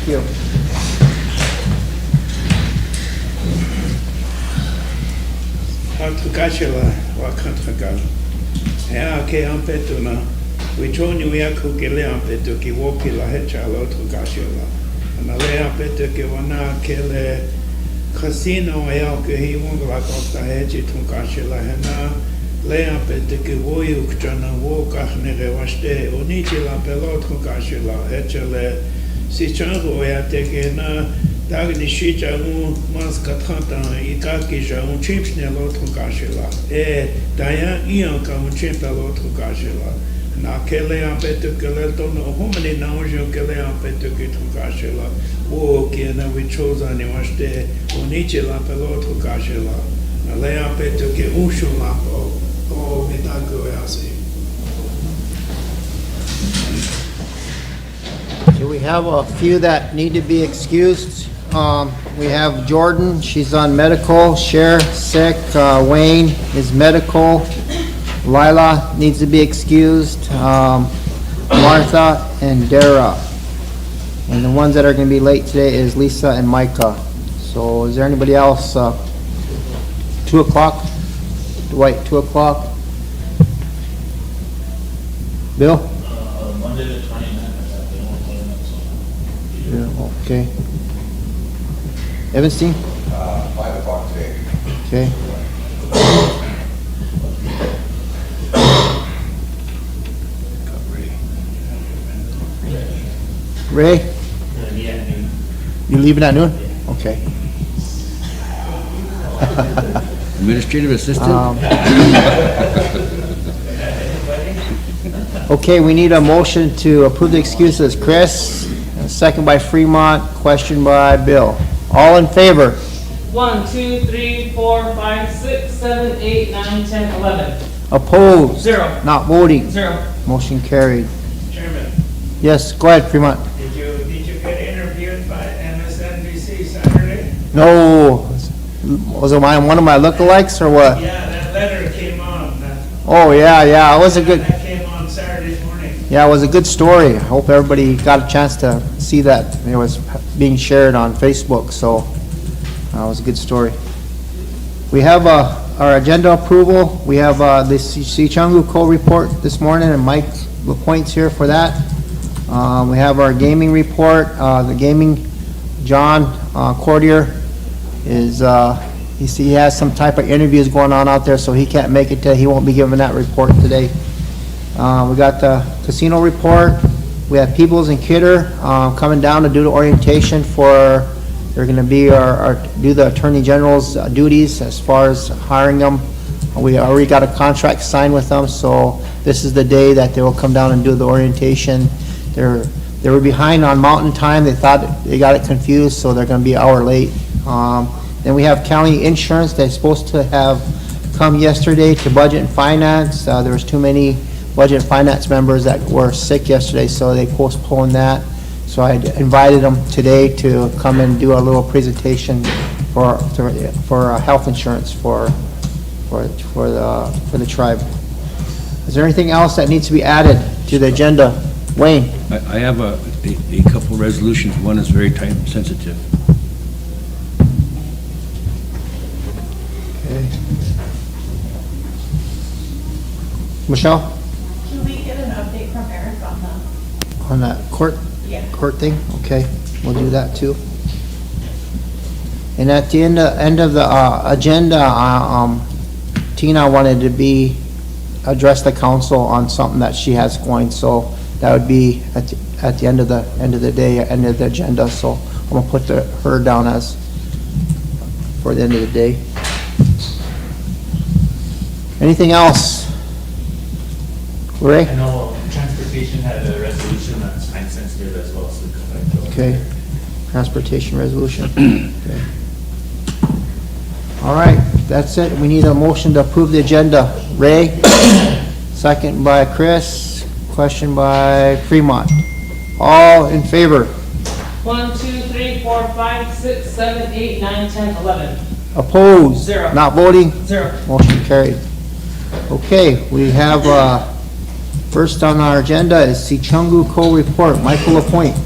Thank you. Kashila, Wakantragal. Ke Ampetuna. We told you we are cooking Ampetu, Kiwoki, La Hechalo to Kashila. And a lay Ampetu, Kiwana, Kele Casino, he won't like off the hedge to Kashila, Hena, lay Ampetu, Kiwoyuk, Jana, Wokachne, Washte, Unichila, Pelot, Kashila, Hechale, Sichango, I have taken Dagni Shicha, Maska Tranta, Ikakisha, Chips Nelo to Kashila, Diane Ianka, Chimpelo to Kashila. Na kele ampetu kele tono homini na ojo kele ampetu kitu kashela o kiena we chose ani waste oniche la peloto kashela na le ampetu ke usho la o mitago yasi. So we have a few that need to be excused. We have Jordan, she's on medical. Cher, sick. Wayne is medical. Lila needs to be excused. Martha and Dara. And the ones that are going to be late today is Lisa and Micah. So is there anybody else? 2 o'clock? Dwight, 2 o'clock? Bill? Monday the 29th. Yeah, okay. Evanstein? 5 o'clock today. Okay. Ray? Yeah, noon. You leaving at noon? Okay. Administrative assistant? Okay, we need a motion to approve the excuses. Chris, second by Fremont, question by Bill. All in favor? 1, 2, 3, 4, 5, 6, 7, 8, 9, 10, 11. Opposed? 0. Not voting? 0. Motion carried. Chairman, Yes, go ahead, Fremont. did you get interviewed by MSNBC Saturday? No, was it one of my lookalikes or what? Yeah, that letter came on. Oh, yeah, it was a good, That came on Saturday morning. yeah, it was a good story. I hope everybody got a chance to see that. It was being shared on Facebook, so it was a good story. We have our agenda approval. We have the Cangu Co report this morning, and Mike LaPointe's here for that. We have our gaming report. The gaming, John Cordier is, he has some type of interviews going on out there, so he can't make it today. He won't be giving that report today. We got the casino report. We have Pebbles and Keider coming down to do the orientation for, they're going to be do the Attorney General's duties as far as hiring them. We already got a contract signed with them, so this is the day that they will come down and do the orientation. They were behind on mountain time. They thought they got it confused, so they're going to be an hour late. Then we have county insurance. They're supposed to have come yesterday to budget and finance. There was too many budget and finance members that were sick yesterday, so they postponed that. So I invited them today to come and do a little presentation for health insurance for the tribe. Is there anything else that needs to be added to the agenda? Wayne? I have a couple resolutions. One is very time sensitive. Okay. Michelle? Can we get an update from Eric on the? On that court thing? Okay, we'll do that too. And at the end of the agenda, Tina wanted to address the council on something that she has going, so that would be at the end of the day, end of the agenda. So I'm gonna put her down as for the end of the day. Anything else? Ray? I know transportation had a resolution that's time sensitive as well, so we come back to it. Okay, transportation resolution. Okay. All right, that's it. We need a motion to approve the agenda. Ray, second by Chris, question by Fremont. All in favor? 1, 2, 3, 4, 5, 6, 7, 8, 9, 10, 11. Opposed? 0. Not voting? 0. Motion carried. Okay, we have, first on our agenda is Cangu Co report. Michael LaPointe.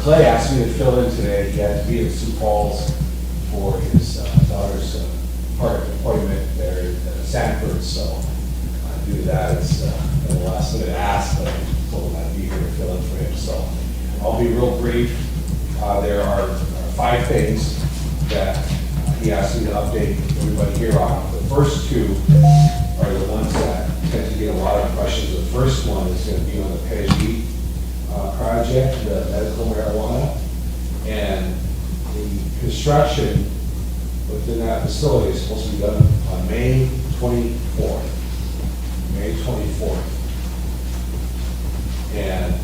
Clay asked me to fill in today. He had to be in Sioux Falls for his daughter's part appointment there in Sanford, so due to that, it's a last minute ask, but I told him I'd be here to fill in for him. So I'll be real brief. There are 5 things that he asked me to update everybody here on. The first 2 are the ones that tend to get a lot of questions. The first one is going to be on the PEG project, the medical marijuana, and the construction within that facility is supposed to be done on May 24th. May 24th. And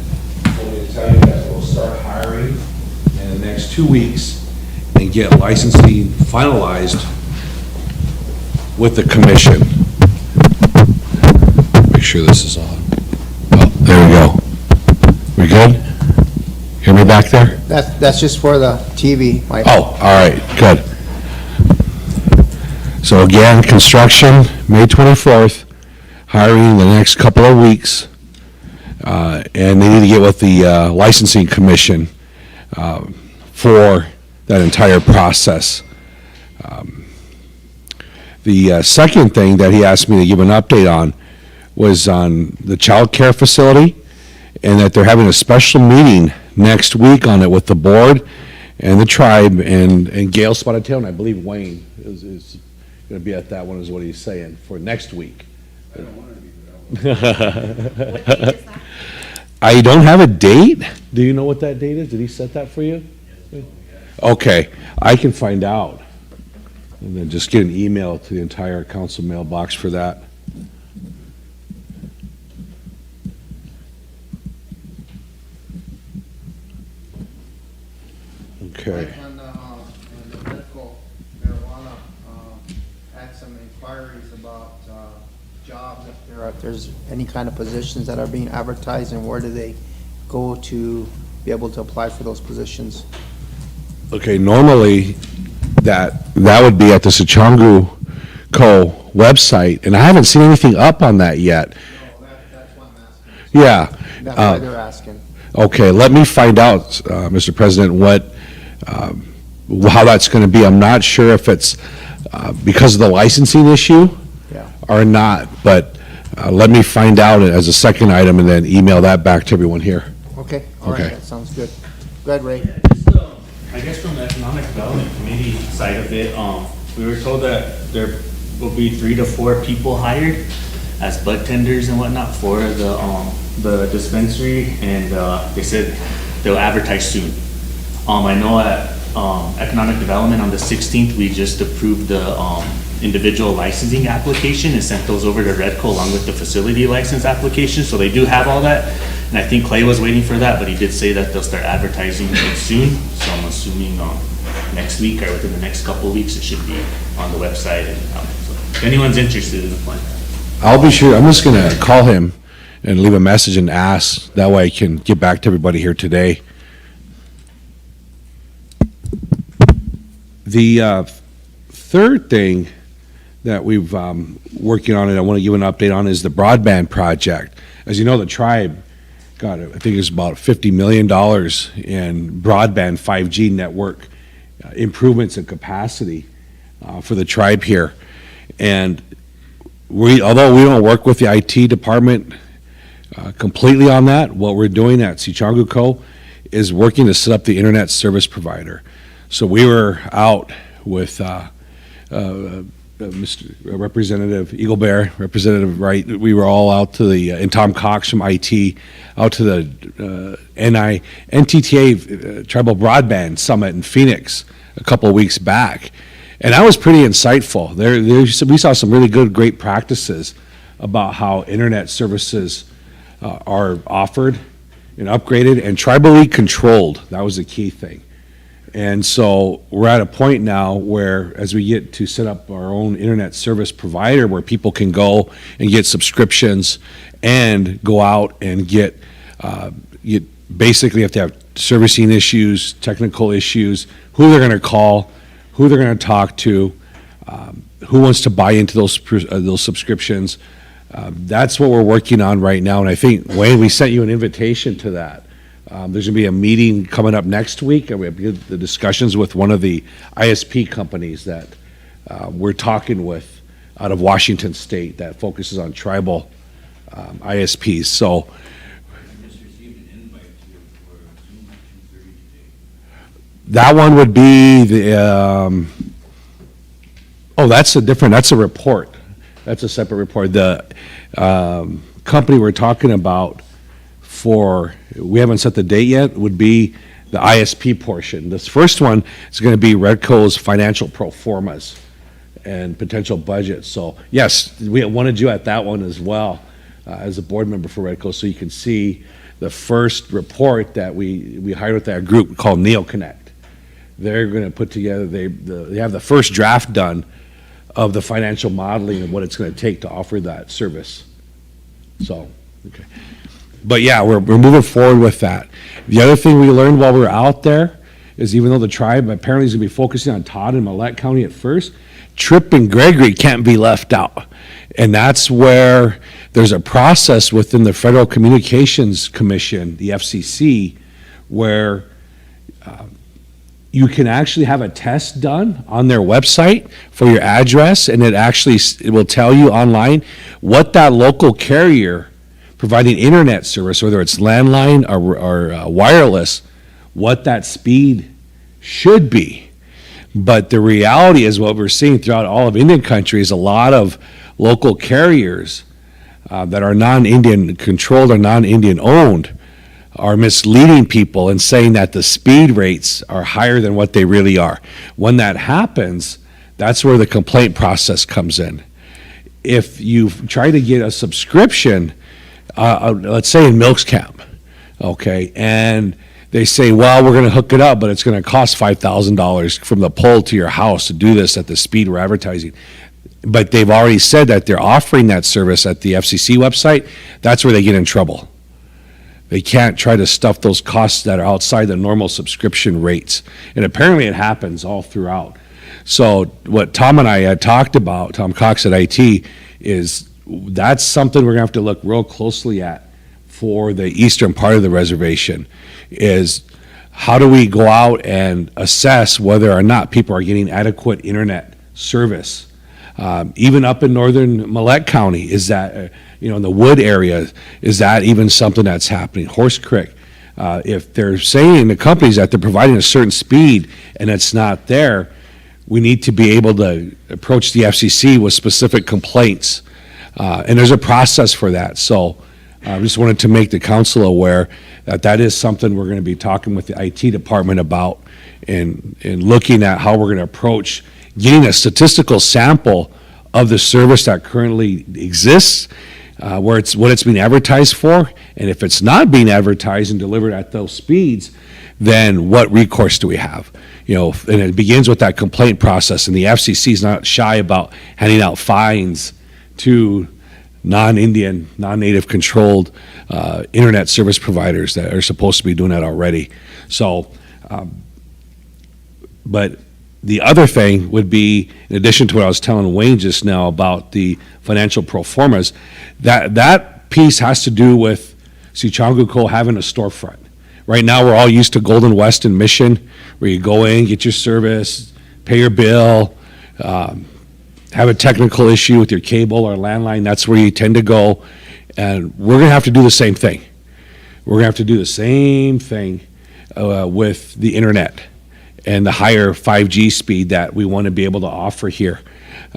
I'm going to tell you that we'll start hiring in the next 2 weeks and get licensing finalized with the commission. Make sure this is on. Oh, there we go. We good? Hear me back there? That's just for the TV, Mike. Oh, all right, good. So again, construction, May 24th, hiring in the next couple of weeks, and they need to get with the licensing commission for that entire process. The second thing that he asked me to give an update on was on the child care facility, and that they're having a special meeting next week on it with the board and the tribe and Gail Spotted Tail, and I believe Wayne is going to be at that one, is what he's saying, for next week. I don't want to be, but What date is that? I don't have a date. Do you know what that date is? Did he set that for you? Okay, I can find out. And then just get an email to the entire council mailbox for that. Okay. On the medical marijuana, had some inquiries about jobs, if there's any kind of positions that are being advertised, and where do they go to be able to apply for those positions? Okay, normally that would be at the Cangu Co website, and I haven't seen anything up on that yet. No, that's what I'm asking. Yeah. That's why they're asking. Okay, let me find out, Mr. President, how that's going to be. I'm not sure if it's because of the licensing issue Yeah. or not, but let me find out as a second item and then email that back to everyone here. Okay, all right, Okay. that sounds good. Go ahead, Ray. Yeah, just, I guess from the Economic Development Committee side of it, we were told that there will be 3 to 4 people hired as bud tenders and whatnot for the dispensary, and they said they'll advertise soon. I know at Economic Development on the 16th, we just approved the individual licensing application and sent those over to Redco along with the facility license application, so they do have all that. And I think Clay was waiting for that, but he did say that they'll start advertising it soon, so I'm assuming next week or within the next couple of weeks, it should be on the website. And so if anyone's interested in applying. I'll be sure, I'm just going to call him and leave a message and ask, that way I can get back to everybody here today. The third thing that we've working on and I want to give an update on is the broadband project. As you know, the tribe got, I think it's about $50 million in broadband 5G network improvements and capacity for the tribe here. And although we don't work with the IT department completely on that, what we're doing at Cangu Co is working to set up the internet service provider. So we were out with Mr. Representative Eagle Bear, Representative Wright. We were all out to and Tom Cox from IT, out to the NTTA Tribal Broadband Summit in Phoenix a couple of weeks back. And that was pretty insightful. We saw some really great practices about how internet services are offered and upgraded and tribally controlled. That was the key thing. And so we're at a point now where, as we get to set up our own internet service provider where people can go and get subscriptions and go out and get, you basically have to have servicing issues, technical issues, who they're going to call, who they're going to talk to, who wants to buy into those subscriptions. That's what we're working on right now. And I think, Wayne, we sent you an invitation to that There's going to be a meeting coming up next week, and we have the discussions with one of the ISP companies that we're talking with out of Washington State that focuses on tribal ISPs. So I just received an invite for Zoom at 2:30 today. that one would be the, that's a report. That's a separate report. The company we're talking about we haven't set the date yet, would be the ISP portion. This first one is going to be Redco's financial pro formas and potential budget. So yes, we wanted you at that one as well, as a board member for Redco, so you can see the first report that we hired with that group called NeoConnect. They're going to put together, they have the first draft done of the financial modeling and what it's going to take to offer that service. So, okay. But yeah, we're moving forward with that. The other thing we learned while we were out there is, even though the tribe apparently is going to be focusing on Todd and Millette County at first, Tripp and Gregory can't be left out. And that's where there's a process within the Federal Communications Commission, the FCC, where you can actually have a test done on their website for your address, and it will tell you online what that local carrier providing internet service, whether it's landline or wireless, what that speed should be. But the reality is, what we're seeing throughout all of Indian country is a lot of local carriers that are non-Indian controlled or non-Indian owned are misleading people and saying that the speed rates are higher than what they really are. When that happens, that's where the complaint process comes in. If you try to get a subscription, let's say in Milks Camp, okay, and they say, well, we're going to hook it up, but it's going to cost $5,000 from the pole to your house to do this at the speed we're advertising. But they've already said that they're offering that service at the FCC website. That's where they get in trouble. They can't try to stuff those costs that are outside the normal subscription rates. And apparently it happens all throughout. So what Tom and I had talked about, Tom Cox at IT, is that's something we're going to have to look real closely at for the eastern part of the reservation, is how do we go out and assess whether or not people are getting adequate internet service. Even up in northern Millette County, is that, in the Wood area, is that even something that's happening? Horse Creek, if they're saying, the companies, that they're providing a certain speed and it's not there, we need to be able to approach the FCC with specific complaints. And there's a process for that. So I just wanted to make the council aware that that is something we're going to be talking with the IT department about, and looking at how we're going to approach getting a statistical sample of the service that currently exists, what it's being advertised for, and if it's not being advertised and delivered at those speeds, then what recourse do we have? And it begins with that complaint process, and the FCC is not shy about handing out fines to non-Indian, non-native controlled internet service providers that are supposed to be doing that already. So, but the other thing would be, in addition to what I was telling Wayne just now about the financial pro formas, that piece has to do with Cangu Co having a storefront. Right now, we're all used to Golden West and Mission, where you go in, get your service, pay your bill, have a technical issue with your cable or landline. That's where you tend to go. And we're going to have to do the same thing. We're going to have to do the same thing with the internet and the higher 5G speed that we want to be able to offer here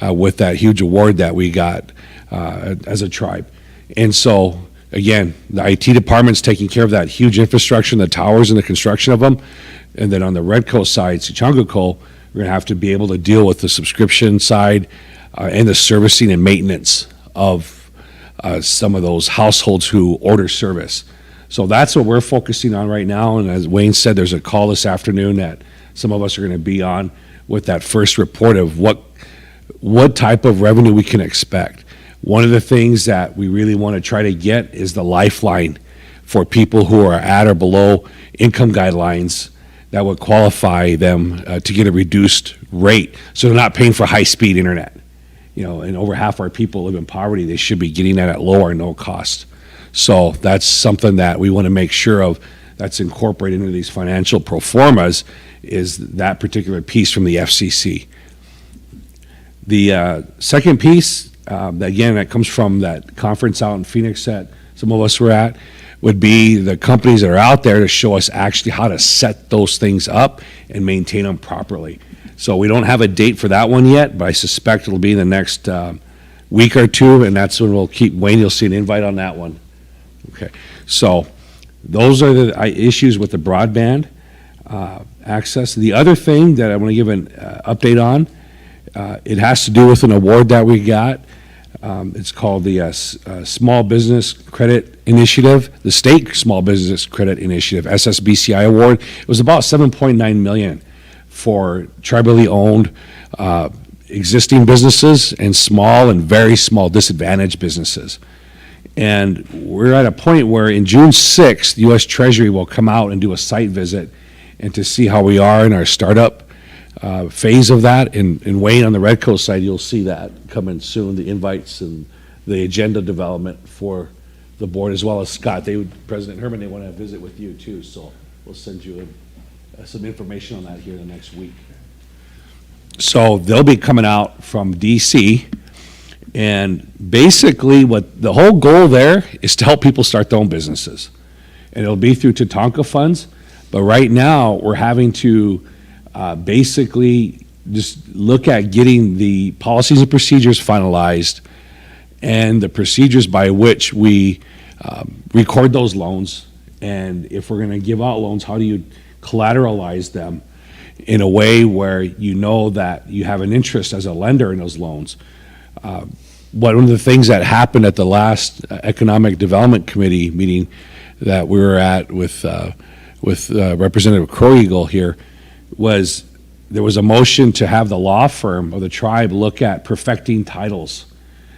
with that huge award that we got as a tribe. And so, again, the IT department's taking care of that huge infrastructure, the towers and the construction of them. And then on the Redco side, Cangu Co, we're going to have to be able to deal with the subscription side and the servicing and maintenance of some of those households who order service. So that's what we're focusing on right now. And as Wayne said, there's a call this afternoon that some of us are going to be on with that first report of what type of revenue we can expect. One of the things that we really want to try to get is the lifeline for people who are at or below income guidelines that would qualify them to get a reduced rate, so they're not paying for high-speed internet. And over half our people live in poverty. They should be getting that at low or no cost. So that's something that we want to make sure of, that's incorporated into these financial pro formas is that particular piece from the FCC. The second piece, again, that comes from that conference out in Phoenix that some of us were at, would be the companies that are out there to show us actually how to set those things up and maintain them properly. So we don't have a date for that one yet, but I suspect it'll be in the next week or two, and that's when we'll keep, Wayne, you'll see an invite on that one. Okay, so those are the issues with the broadband access. The other thing that I want to give an update on, it has to do with an award that we got. It's called the Small Business Credit Initiative, the State Small Business Credit Initiative, SSBCI award. It was about $7.9 million for tribally owned existing businesses and small and very small disadvantaged businesses. And we're at a point where in June 6th, the U.S. Treasury will come out and do a site visit and to see how we are in our startup phase of that. And Wayne, on the Redco side, you'll see that coming soon, the invites and the agenda development for the board, as well as Scott. President Herman, they want to visit with you too, so we'll send you some information on that here in the next week. So they'll be coming out from DC, and basically what the whole goal there is to help people start their own businesses. And it'll be through Tatanka funds, but right now we're having to basically just look at getting the policies and procedures finalized and the procedures by which we record those loans. And if we're going to give out loans, how do you collateralize them in a way where you know that you have an interest as a lender in those loans? One of the things that happened at the last Economic Development Committee meeting that we were at with Representative Crow Eagle here was there was a motion to have the law firm of the tribe look at perfecting titles.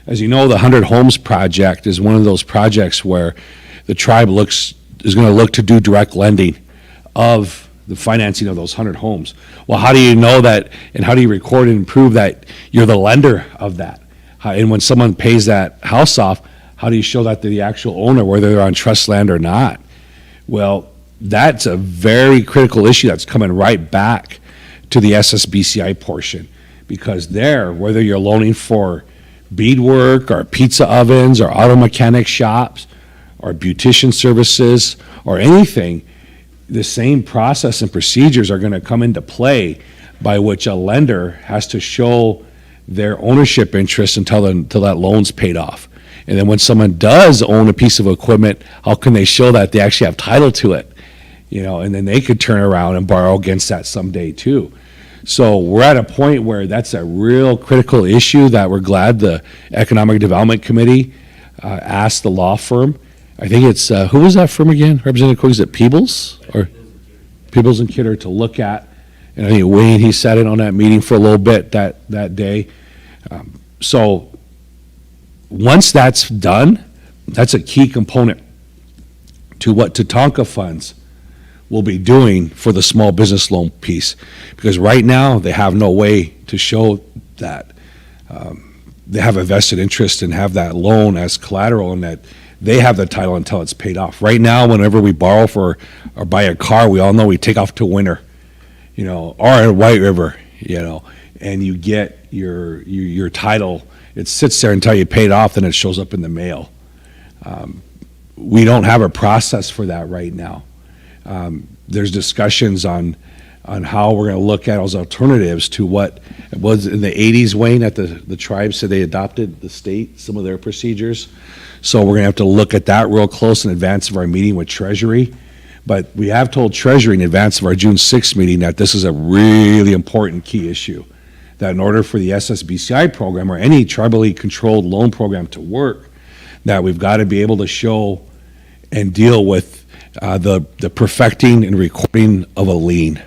As you know, the 100 Homes Project is one of those projects where the tribe is going to look to do direct lending of the financing of those 100 homes. Well, how do you know that, and how do you record and prove that you're the lender of that? And when someone pays that house off, how do you show that to the actual owner, whether they're on trust land or not? Well, that's a very critical issue that's coming right back to the SSBCI portion, because there, whether you're loaning for beadwork or pizza ovens or auto mechanic shops or beautician services or anything, the same process and procedures are going to come into play by which a lender has to show their ownership interest until that loan's paid off. And then when someone does own a piece of equipment, how can they show that they actually have title to it? You know, and then they could turn around and borrow against that someday too. So we're at a point where that's a real critical issue that we're glad the Economic Development Committee asked the law firm. I think it's, who was that firm again? Representative Cook, is it Pebbles? Or Pebbles and Keider to look at. And I think Wayne, he sat in on that meeting for a little bit that day. So once that's done, that's a key component to what Tatanka funds will be doing for the small business loan piece, because right now they have no way to show that they have a vested interest and have that loan as collateral and that they have the title until it's paid off. Right now, whenever we borrow for or buy a car, we all know we take off to Winter, you know, or at White River, you know, and you get your title. It sits there until you pay it off, then it shows up in the mail. We don't have a process for that right now. There's discussions on how we're going to look at those alternatives to what it was in the 80s, Wayne, at the tribe said they adopted the state, some of their procedures. So we're going to have to look at that real close in advance of our meeting with Treasury. But we have told Treasury in advance of our June 6th meeting that this is a really important key issue, that in order for the SSBCI program or any tribally controlled loan program to work, that we've got to be able to show and deal with the perfecting and recording of a lien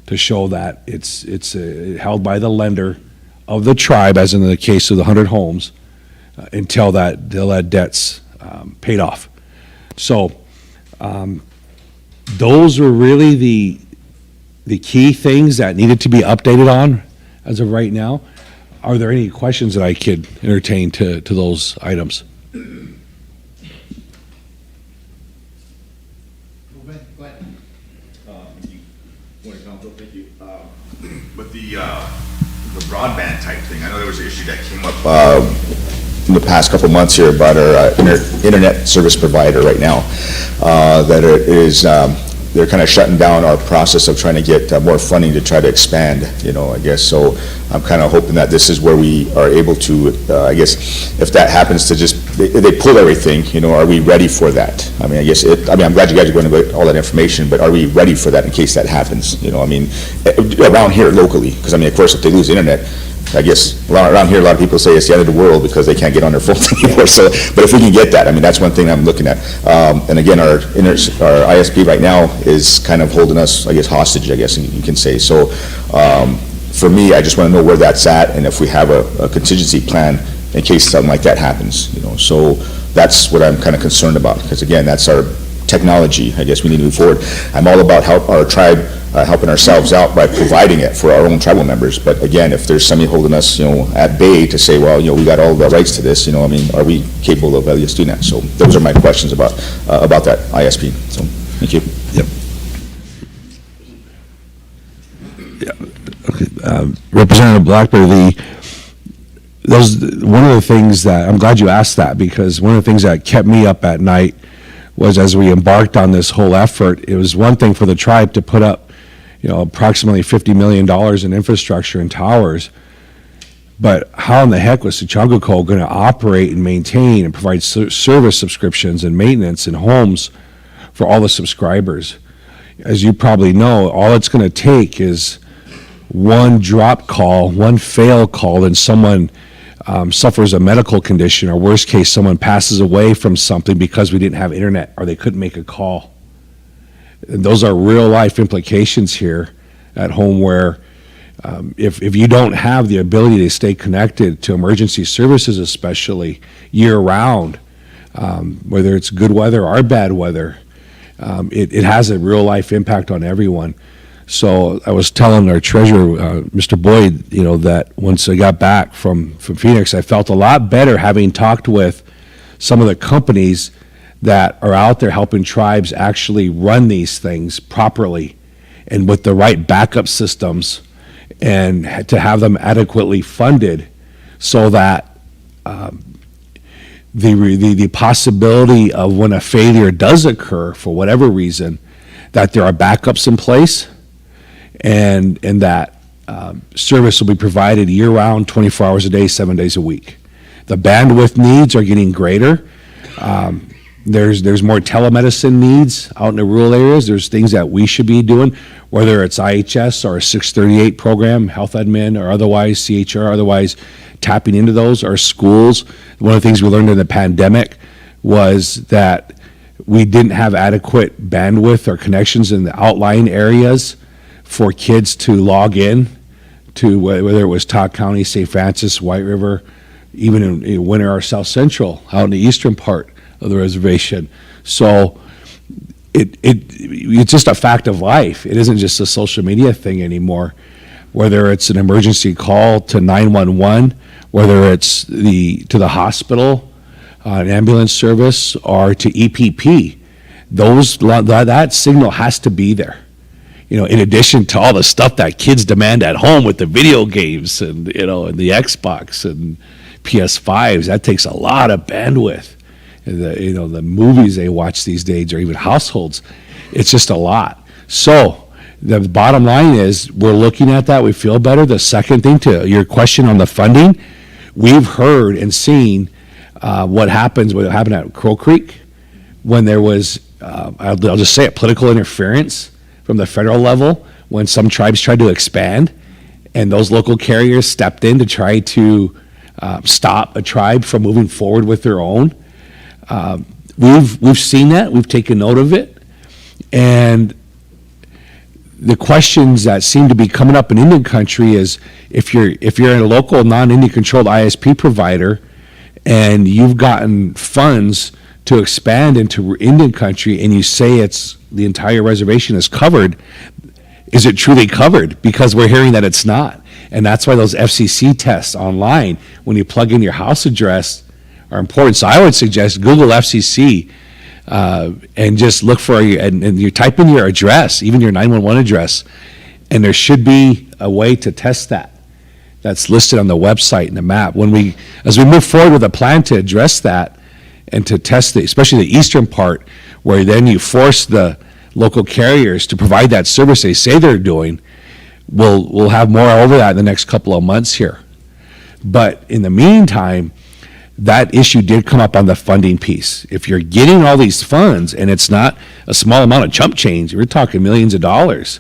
to show that it's held by the lender of the tribe, as in the case of the 100 homes, until that debt's paid off. So those were really the key things that needed to be updated on as of right now. Are there any questions that I could entertain to those items? Ruben, Morning, Council, thank you. With the broadband type thing, I know there was an issue that came up in the past couple months here about our internet service provider right now, that it is, they're kind of shutting down our process of trying to get more funding to try to expand, I guess. So I'm kind of hoping that this is where we are able to, I guess, if that happens to just, they pull everything, are we ready for that? I mean, I'm glad you guys are going to get all that information, but are we ready for that in case that happens? Around here locally, because of course, if they lose internet, I guess around here, a lot of people say it's the end of the world because they can't get on their phone anymore. So, but if we can get that, that's one thing I'm looking at. And again, our ISP right now is kind of holding us, I guess, hostage, I guess you can say. So, for me, I just want to know where that's at and if we have a contingency plan in case something like that happens. So that's what I'm kind of concerned about because again, that's our technology. I guess we need to move forward. I'm all about our tribe helping ourselves out by providing it for our own tribal members. But again, if there's somebody holding us, at bay to say, well, we got all the rights to this, are we capable of at least doing that? So those are my questions about that ISP. So thank you. Yep. Representative Blackburn, one of the things that, I'm glad you asked that because one of the things that kept me up at night was as we embarked on this whole effort, it was one thing for the tribe to put up, approximately $50 million in infrastructure and towers, but how in the heck was Cangu Co going to operate and maintain and provide service subscriptions and maintenance in homes for all the subscribers? As you probably know, all it's going to take is one drop call, one fail call, and someone suffers a medical condition, or worst case, someone passes away from something because we didn't have internet or they couldn't make a call. And those are real life implications here at home where if you don't have the ability to stay connected to emergency services, especially year round, whether it's good weather or bad weather, it has a real life impact on everyone. So I was telling our treasurer, Mr. Boyd, that once I got back from Phoenix, I felt a lot better having talked with some of the companies that are out there helping tribes actually run these things properly and with the right backup systems and to have them adequately funded so that the possibility of when a failure does occur for whatever reason, that there are backups in place and that service will be provided year-round, 24 hours a day, 7 days a week. The bandwidth needs are getting greater. There's more telemedicine needs out in the rural areas. There's things that we should be doing, whether it's IHS or a 638 program, health admin or otherwise, CHR, otherwise tapping into those. Our schools, one of the things we learned in the pandemic was that we didn't have adequate bandwidth or connections in the outlying areas for kids to log in to whether it was Todd County, St. Francis, White River, even in Winter or South Central, out in the eastern part of the reservation. So it's just a fact of life. It isn't just a social media thing anymore. Whether it's an emergency call to 911, whether it's to the hospital, an ambulance service, or to EPP, that signal has to be there. In addition to all the stuff that kids demand at home with the video games and, and the Xbox and PS5s, that takes a lot of bandwidth. And the movies they watch these days, or even households, it's just a lot. So the bottom line is we're looking at that. We feel better. The second thing to your question on the funding, we've heard and seen what happened at Crow Creek when there was, I'll just say it, political interference from the federal level when some tribes tried to expand, and those local carriers stepped in to try to stop a tribe from moving forward with their own. We've seen that. We've taken note of it, and the questions that seem to be coming up in Indian country is if you're a local non-Indian controlled ISP provider and you've gotten funds to expand into Indian country and you say it's the entire reservation is covered, is it truly covered? Because we're hearing that it's not. And that's why those FCC tests online, when you plug in your house address, are important. So I would suggest Google FCC and just look for, and you type in your address, even your 911 address, and there should be a way to test that. That's listed on the website and the map. As we move forward with a plan to address that and to test especially the eastern part, where then you force the local carriers to provide that service they say they're doing, we'll have more over that in the next couple of months here. But in the meantime, that issue did come up on the funding piece. If you're getting all these funds and it's not a small amount of chump change, we're talking millions of dollars,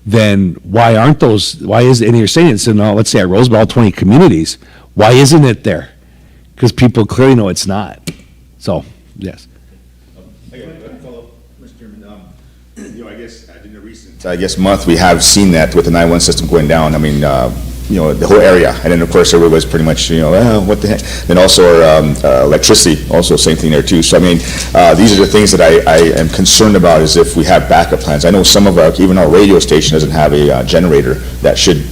then why is it, and you're saying it's in let's say at Rosebud, all 20 communities, why isn't it there? Because people clearly know it's not. So, yes. I got a follow-up, Mr. Chairman. In the recent, month, we have seen that with the 911 system going down. I mean, the whole area. And then, of course, everybody's pretty much, what the heck? Then also our electricity, also same thing there too. So, I mean, these are the things that I am concerned about, is if we have backup plans. I know some of even our radio station doesn't have a generator that should,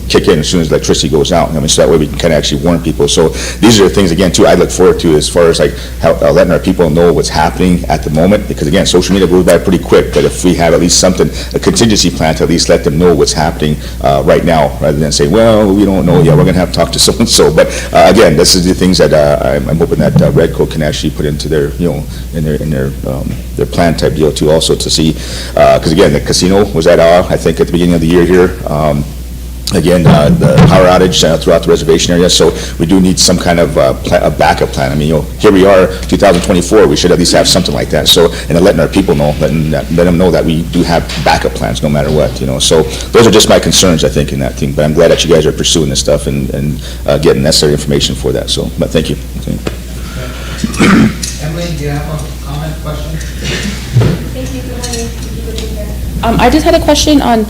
kick in as soon as electricity goes out. I mean, so that way we can kind of actually warn people. So these are the things, again, too, I look forward to as far as like letting our people know what's happening at the moment. Because, again, social media goes by pretty quick. But if we have at least something, a contingency plan to at least let them know what's happening right now, rather than say, well, we don't know yet, we're going to have to talk to so-and-so. But again, this is the things that I'm hoping that Redco can actually put into their, in their plan type deal too, also to see, because again, the casino was at I think at the beginning of the year here. Again, the power outage throughout the reservation area, so we do need some kind of a backup plan. I mean, here we are, 2024, we should at least have something like that. So, and letting our people know, letting them know that we do have backup plans no matter what, So those are just my concerns, I think, in that thing. But I'm glad that you guys are pursuing this stuff and getting necessary information for that. So, but thank you. Emily, do you have a comment, question? Thank you for having me. I just had a question on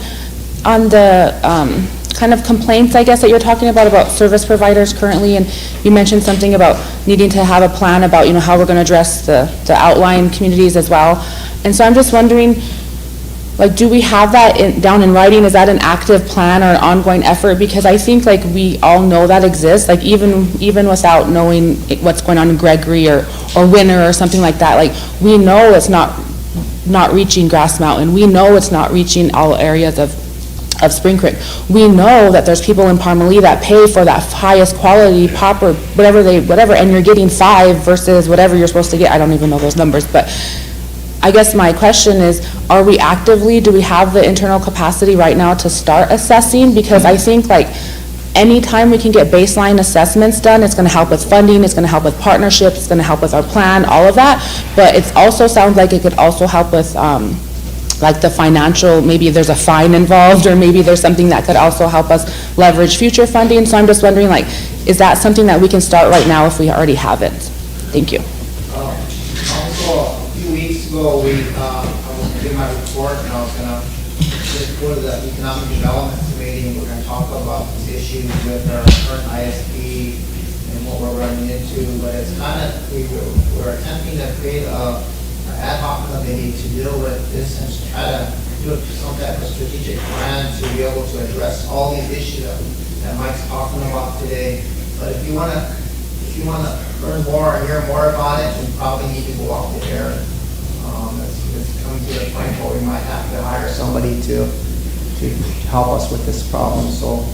the kind of complaints, I guess, that you're talking about service providers currently, and you mentioned something about needing to have a plan about, how we're going to address the outlying communities as well. And so I'm just wondering, like, do we have that down in writing? Is that an active plan or an ongoing effort? Because I think, like, we all know that exists, like, even without knowing what's going on in Gregory or Winter or something like that. Like, we know it's not reaching Grass Mountain. We know it's not reaching all areas of Spring Creek. We know that there's people in Parmalee that pay for that highest quality pop or whatever, and you're getting 5 versus whatever you're supposed to get. I don't even know those numbers, but I guess my question is, do we have the internal capacity right now to start assessing? Because I think, like, anytime we can get baseline assessments done, it's going to help with funding, it's going to help with partnerships, it's going to help with our plan, all of that. But it also sounds like it could also help with like the financial, maybe there's a fine involved, or maybe there's something that could also help us leverage future funding. So I'm just wondering, like, is that something that we can start right now if we already haven't? Thank you. Also, a few weeks ago, I was going to give my report, and I was going to just go to the Economic Development Committee, and we're going to talk about these issues with our current ISP and what we're running into. But it's kind of, we're attempting to create an ad hoc committee to deal with this and try to do some type of strategic plan to be able to address all these issues that Mike's talking about today. But if you want to learn more or hear more about it, you probably need to go off the air. It's coming to a point where we might have to hire somebody to help us with this problem. So,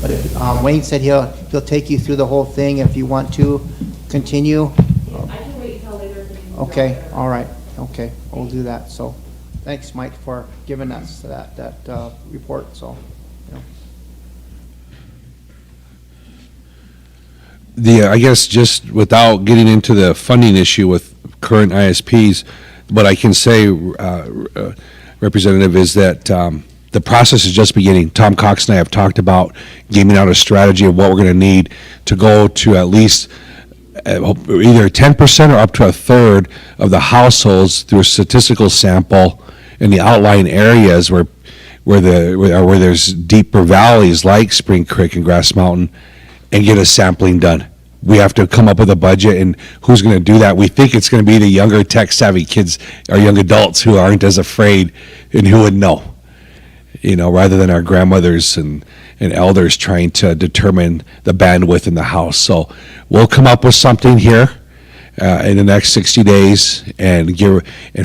but if Wayne said he'll take you through the whole thing if you want to continue. I can wait until later. Okay, all right, okay, we'll do that. So, thanks, Mike, for giving us that report. So, I guess just without getting into the funding issue with current ISPs, what I can say, Representative, is that the process is just beginning. Tom Cox and I have talked about gaming out a strategy of what we're going to need to go to at least either 10% or up to a third of the households through a statistical sample in the outlying areas where there's deeper valleys like Spring Creek and Grass Mountain, and get a sampling done. We have to come up with a budget, and who's going to do that? We think it's going to be the younger tech-savvy kids or young adults who aren't as afraid and who would know, rather than our grandmothers and elders trying to determine the bandwidth in the house. So we'll come up with something here, in the next 60 days and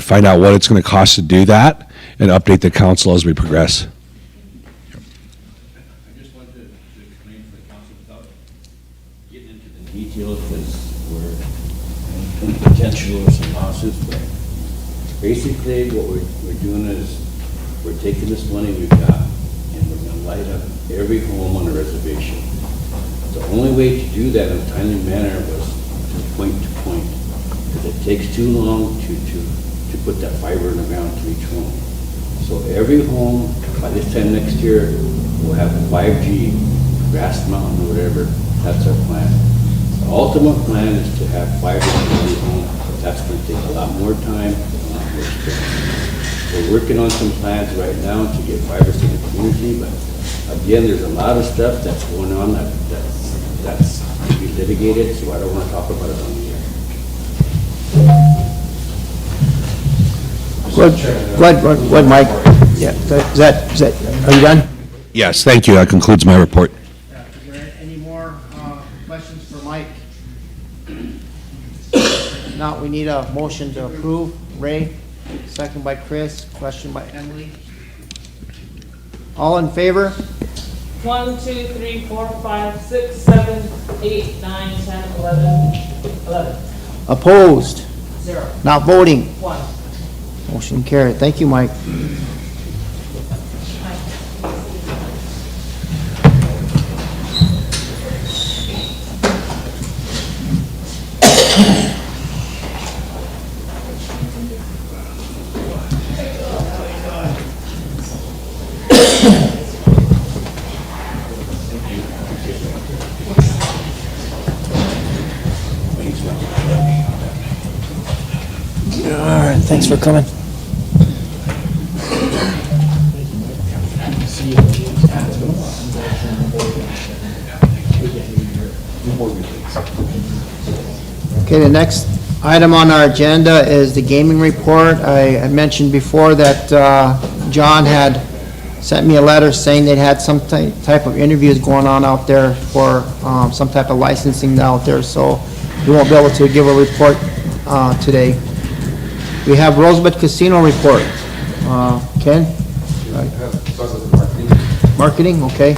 find out what it's going to cost to do that and update the council as we progress. I just wanted to explain to the council without getting into the details, because we're in potential of some lawsuits, but basically what we're doing is we're taking this money we've got and we're gonna light up every home on the reservation. The only way to do that in a timely manner was to point, because it takes too long to put that fiber in the ground to each home. So every home, by this time next year, will have 5G, Grass Mountain or whatever. That's our plan. The ultimate plan is to have fiber to every home. That's going to take a lot more time, a lot more expense. We're working on some plans right now to get fiber to the community, but again, there's a lot of stuff that's going on that's to be litigated, so I don't want to talk about it on the air. Go ahead, Mike. Yeah, is that, are you done? Yes, thank you. That concludes my report. Is there any more questions for Mike? Now, we need a motion to approve. Ray, second by Chris, question by Emily. All in favor? 1, 2, 3, 4, 5, 6, 7, 8, 9, 10, 11. Opposed? 0. Not voting? 1. Motion carried. Thank you, Mike. All right, thanks for coming. Okay, the next item on our agenda is the gaming report. I mentioned before that John had sent me a letter saying they'd had some type of interviews going on out there for some type of licensing out there, so we won't be able to give a report today. We have Rosebud Casino report. Ken? Marketing, okay.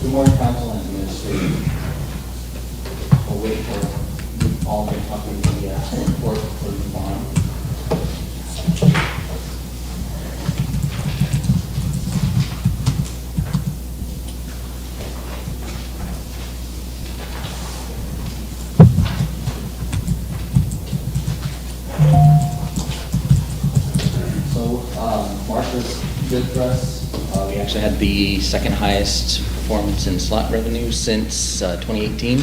Good morning, council and administration. We'll wait for, we've all been talking to the report for the bond. So, March was good for us. We actually had the second highest performance in slot revenue since 2018,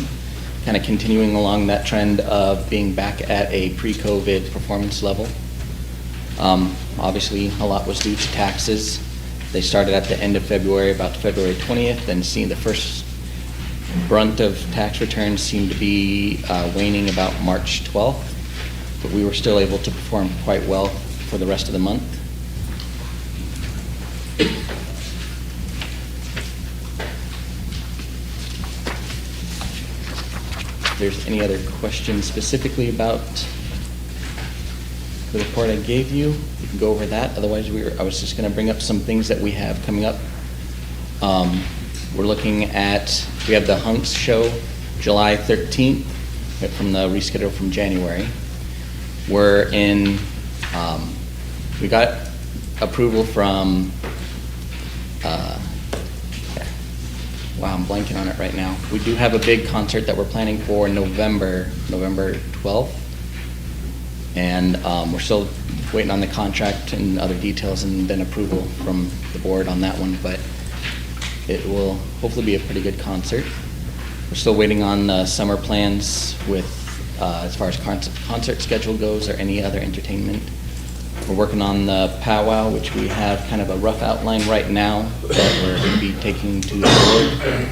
kind of continuing along that trend of being back at a pre-COVID performance level. Obviously, a lot was due to taxes. They started at the end of February, about February 20th, and seeing the first brunt of tax returns seemed to be waning about March 12th, but we were still able to perform quite well for the rest of the month. If there's any other questions specifically about the report I gave you, we can go over that. Otherwise, I was just going to bring up some things that we have coming up. We're looking at, we have the Hunks show July 13th from the reschedule from January. We're in, we got approval from, wow, I'm blanking on it right now. We do have a big concert that we're planning for November 12th. And we're still waiting on the contract and other details and then approval from the board on that one, but it will hopefully be a pretty good concert. We're still waiting on the summer plans with, as far as concert schedule goes or any other entertainment. We're working on the powwow, which we have kind of a rough outline right now that we're going to be taking to the board.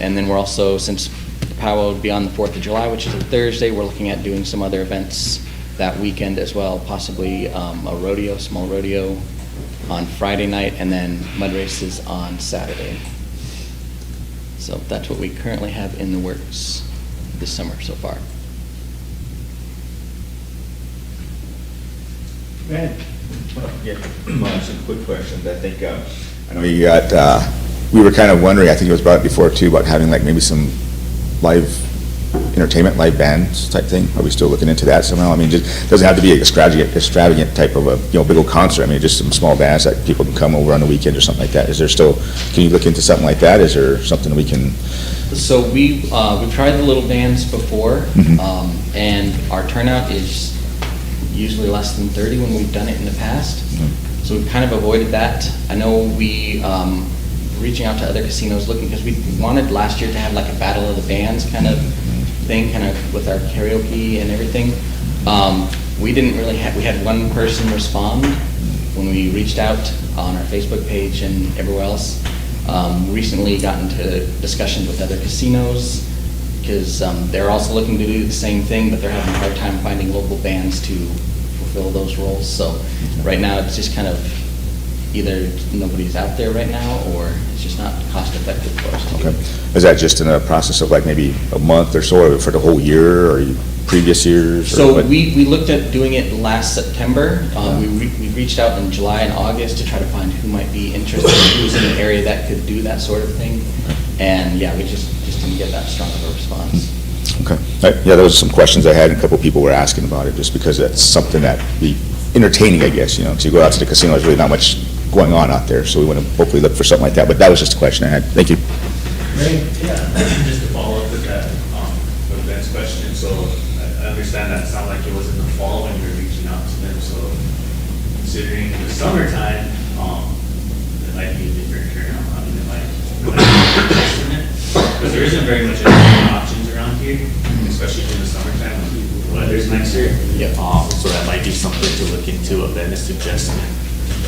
And then we're also, since the powwow would be on the 4th of July, which is a Thursday, we're looking at doing some other events that weekend as well, possibly a rodeo, small rodeo on Friday night, and then mud races on Saturday. So that's what we currently have in the works this summer so far. Ben? Yeah, some quick questions. I think, I know you got, we were kind of wondering, I think it was brought up before too, about having like maybe some live entertainment, live bands type thing. Are we still looking into that somehow? I mean, it doesn't have to be extravagant type of a, big old concert. I mean, just some small bands that people can come over on the weekend or something like that. Is there still, can you look into something like that? Is there something we can? So we've tried the little bands before, and our turnout is usually less than 30 when we've done it in the past. So we've kind of avoided that. I know we, reaching out to other casinos looking, because we wanted last year to have like a battle of the bands kind of thing, kind of with our karaoke and everything. We didn't really have, we had one person respond when we reached out on our Facebook page and everywhere else. Recently got into discussions with other casinos, because they're also looking to do the same thing, but they're having a hard time finding local bands to fulfill those roles. So right now it's just kind of either nobody's out there right now, or it's just not cost effective for us to do. Okay. Is that just in a process of like maybe a month or so, or for the whole year, or previous years? Or So what? we looked at doing it last September. We reached out in July and August to try to find who might be interested, who's in an area that could do that sort of thing. And yeah, we just didn't get that strong of a response. Okay. Yeah, those are some questions I had, and a couple of people were asking about it, just because that's something that be entertaining, I guess, to go out to the casino, there's really not much going on out there, so we want to hopefully look for something like that, but that was just a question I had. Thank you. Yeah, just to follow up with that, with Ben's question, so I understand that it sounded like it was in the fall when you were reaching out to them, so considering the summertime, it might be a different turnout. I mean, it might be an estimate, because there isn't very much entertainment options around here, especially in the summertime when the weather's nicer. Yep. So that might be something to look into, what Ben is suggesting,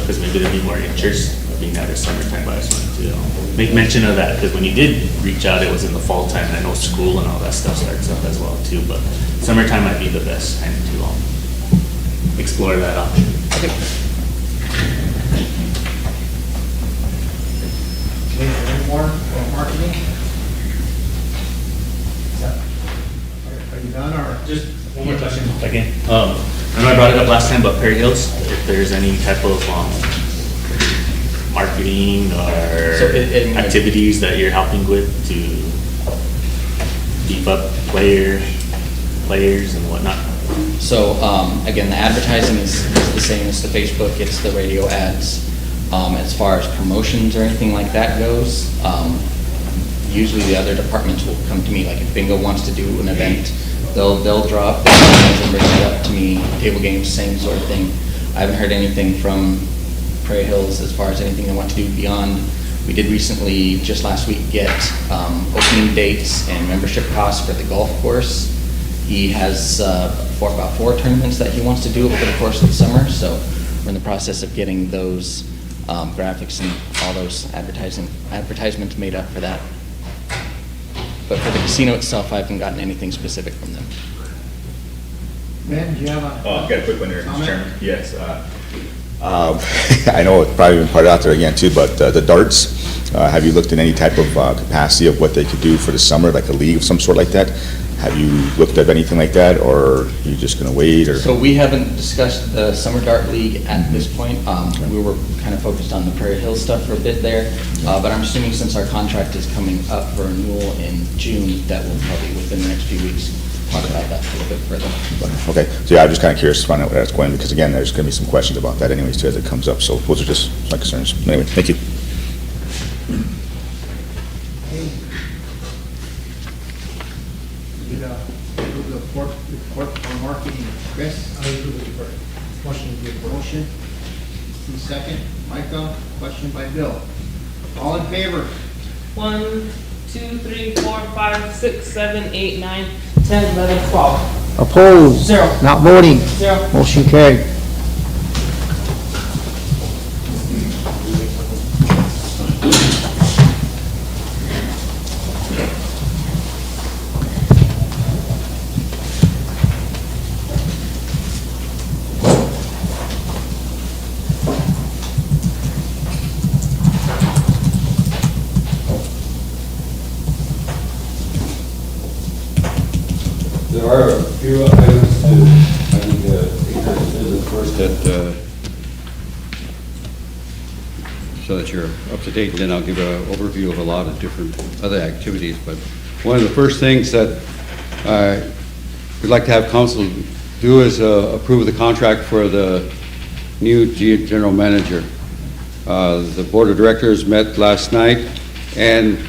because maybe there'd be more interest being that it's summertime, but I just wanted to make mention of that, because when you did reach out, it was in the fall time, and I know school and all that stuff starts up as well too, but summertime might be the best time to explore that option. Okay, any more marketing? Are you done, or? Just one more question, if I can. I know I brought it up last time, but Perry Hills, if there's any type of marketing or So activities that you're helping with to keep up players and whatnot. So again, the advertising is the same as the Facebook, it's the radio ads. As far as promotions or anything like that goes, usually the other departments will come to me, like if Bingo wants to do an event, they'll draw up their plans and bring it up to me. Table games, same sort of thing. I haven't heard anything from Prairie Hills as far as anything they want to do beyond. We did recently, just last week, get opening dates and membership costs for the golf course. He has about 4 tournaments that he wants to do over the course of the summer, so we're in the process of getting those graphics and all those advertisements made up for that. But for the casino itself, I haven't gotten anything specific from them. Ben, do you have a? I've got a quick one there, Mr. comment? Chairman. Yes. I know it's probably been part out there again too, but the darts, have you looked at any type of capacity of what they could do for the summer, like a league of some sort like that? Have you looked at anything like that, or are you just going to wait? Or So we haven't discussed the Summer Dart League at this point. We were kind of focused on the Prairie Hills stuff for a bit there, but I'm assuming since our contract is coming up for renewal in June, that we'll probably within the next few weeks talk about that a little bit further. Okay, so yeah, I'm just kind of curious to find out where that's going, because again, there's going to be some questions about that anyways too as it comes up, so those are just my concerns. Anyway, thank you. Report on marketing. Chris? I agree with you. Motion to give motion. Second, Micah. Question by Bill. All in favor? 1, 2, 3, 4, 5, 6, 7, 8, 9, 10, 11, 12. Opposed? 0. Not voting? 0. Motion carried. are a few items to, I think, take care of business first that, so that you're up to date, and then I'll give an overview of a lot of different other activities. But one of the first things that we'd like to have council do is approve the contract for the new general manager. The board of directors met last night and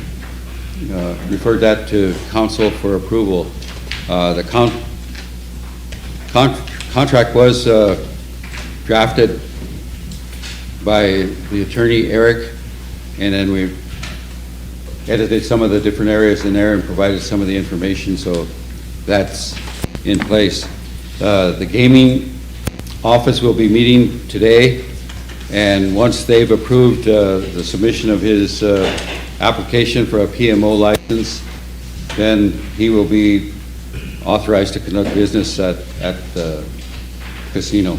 referred that to council for approval. The contract was drafted by the attorney Eric, and then we edited some of the different areas in there and provided some of the information, so that's in place. The gaming office will be meeting today, and once they've approved the submission of his application for a PMO license, then he will be authorized to conduct business at the casino.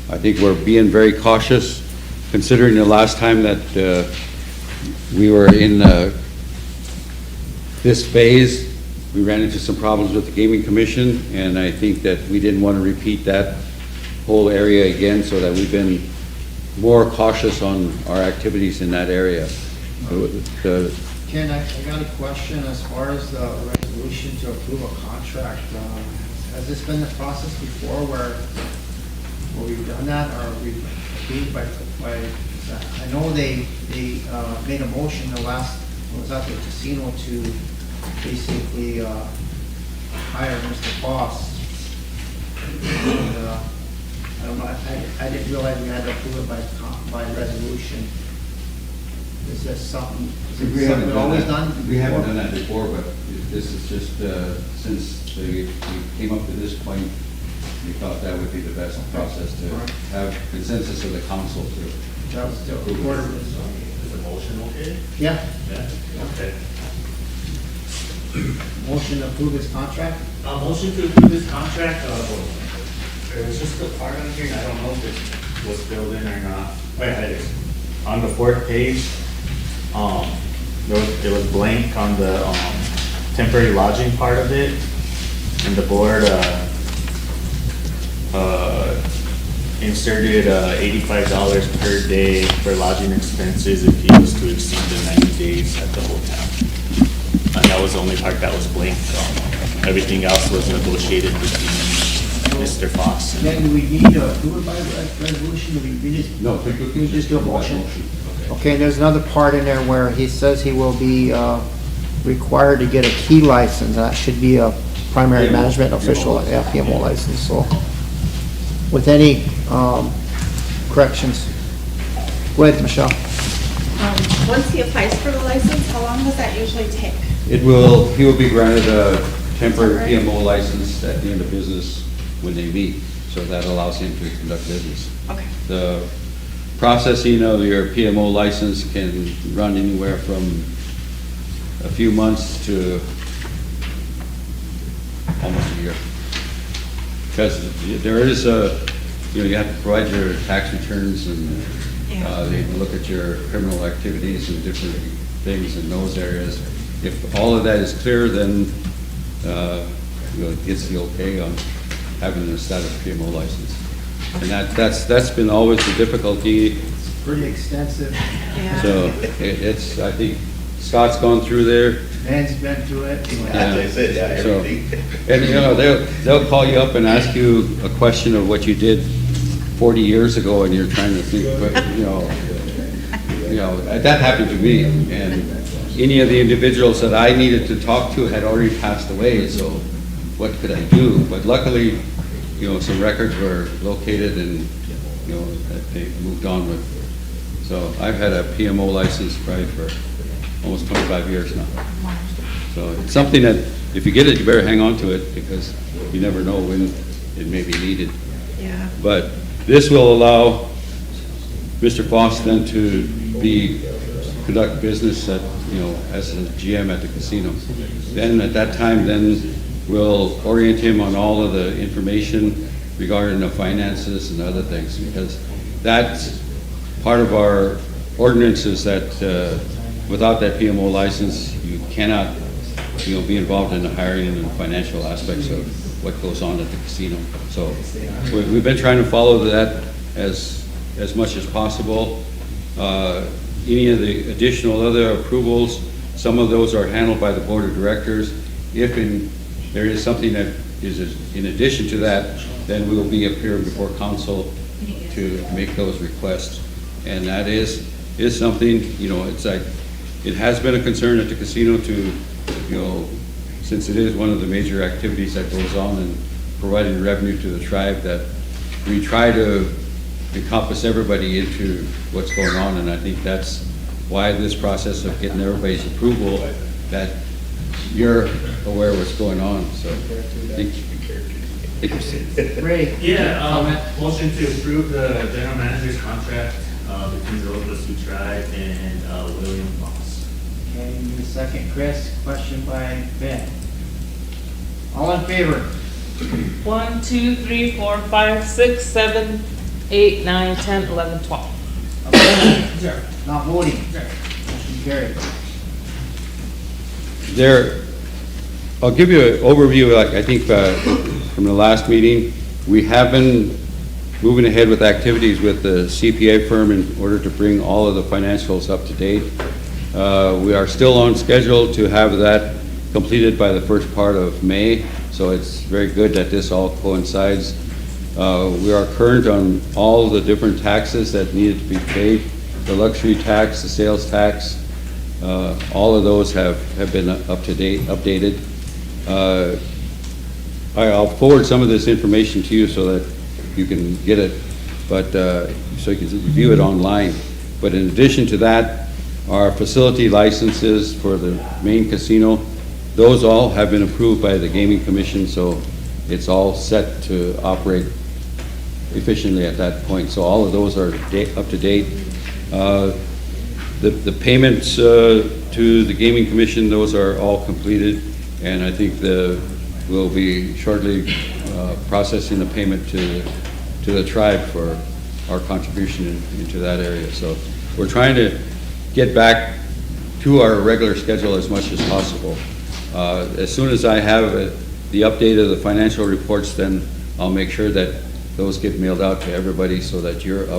I think we're being very cautious, considering the last time that we were in this phase. We ran into some problems with the Gaming Commission, and I think that we didn't want to repeat that whole area again, so that we've been more cautious on our activities in that area. Ken, I got a question as far as the resolution to approve a contract. Has this been the process before where we've done that, or we've approved by, I know they made a motion the last, was at the casino to basically hire Mr. Foss. And, I don't know, I didn't realize we had to approve it by resolution. Is this something we've always done? We haven't done that before, but this is just, since we came up to this point, we thought that would be the best process to have consensus of the council to That was the approve order. it. Is the motion okay? Yeah, Yeah, okay. motion to approve this contract? Motion to approve this contract, there was just a part on here, and I don't know if it was filled in or not. Wait, it is. On the fourth page, it was blank on the, temporary lodging part of it, and the board, inserted, $85 per day for lodging expenses if he was to exceed the 90 days at the hotel. And that was the only part that was blank. Everything else was negotiated between Mr. Foss. Then do we need to approve it by resolution? Do we just? No, Can we just do a motion? Okay, there's another part in there where he says he will be required to get a key license. That should be a primary PMO. management official, yeah, PMO license, so. With any corrections? Go ahead, Michelle. Once he applies for the license, how long does that usually take? he will be granted a temporary PMO license at the end of business when they meet, so that allows him to conduct business. Okay. The processing of your PMO license can run anywhere from a few months to almost a year. Because there is you have to provide your tax returns, and they look at your criminal activities and different things in those areas. If all of that is clear, then it gets the okay on having a status PMO license. And that's been always the difficulty. Pretty extensive. Yeah. So it's, I think Scott's gone through there. Man's been through it. Yeah. So, and they'll call you up and ask you a question of what you did 40 years ago, and you're trying to think, but that happened to me. And any of the individuals that I needed to talk to had already passed away, so what could I do? But luckily, some records were located, and that they moved on with. So I've had a PMO license probably for almost 25 years now. So it's something that, if you get it, you better hang on to it, because you never know when it may be needed. Yeah. But this will allow Mr. Foss then to conduct business at, as a GM at the casino. Then at that time, we'll orient him on all of the information regarding the finances and other things, because that's part of our ordinance, is that without that PMO license, you cannot, be involved in the hiring and financial aspects of what goes on at the casino. So we've been trying to follow that as much as possible. Any of the additional other approvals, some of those are handled by the board of directors. If there is something that is in addition to that, then we will be appearing before council to make those requests. And that is something, it's like, it has been a concern at the casino to, since it is one of the major activities that goes on and providing revenue to the tribe, that we try to encompass everybody into what's going on. And I think that's why this process of getting everybody's approval, that you're aware of what's going on, so. Ray? Yeah, motion to approve the general manager's contract between the Rosebud Sioux tribe and William Moss. Okay, the second, Chris, question by Ben. All in favor? 1, 2, 3, 4, 5, 6, 7, 8, 9, 10, 11, 12. Not voting? Motion carried. I'll give you an overview, like I think from the last meeting. We have been moving ahead with activities with the CPA firm in order to bring all of the financials up to date. We are still on schedule to have that completed by the first part of May, so it's very good that this all coincides. We are current on all the different taxes that needed to be paid, the luxury tax, the sales tax, all of those have been up to date, updated. I'll forward some of this information to you so that you can get it, but so you can view it online. But in addition to that, our facility licenses for the main casino, those all have been approved by the Gaming Commission, so it's all set to operate efficiently at that point. So all of those are up to date. The payments to the Gaming Commission, those are all completed, and I think we'll be shortly processing the payment to the tribe for our contribution into that area. So we're trying to get back to our regular schedule as much as possible. As soon as I have the update of the financial reports, then I'll make sure that those get mailed out to everybody so that you're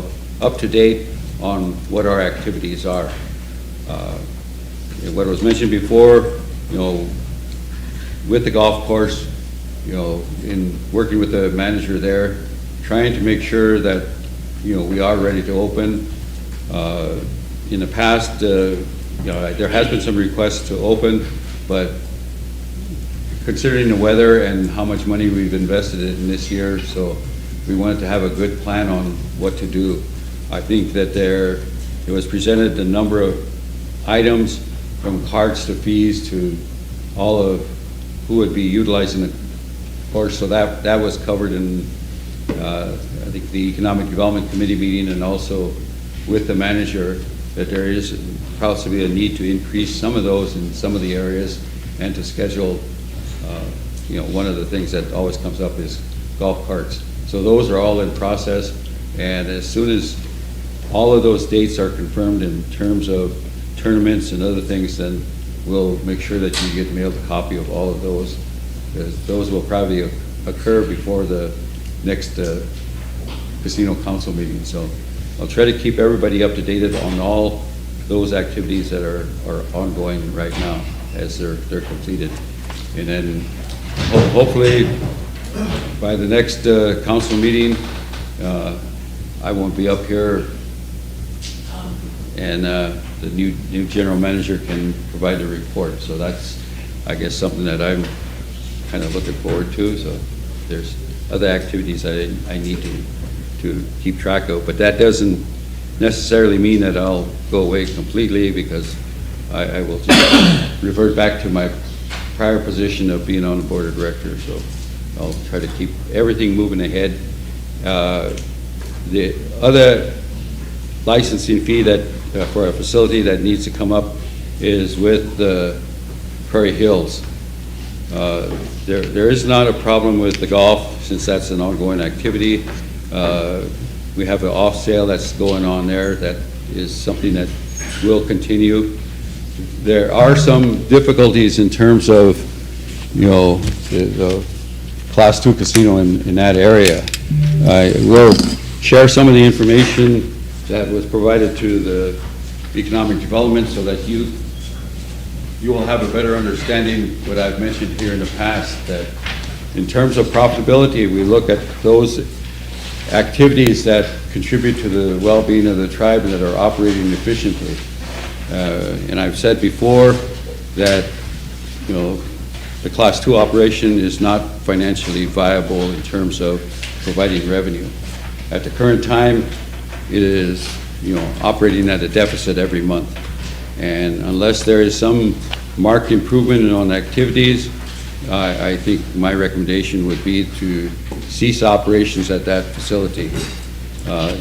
up to date on what our activities are. What was mentioned before, with the golf course, in working with the manager there, trying to make sure that, we are ready to open. In the past, there has been some requests to open, but considering the weather and how much money we've invested in this year, so we wanted to have a good plan on what to do. I think that it was presented a number of items, from cards to fees to all of who would be utilizing the course. So that was covered in I think the Economic Development Committee meeting, and also with the manager, that there is possibly a need to increase some of those in some of the areas, and to schedule, one of the things that always comes up is golf carts. So those are all in process, and as soon as all of those dates are confirmed in terms of tournaments and other things, then we'll make sure that you get mailed a copy of all of those, because those will probably occur before the next casino council meeting. So I'll try to keep everybody up to date on all those activities that are ongoing right now as they're completed. And then hopefully by the next council meeting, I won't be up here, and the new general manager can provide a report. So that's, I guess, something that I'm kind of looking forward to. So there's other activities that I need to keep track of, but that doesn't necessarily mean that I'll go away completely, because I will just revert back to my prior position of being on the board of directors. So I'll try to keep everything moving ahead. The other licensing fee that for a facility that needs to come up is with the Prairie Hills. There is not a problem with the golf, since that's an ongoing activity. We have an off sale that's going on there that is something that will continue. There are some difficulties in terms of, the Class 2 casino in that area. I will share some of the information that was provided to the economic development so that you will have a better understanding what I've mentioned here in the past, that in terms of profitability, we look at those activities that contribute to the well-being of the tribe and that are operating efficiently. And I've said before that, the Class 2 operation is not financially viable in terms of providing revenue. At the current time, it is, operating at a deficit every month. And unless there is some marked improvement on activities, I think my recommendation would be to cease operations at that facility.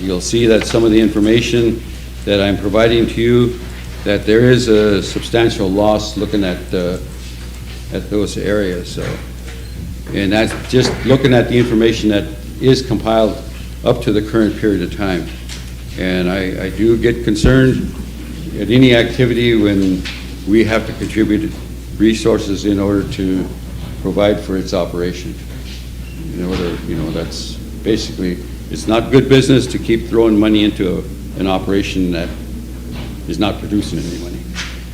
You'll see that some of the information that I'm providing to you, that there is a substantial loss looking at those areas. So, and that's just looking at the information that is compiled up to the current period of time. And I do get concerned at any activity when we have to contribute resources in order to provide for its operation. In order, that's basically, it's not good business to keep throwing money into an operation that is not producing any money.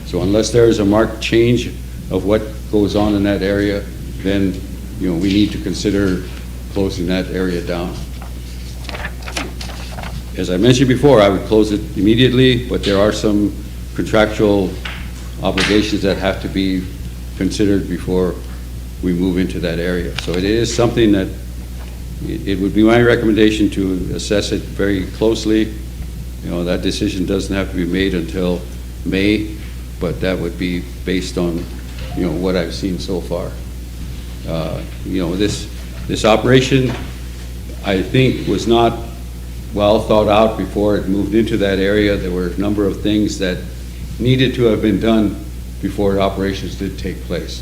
So unless there is a marked change of what goes on in that area, then, we need to consider closing that area down. As I mentioned before, I would close it immediately, but there are some contractual obligations that have to be considered before we move into that area. So it is something that it would be my recommendation to assess it very closely. That decision doesn't have to be made until May, but that would be based on, what I've seen so far. This operation, I think, was not well thought out before it moved into that area. There were a number of things that needed to have been done before operations did take place.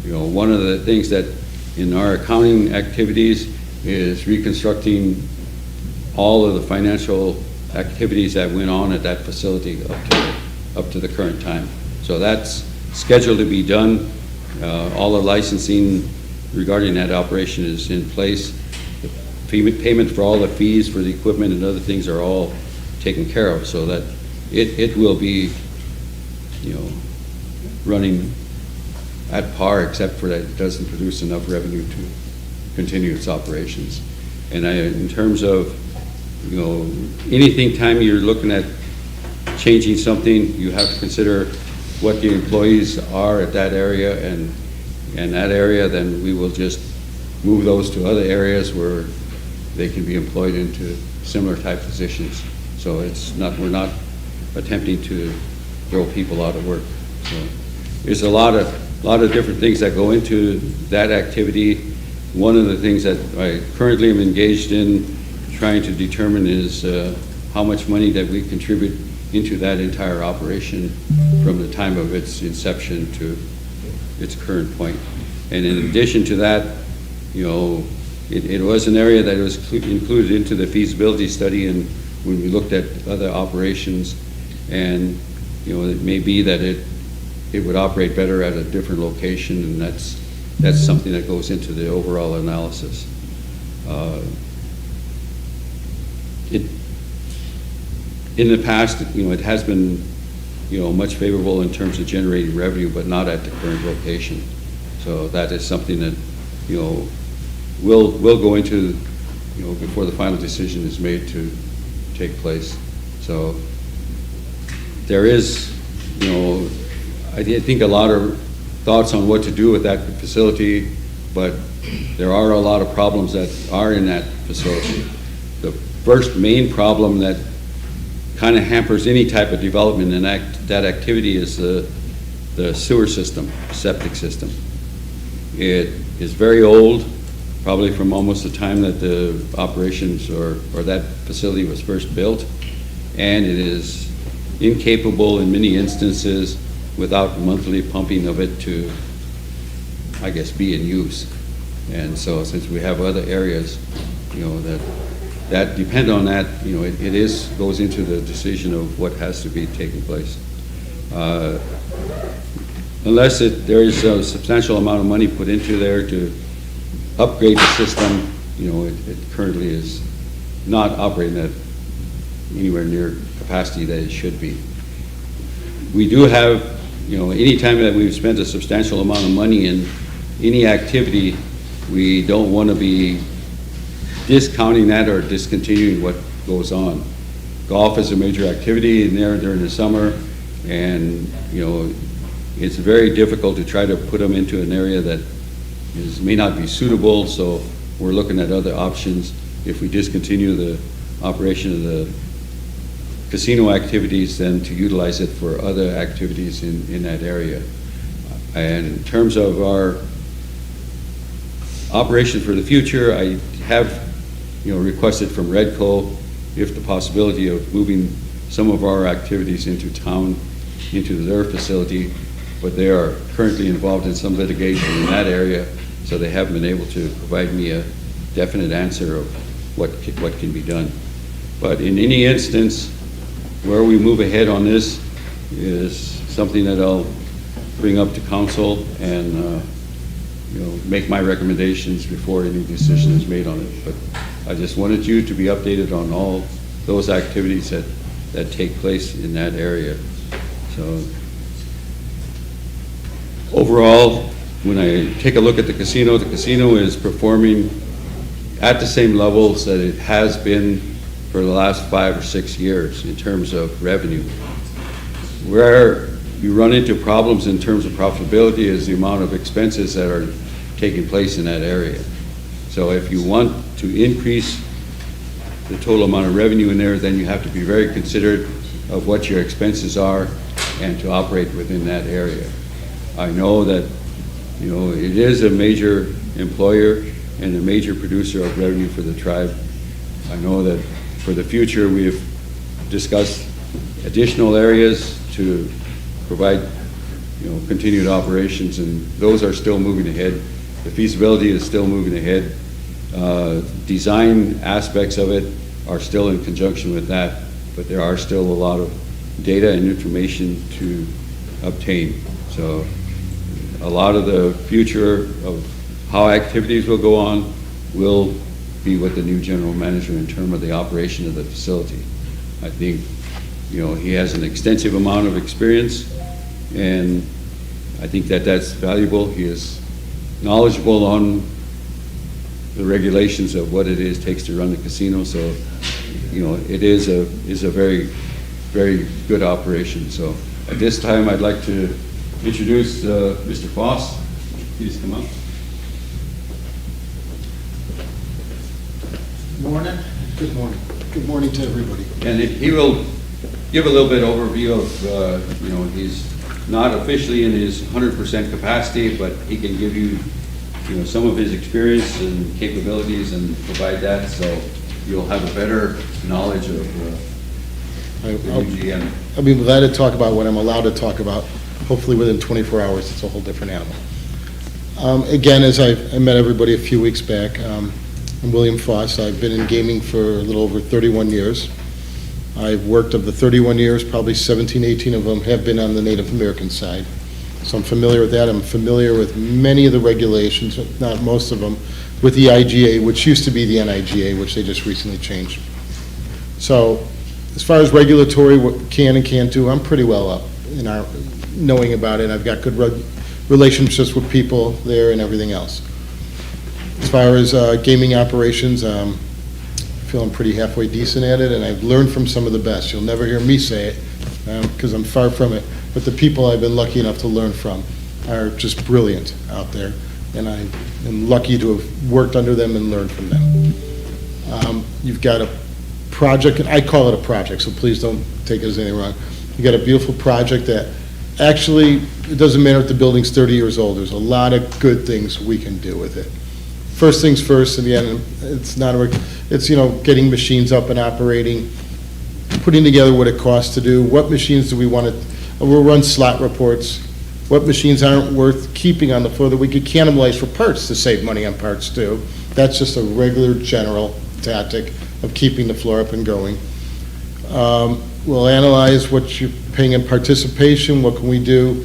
One of the things that in our accounting activities is reconstructing all of the financial activities that went on at that facility up to the current time. So that's scheduled to be done. All the licensing regarding that operation is in place. The payment for all the fees for the equipment and other things are all taken care of, so that it will be, running at par, except for that it doesn't produce enough revenue to continue its operations. And in terms of, anything time you're looking at changing something, you have to consider what the employees are at that area, and that area, then we will just move those to other areas where they can be employed into similar type positions. So we're not attempting to throw people out of work. So there's a lot of different things that go into that activity. One of the things that I currently am engaged in trying to determine is how much money that we contribute into that entire operation from the time of its inception to its current point. And in addition to that, it was an area that was included into the feasibility study, and when we looked at other operations, and it may be that it would operate better at a different location, and that's something that goes into the overall analysis. In the past, it has been, much favorable in terms of generating revenue, but not at the current location. So that is something that, we'll go into, before the final decision is made to take place. So there is, I think a lot of thoughts on what to do with that facility, but there are a lot of problems that are in that facility. The first main problem that kind of hampers any type of development in that activity is the sewer system, septic system. It is very old, probably from almost the time that the operations or that facility was first built, and it is incapable in many instances without monthly pumping of it to, I guess, be in use. And so since we have other areas, that depend on that, it goes into the decision of what has to be taking place. Unless there is a substantial amount of money put into there to upgrade the system. You know, it currently is not operating at anywhere near capacity that it should be. We do have, you know, anytime that we've spent a substantial amount of money in any activity, we don't want to be discounting that or discontinuing what goes on. Golf is a major activity in there during the summer, and, you know, it's very difficult to try to put them into an area that may not be suitable, so we're looking at other options. If we discontinue the operation of the casino activities, then to utilize it for other activities in that area. And in terms of our operation for the future, I have, you know, requested from Redco if the possibility of moving some of our activities into town, into their facility, but they are currently involved in some litigation in that area, so they haven't been able to provide me a definite answer of what can be done. But in any instance, where we move ahead on this is something that I'll bring up to council and, you know, make my recommendations before any decision is made on it. But I just wanted you to be updated on all those activities that take place in that area. So overall, when I take a look at the casino is performing at the same levels that it has been for the last 5 or 6 years in terms of revenue. Where you run into problems in terms of profitability is the amount of expenses that are taking place in that area. So if you want to increase the total amount of revenue in there, then you have to be very considerate of what your expenses are and to operate within that area. I know that, you know, it is a major employer and a major producer of revenue for the tribe. I know that for the future, we've discussed additional areas to provide, you know, continued operations, and those are still moving ahead. The feasibility is still moving ahead. Design aspects of it are still in conjunction with that, but there are still a lot of data and information to obtain. So a lot of the future of how activities will go on will be with the new general manager in terms of the operation of the facility. I think, you know, he has an extensive amount of experience, and I think that that's valuable. He is knowledgeable on the regulations of what it takes to run the casino. So, you know, it is a very, very good operation. So at this time, I'd like to introduce Mr. Foss. Please come up. Morning. Good morning. Good morning to everybody. And he will give a little bit overview of, you know, he's not officially in his 100% capacity, but he can give you, you know, some of his experience and capabilities and provide that, so you'll have a better knowledge of the new GM. I'll be glad to talk about what I'm allowed to talk about. Hopefully within 24 hours, it's a whole different animal. Again, as I met everybody a few weeks back, I'm William Foss. I've been in gaming for a little over 31 years. I've worked of the 31 years, probably 17, 18 of them have been on the Native American side. So I'm familiar with that. I'm familiar with many of the regulations, not most of them, with the IGA, which used to be the NIGA, which they just recently changed. So as far as regulatory, what can and can't do, I'm pretty well up in our knowing about it. I've got good relationships with people there and everything else. As far as gaming operations, I feel I'm pretty halfway decent at it, and I've learned from some of the best. You'll never hear me say it, because I'm far from it, but the people I've been lucky enough to learn from are just brilliant out there, and I am lucky to have worked under them and learned from them. You've got a project, and I call it a project, so please don't take it as anything wrong. You've got a beautiful project that actually, it doesn't matter if the building's 30 years old, there's a lot of good things we can do with it. First things first, in the end, it's, you know, getting machines up and operating, putting together what it costs to do, what machines do we want to, we'll run slot reports, what machines aren't worth keeping on the floor that we could cannibalize for parts to save money on parts too. That's just a regular general tactic of keeping the floor up and going. We'll analyze what you're paying in participation, what can we do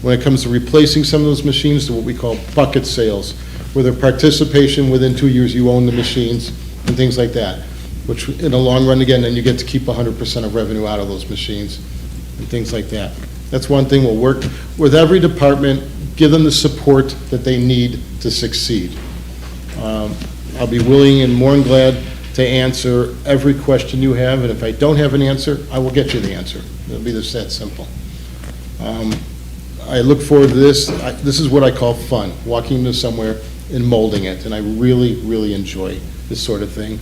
when it comes to replacing some of those machines to what we call bucket sales. where their participation within 2 years, you own the machines and things like that, which in the long run, again, then you get to keep 100% of revenue out of those machines and things like that. That's one thing. We'll work with every department, give them the support that they need to succeed. I'll be willing and more than glad to answer every question you have, and if I don't have an answer, I will get you the answer. It'll be just that simple. I look forward to this. This is what I call fun, walking into somewhere and molding it, and I really, really enjoy this sort of thing.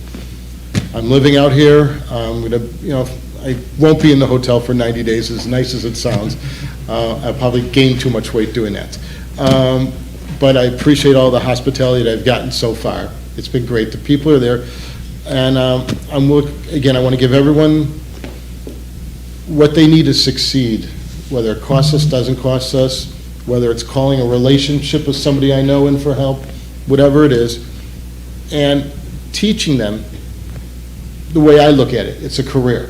I'm living out here. I'm gonna, I won't be in the hotel for 90 days, as nice as it sounds. I'll probably gain too much weight doing that. But I appreciate all the hospitality that I've gotten so far. It's been great. The people are there. And again, I want to give everyone what they need to succeed, whether it costs us, doesn't cost us, whether it's calling a relationship with somebody I know in for help, whatever it is, and teaching them the way I look at it. It's a career.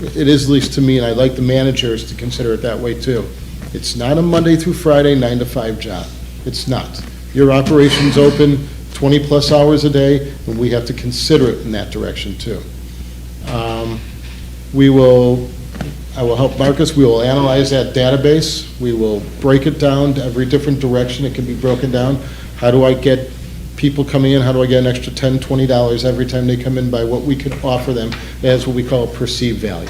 It is, at least to me, and I like the managers to consider it that way too. It's not a Monday through Friday, 9 to 5 job. It's not. Your operation's open 20-plus hours a day, and we have to consider it in that direction too. I will help Marcus. We will analyze that database. We will break it down to every different direction it can be broken down. How do I get people coming in? How do I get an extra $10, $20 every time they come in by what we can offer them as what we call perceived value?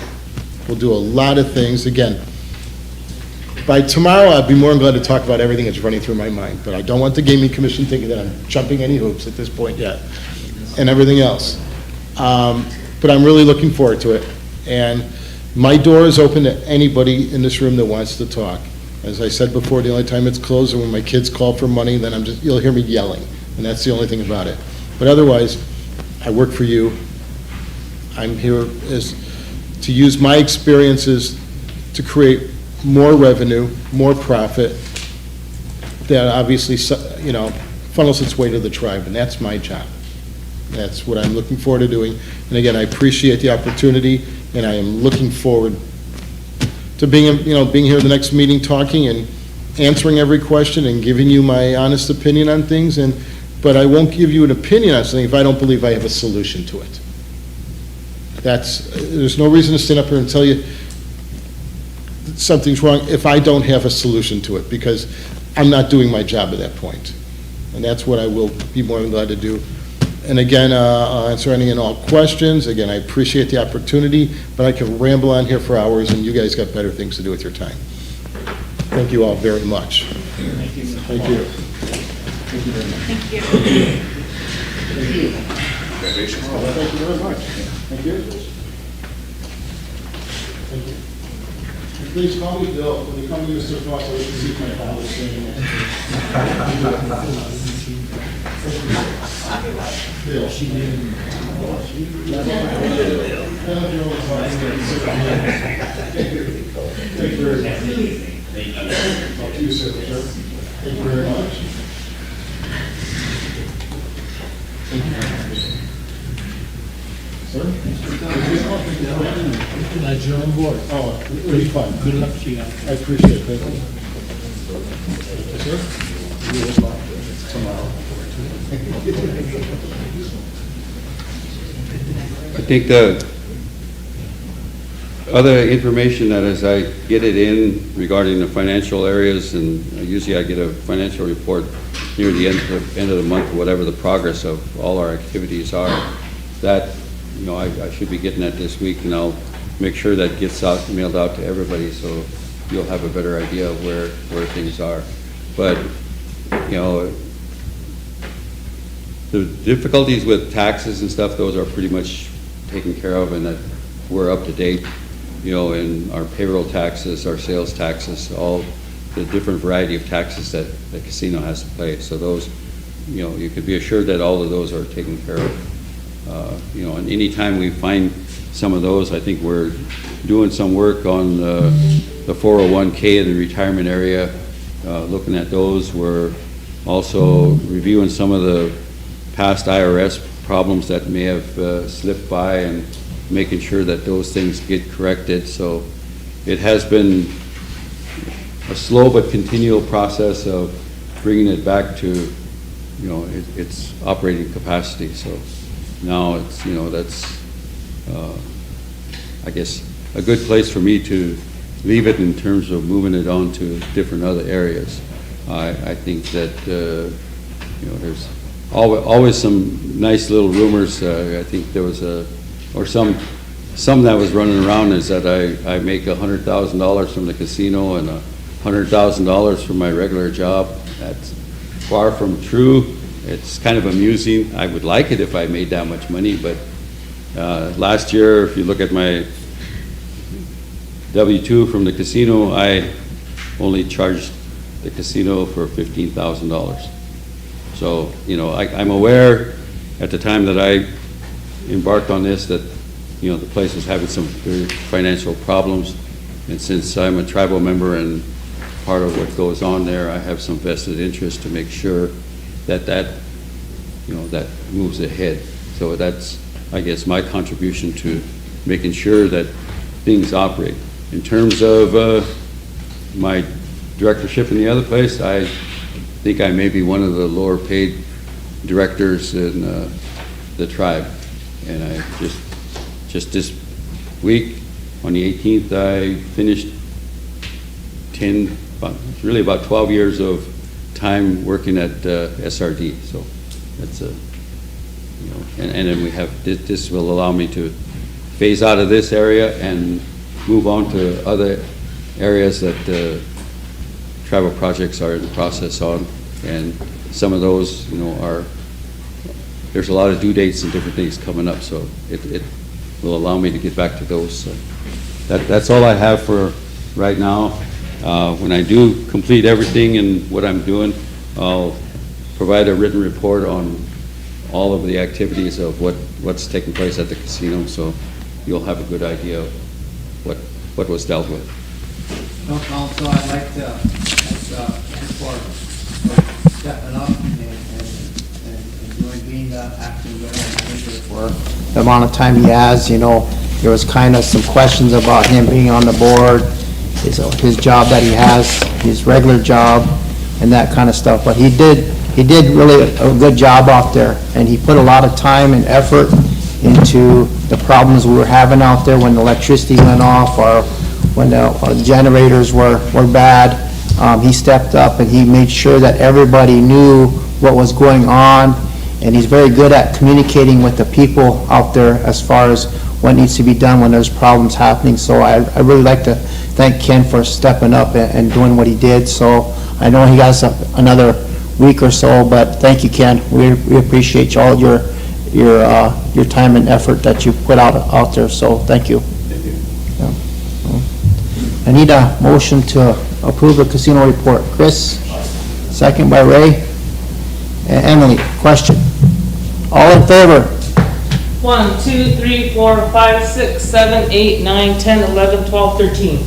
We'll do a lot of things. Again, by tomorrow, I'd be more than glad to talk about everything that's running through my mind, but I don't want the gaming commission thinking that I'm jumping any hoops at this point yet, and everything else. But I'm really looking forward to it, and my door is open to anybody in this room that wants to talk. As I said before, the only time it's closed is when my kids call for money, then you'll hear me yelling, and that's the only thing about it. But otherwise, I work for you. I'm here to use my experiences to create more revenue, more profit, that obviously, funnels its way to the tribe, and that's my job. That's what I'm looking forward to doing. And again, I appreciate the opportunity, and I am looking forward to being here at the next meeting, talking and answering every question and giving you my honest opinion on things. But I won't give you an opinion on something if I don't believe I have a solution to it. There's no reason to stand up here and tell you something's wrong if I don't have a solution to it, because I'm not doing my job at that point. And that's what I will be more than glad to do. And again, I'll answer any and all questions. Again, I appreciate the opportunity, but I can ramble on here for hours, and you guys got better things to do with your time. Thank you all very much. Thank you. Thank you. Thank you. Thank you very much. Thank you. Thank you. Please call me Bill. When you come to Mr. Fox, I wish to see my father saying that. Bill. She didn't. Thank you very much. Talk to you soon, sir. Thank you very much. Sir? Glad you're on board. Oh, really fun. Good luck to you. I appreciate it. Thank you. Sir? Tomorrow. I think the other information that as I get it in regarding the financial areas, and usually I get a financial report near the end of the month, whatever the progress of all our activities are, that, I should be getting that this week, and I'll make sure that gets mailed out to everybody, so you'll have a better idea of where things are. But, the difficulties with taxes and stuff, those are pretty much taken care of, and that we're up to date, in our payroll taxes, our sales taxes, all the different variety of taxes that the casino has to pay. So those, you could be assured that all of those are taken care of. And any time we find some of those, I think we're doing some work on the 401K in the retirement area, looking at those. We're also reviewing some of the past IRS problems that may have slipped by and making sure that those things get corrected. So it has been a slow but continual process of bringing it back to, its operating capacity. So now it's, that's, I guess, a good place for me to leave it in terms of moving it on to different other areas. I think that, there's always some nice little rumors. I think there was some that was running around is that I make $100,000 from the casino and $100,000 from my regular job. That's far from true. It's kind of amusing. I would like it if I made that much money, but last year, if you look at my W-2 from the casino, I only charged the casino for $15,000. So, I'm aware at the time that I embarked on this that, the place was having some very financial problems. And since I'm a tribal member and part of what goes on there, I have some vested interest to make sure that that moves ahead. So that's, I guess, my contribution to making sure that things operate. In terms of my directorship in the other place, I think I may be one of the lower paid directors in the tribe. And I just this week, on the 18th, I finished about 12 years of time working at SRD. So that's and then we have, this will allow me to phase out of this area and move on to other areas that tribal projects are in the process on. And some of those, there's a lot of due dates and different things coming up, so it will allow me to get back to those. So that's all I have for right now. When I do complete everything and what I'm doing, I'll provide a written report on all of the activities of what's taking place at the casino, so you'll have a good idea of what was dealt with. No, Council, I'd like to, for stepping up and being the acting general manager for the amount of time he has. There was kind of some questions about him being on the board, his job that he has, his regular job, and that kind of stuff. But he did really a good job out there, and he put a lot of time and effort into the problems we were having out there when the electricity went off or when the generators were bad. He stepped up and he made sure that everybody knew what was going on, and he's very good at communicating with the people out there as far as what needs to be done when there's problems happening. So I really like to thank Ken for stepping up and doing what he did. So I know he has another week or so, but thank you, Ken. We appreciate all your time and effort that you put out there. So thank you. Thank you. I need a motion to approve the casino report. Chris, second by Ray. Emily, question. All in favor? 1, 2, 3, 4, 5, 6, 7, 8, 9, 10, 11, 12, 13.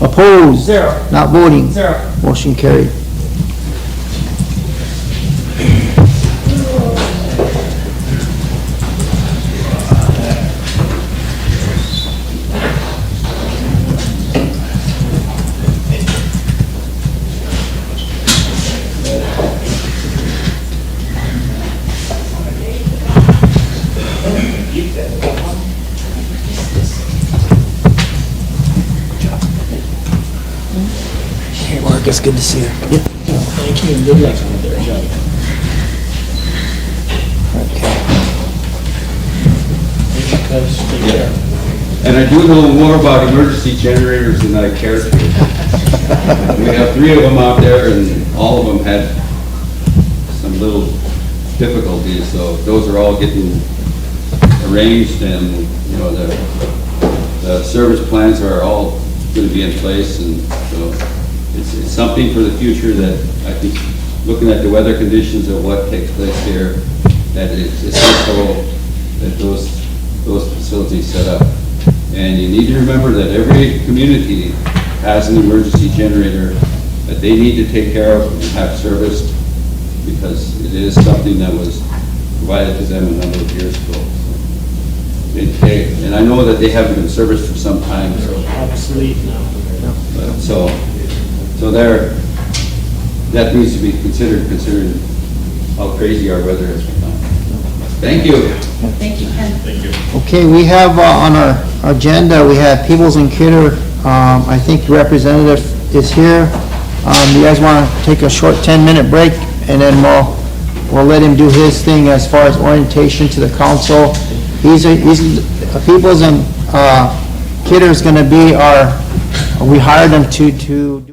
Opposed? 0. Not voting? 0. Motion carried. Hey, Mark, it's good to see you. Thank you, and good luck with their job. Okay. And I do know more about emergency generators than I care to. We have 3 of them out there, and all of them had some little difficulties, so those are all getting arranged, and, the service plans are all going to be in place, and so it's something for the future that I think, looking at the weather conditions of what takes place here, that it's essential that those facilities set up. And you need to remember that every community has an emergency generator that they need to take care of and have serviced, because it is something that was provided to them a number of years ago. And I know that they haven't been serviced for some time, so. Obsolete now. But so there, that needs to be considered, considering how crazy our weather has become. Thank you. Thank you, Ken. Okay, we have on our agenda, we have Pebbles and Keider. I think the representative is here. You guys want to take a short 10-minute break, and then we'll let him do his thing as far as orientation to the council. Pebbles and Keider is going to be we hired him to do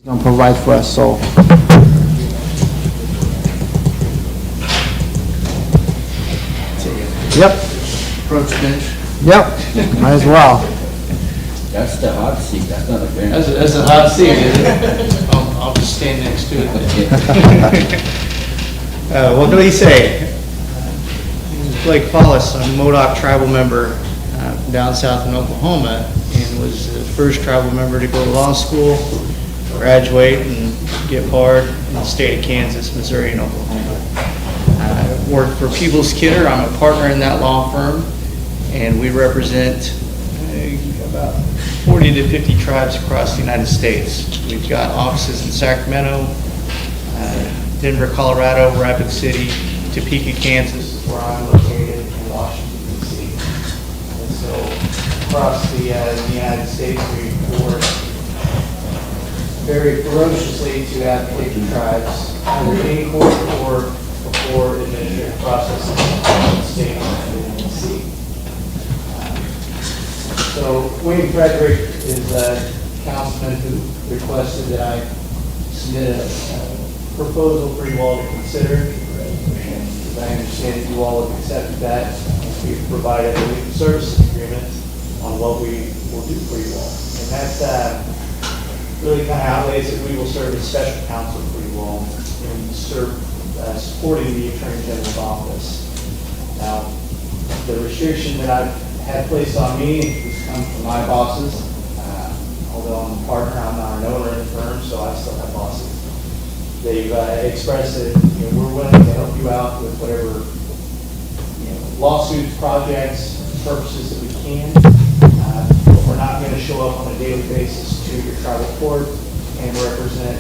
He's gonna provide for us, so. Yep. Approach bench. Yep, might as well. That's the hot seat, that's not a bench. That's a hot seat, isn't it? I'll just stand next to it. What can I say? Blake Paulus, I'm a MODOC tribal member down south in Oklahoma, and was the first tribal member to go to law school, graduate, and get barred in the state of Kansas, Missouri, and Oklahoma. I work for Pebbles and Keider. I'm a partner in that law firm, and we represent about 40 to 50 tribes across the United States. We've got offices in Sacramento, Denver, Colorado, Rapid City, Topeka, Kansas is where I'm located, in Washington, D.C. And so across the United States, we work very ferociously to advocate the tribes, either in court or before administrative processes in the state and D.C. So Wayne Frederick is a councilman who requested that I submit a proposal for you all to consider. And as I understand it, you all have accepted that. We've provided a legal services agreement on what we will do for you all. And that's really kind of outlays that we will serve as special counsel for you all and supporting the Attorney General's office. Now, the restriction that I've had placed on me has come from my bosses. Although I'm a partner, I'm not an owner in the firm, so I still have bosses. They've expressed that we're willing to help you out with whatever lawsuits, projects, purposes that we can. But we're not going to show up on a daily basis to your tribal court and represent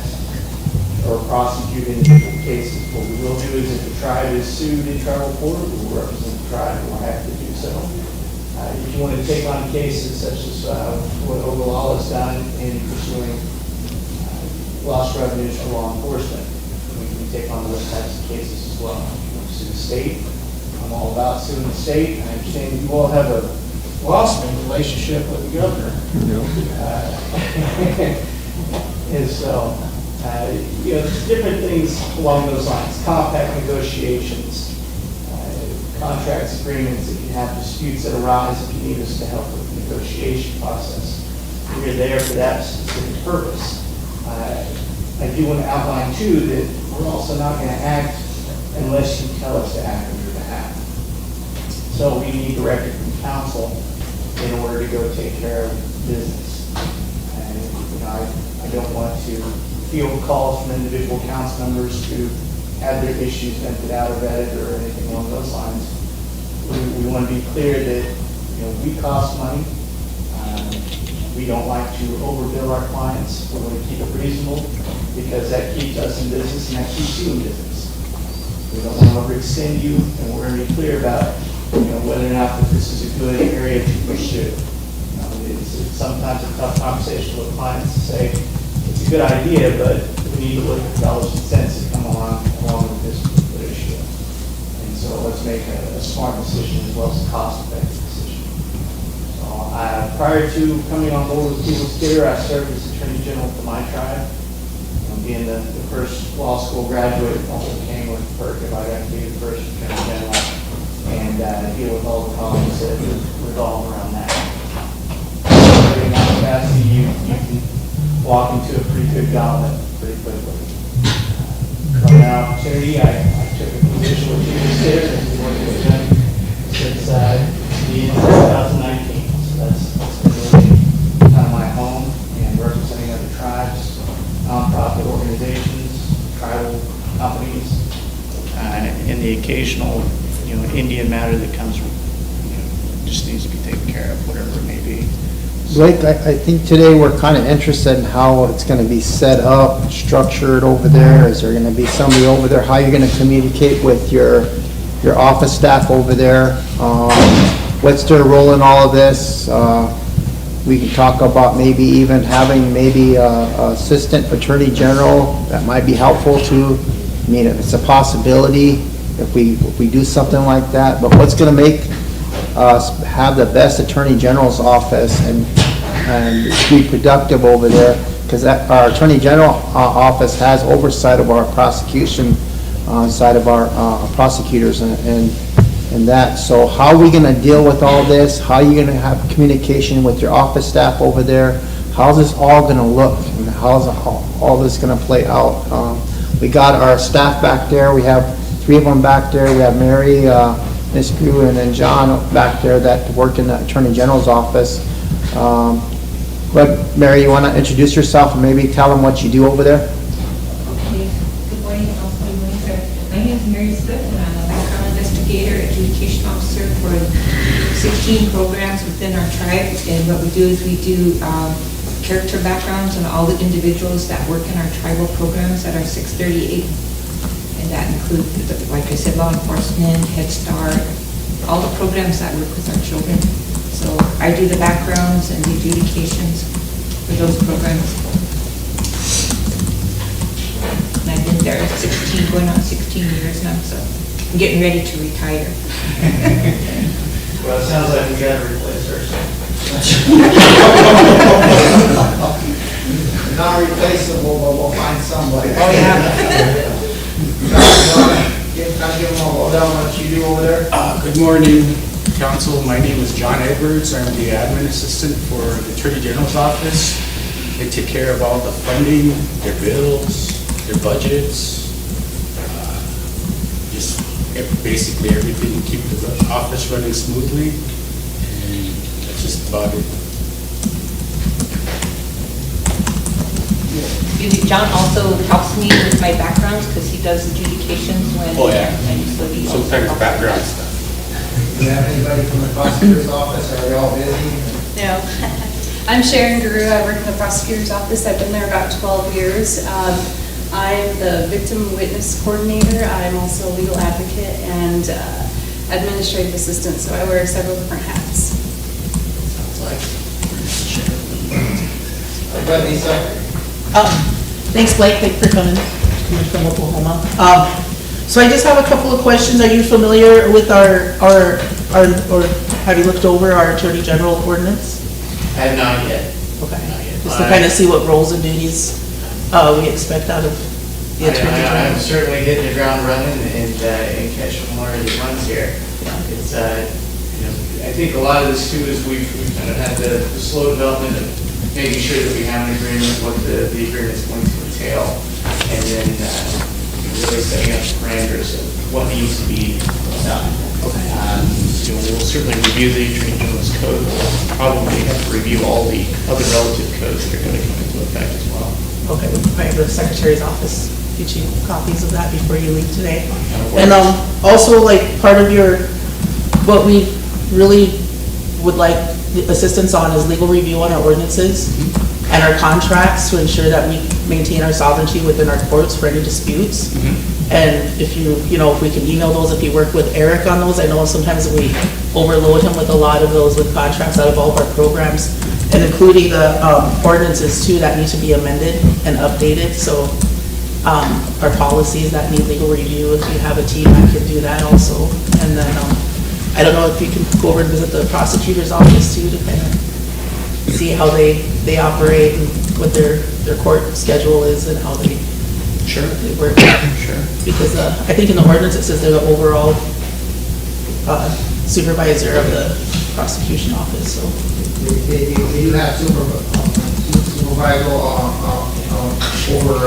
or prosecute individual cases. What we will do is if the tribe is sued in tribal court, we will represent the tribe and we'll have to do so. If you want to take on cases such as what Ogallala has done in pursuing lost revenues for law enforcement, we can take on those types of cases as well. If you want to sue the state, I'm all about suing the state. I understand you all have a blossoming relationship with the governor. And so, there's different things along those lines, compact negotiations, contracts, agreements, if you have disputes that arise, if you need us to help with the negotiation process. We're there for that specific purpose. I do want to outline too that we're also not going to act unless you tell us to act on your behalf. So we need directive from council in order to go take care of business. And I don't want to field calls from individual council members to have their issues vented out or vetted or anything along those lines. We want to be clear that we cost money. We don't like to overbill our clients. We want to keep it reasonable because that keeps us in business and that keeps you in business. We don't want to overextend you, and we're going to be clear about whether or not that this is a good area to pursue. It's sometimes a tough conversation with clients to say it's a good idea, but we need to look at the dollars and cents that come along with this particular issue. And so let's make a smart decision as well as a cost-effective decision. So prior to coming on board with Pebbles and Keider, I served as Attorney General for my tribe. Being the first law school graduate, it also came with the perk if I got to be the first Attorney General and deal with all the problems that revolve around that. In that capacity, you can walk into a pretty good gauntlet pretty quickly. From that opportunity, I took a position with Pebbles and Keider and we've worked with them since the end of 2019. So that's been really kind of my home and representing other tribes, nonprofit organizations, tribal companies, and the occasional, Indian matter that comes, just needs to be taken care of, whatever it may be. Blake, I think today we're kind of interested in how it's going to be set up, structured over there. Is there going to be somebody over there? How you're going to communicate with your office staff over there? What's their role in all of this? We can talk about maybe even having maybe a assistant attorney general that might be helpful too. I mean, if it's a possibility, if we do something like that. But what's going to make us have the best attorney general's office and and be productive over there, because our Attorney General office has oversight of our prosecution side of our prosecutors and that. So how are we going to deal with all this? How are you going to have communication with your office staff over there? How's this all going to look? And how's all this going to play out? We got our staff back there. We have 3 of them back there. We have Mary, Ms. Crew, and then John back there that work in the Attorney General's office. But Mary, you want to introduce yourself and maybe tell them what you do over there? Okay. Good morning, Council. Good morning, sir. My name is Mary Smith, and I'm a background investigator, adjudication officer for 16 programs within our tribe. And what we do is we do character backgrounds on all the individuals that work in our tribal programs at our 638. And that includes, like I said, law enforcement, Head Start, all the programs that work with our children. So I do the backgrounds and the adjudications for those programs. And I've been there 16, going on 16 years now, so I'm getting ready to retire. Well, it sounds like we got to replace her. Not replaceable, but we'll find somebody. Oh, yeah. Give them a lowdown on what you do over there. Good morning, Council. My name is John Edwards. I'm the admin assistant for the Attorney General's office. I take care of all the funding, their bills, their budgets, just basically everything to keep the office running smoothly, and that's just about it. John also helps me with my backgrounds because he does adjudications when. Oh, yeah. And so he also Sometimes helps background us. stuff. Do you have anybody from the prosecutor's office? Are we all busy? No. I'm Sharon Guru. I work in the prosecutor's office. I've been there about 12 years. I'm the victim witness coordinator. I'm also a legal advocate and administrative assistant, so I wear several different hats. Sounds like. Go ahead, Lisa. Thanks, Blake. Thanks for coming from Oklahoma. So I just have a couple of questions. Are you familiar with our or have you looked over our Attorney General ordinance? I have not yet. Okay. Not yet. Just to kind of see what roles and duties we expect out of the Attorney General. I'm certainly hitting the ground running and catching more of the runs here. It's, I think a lot of this too is we've kind of had the slow development of making sure that we have an agreement, what the agreement is going to entail, and then really setting up parameters of what needs to be done. Okay. We'll certainly review the Attorney General's code. We'll probably have to review all the other relative codes that are going to come into effect as well. Okay, we'll probably have the Secretary's office get you copies of that before you leave today. And also, like, part of what we really would like the assistance on is legal review on our ordinances and our contracts to ensure that we maintain our sovereignty within our courts for any disputes. And if if we can email those, if you work with Eric on those, I know sometimes we overload him with a lot of those with contracts out of all of our programs, and including the ordinances too that need to be amended and updated. So our policies that need legal review, if you have a team that can do that also. And then I don't know if you can go over and visit the prosecutor's office too to kind of see how they operate and what their court schedule is and how they work. Sure. Because I think in the ordinance it says they're the overall supervisor of the prosecution office. So They do have supervisor over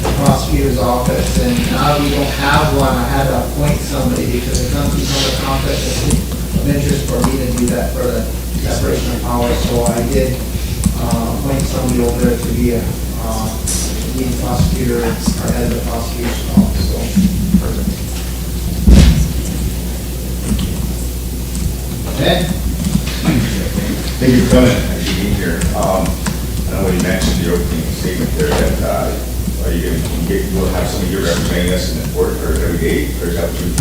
the prosecutor's office, and now we don't have one. I had to appoint somebody because it comes to some conflict of interest for me to do that for the separation of powers. So I did appoint somebody over there to be a lead prosecutor or head of the prosecution office. So perfect. Okay. Thank you for coming, actually being here. I know when you mentioned the opening statement there that you'll have somebody here representing us in the court or every day, or is that what you?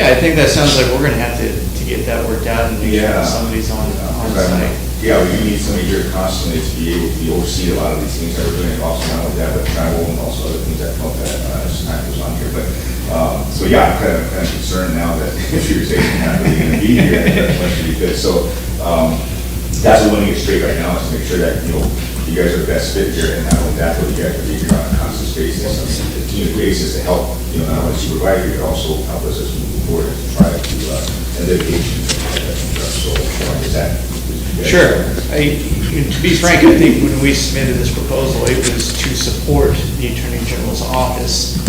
I think that sounds like we're gonna have to get that worked out and make sure that somebody's on site. Yeah, we do need somebody here constantly to be able to oversee a lot of these things that we're doing, also not only that, but travel and also other things that come up as time goes on here. But, so yeah, I'm kind of concerned now that if you're saying you're not really gonna be here, that's much to be good. So, that's what we straight right now is to make sure that, you know, you guys are the best fit here, and not only that, but you guys are here on a constant basis, a continued basis to help, you know, not only supervise you, but also help us as we move forward to try to, litigation. So, is that? Sure. To be frank, I think when we submitted this proposal, it was to support the Attorney General's office.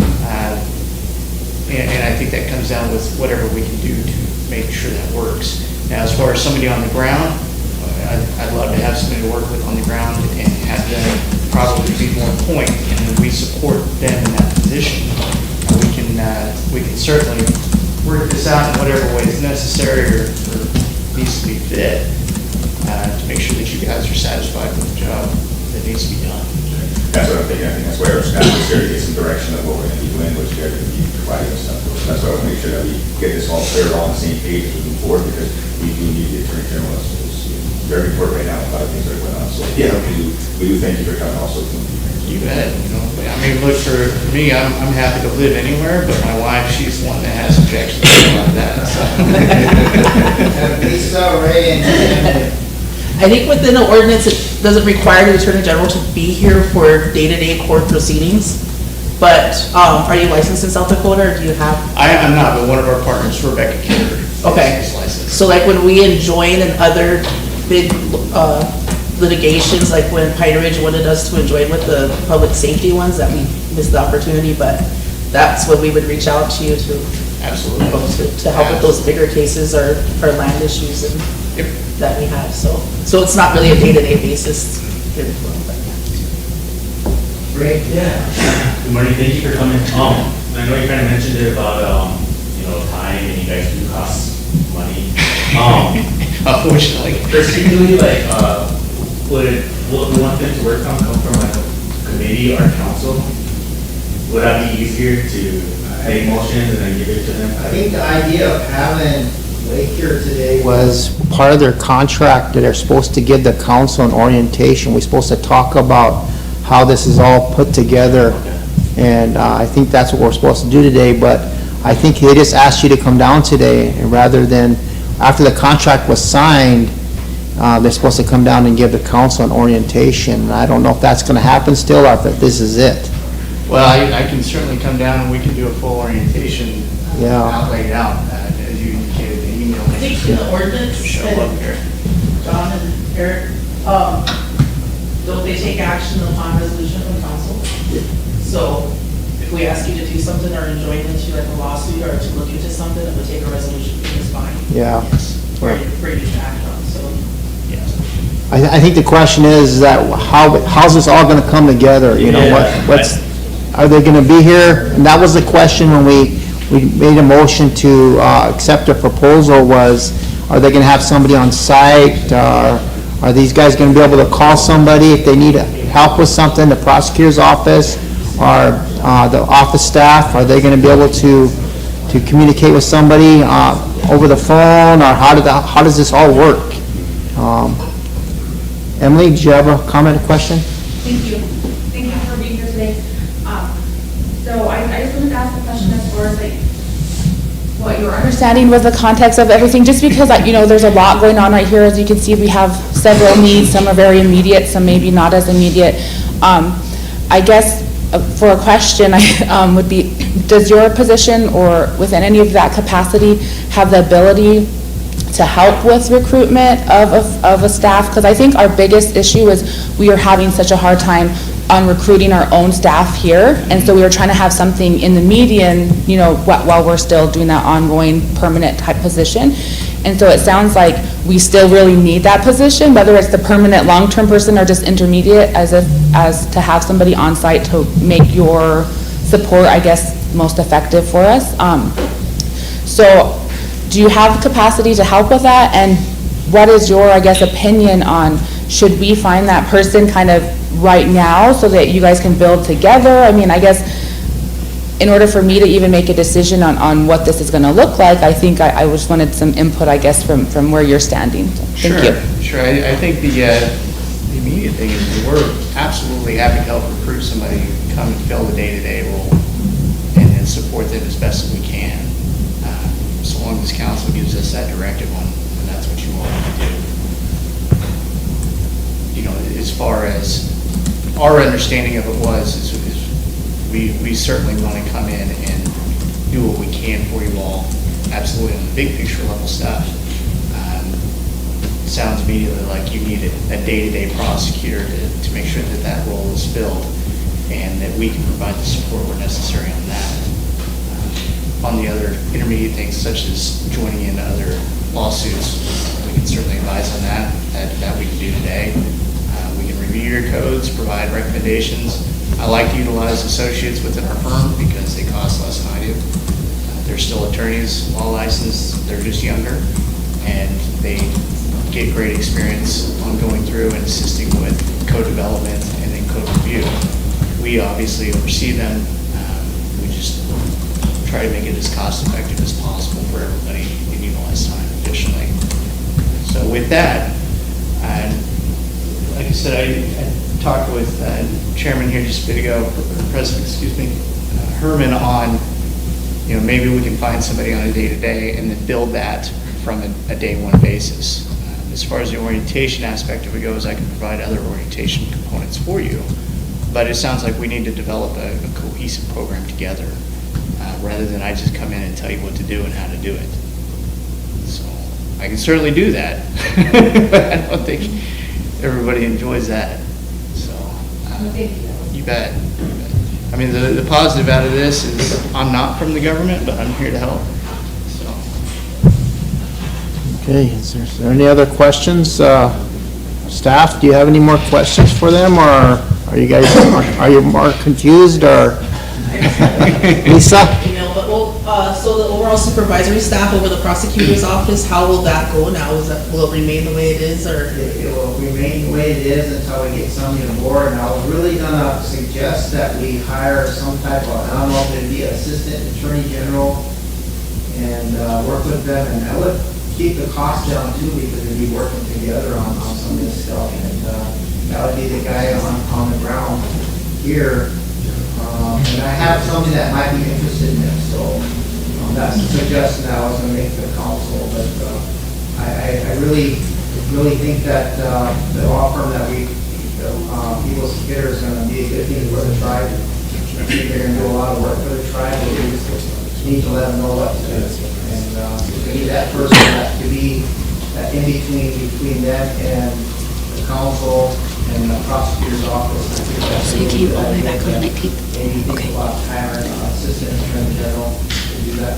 And I think that comes down with whatever we can do to make sure that works. Now, as far as somebody on the ground, I'd love to have somebody to work with on the ground and have them probably be more point, and then we support them in that position. We can certainly work this out in whatever way is necessary or needs to be fit to make sure that you guys are satisfied with the job that needs to be done. That's what I'm thinking. I think that's where our staff is there to get some direction of what we're going to be doing, what you guys are going to be providing us stuff. So that's why I want to make sure that we get this all clear, all on the same page as we move forward, because we do need the Attorney General. It's very important right now, a lot of things that are going on. So yeah, we do thank you for coming also. You bet. You know, I mean, look, for me, I'm happy to live anywhere, but my wife, she's the one that has objections about that. So. Lisa, Ray, and I think within the ordinance, it doesn't require the Attorney General to be here for day-to-day court proceedings. But are you licensed in South Dakota, or do you have? I'm not, but one of our partners, Rebecca Keider, is licensed. So like when we enjoin and other big litigations, like when Pine Ridge wanted us to enjoin with the public safety ones, that we missed the opportunity, but that's when we would reach out to you to. Absolutely. To help with those bigger cases or land issues and that we have, so it's not really a day-to-day basis. Great. Yeah. Good morning, thank you for coming. I know you kind of mentioned it about, you know, time, and you guys do cost money. Unfortunately. Particularly, like, would we want them to work on come from like a committee or council? Would that be easier to make motions and then give it to them? I think the idea of having Lake here today was part of their contract that they're supposed to give the council an orientation. We're supposed to talk about how this is all put together. And I think that's what we're supposed to do today, but I think they just asked you to come down today, and rather than, after the contract was signed, they're supposed to come down and give the council an orientation. I don't know if that's going to happen still, or if this is it. Well, I can certainly come down and we can do a full orientation, laid out, as you indicated in the email. I think in the ordinance, Show up here. John and Eric, don't they take action upon resolution from council? So if we ask you to do something or enjoin into like a lawsuit or to look into something, it would take a resolution from this body. Yeah. For you to act on, so. I think the question is that how's this all going to come together? You know, are they going to be here? And that was the question when we made a motion to accept a proposal was, are they going to have somebody on site? Are these guys going to be able to call somebody if they need help with something, the prosecutor's office or the office staff? Are they going to be able to communicate with somebody over the phone, or how does this all work? Emily, did you have a comment or question? Thank you. Thank you for being here today. So I just wanted to ask a question as far as like what your Understanding was the context of everything, just because, you know, there's a lot going on right here. As you can see, we have several needs. Some are very immediate, some maybe not as immediate. I guess for a question would be, does your position or within any of that capacity have the ability to help with recruitment of a staff? Because I think our biggest issue is we are having such a hard time on recruiting our own staff here, and so we were trying to have something in the median, you know, while we're still doing that ongoing permanent type position. And so it sounds like we still really need that position, whether it's the permanent long-term person or just intermediate, as to have somebody on site to make your support, I guess, most effective for us. So do you have the capacity to help with that? And what is your, I guess, opinion on, should we find that person kind of right now so that you guys can build together? I mean, I guess in order for me to even make a decision on what this is going to look like, I think I just wanted some input, I guess, from where you're standing. So, thank you. Sure. I think the immediate thing is we're absolutely happy to help recruit somebody to come and fill the day-to-day role and support them as best as we can. So long as council gives us that directive on when that's what you want to do. far as our understanding of it is we certainly want to come in and do what we can for you all, absolutely on the big picture level stuff. Sounds immediately like you need a day-to-day prosecutor to make sure that that role is filled and that we can provide the support where necessary on that. On the other intermediate things, such as joining in other lawsuits, we can certainly advise on that we can do today. We can review your codes, provide recommendations. I like to utilize associates within our firm because they cost less than I do. They're still attorneys, law licensed, they're just younger, and they get great experience on going through and assisting with code development and then code review. We obviously oversee them. We just try to make it as cost effective as possible for everybody and utilize time efficiently. So with that, like I said, I talked with Chairman here just a bit ago, President, excuse me, Herman on, maybe we can find somebody on a day-to-day and then build that from a day one basis. As far as the orientation aspect of it goes, I can provide other orientation components for you, but it sounds like we need to develop a cohesive program together, rather than I just come in and tell you what to do and how to do it. So I can certainly do that, but I don't think everybody enjoys that. So you bet. I mean, the positive out of this is I'm not from the government, but I'm here to help. Okay, is there any other questions? Staff, do you have any more questions for them, or are you guys, are you more confused, or? Lisa? So the overall supervisory staff over the prosecutor's office, how will that go now? Will it remain the way it is, or? It will remain the way it is until we get somebody on board. And I was really gonna suggest that we hire some type of, I don't know if it'd be assistant attorney general, and work with them, and I would keep the cost down too, because we'd be working together on some of this stuff, and that would be the guy on the ground here. And I have somebody that might be interested in this, so that's the suggestion that I was gonna make to the council, but I really think that the law firm that Pebbles and Keider is gonna be a good thing for the tribe. I think they're gonna do a lot of work for the tribe, but we just need to let them know what to do. And we need that person that to be that in between them and the council and the prosecutor's office. So you came all the way back on the 19th? Maybe take a lot of time, or assistant attorney general to do that.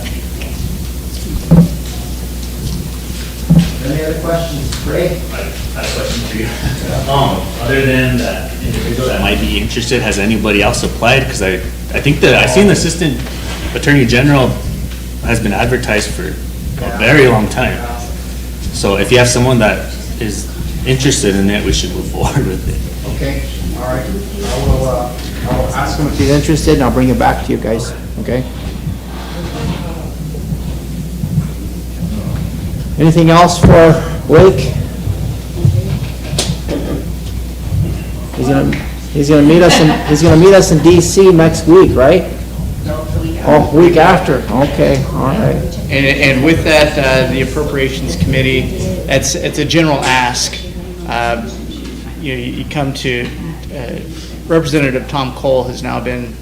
Any other questions? Ray? I have a question for you. Other than that individual that might be interested, has anybody else applied? Because I think that I've seen the assistant attorney general has been advertised for a very long time. So if you have someone that is interested in it, we should move forward with it. Okay, all right. I will ask him if he's interested, and I'll bring it back to you guys, okay? Anything else for Blake? He's gonna meet us in DC next week, right? Oh, week after, okay, all right. And with that, the Appropriations Committee, it's a general ask. You come to, Representative Tom Cole has now been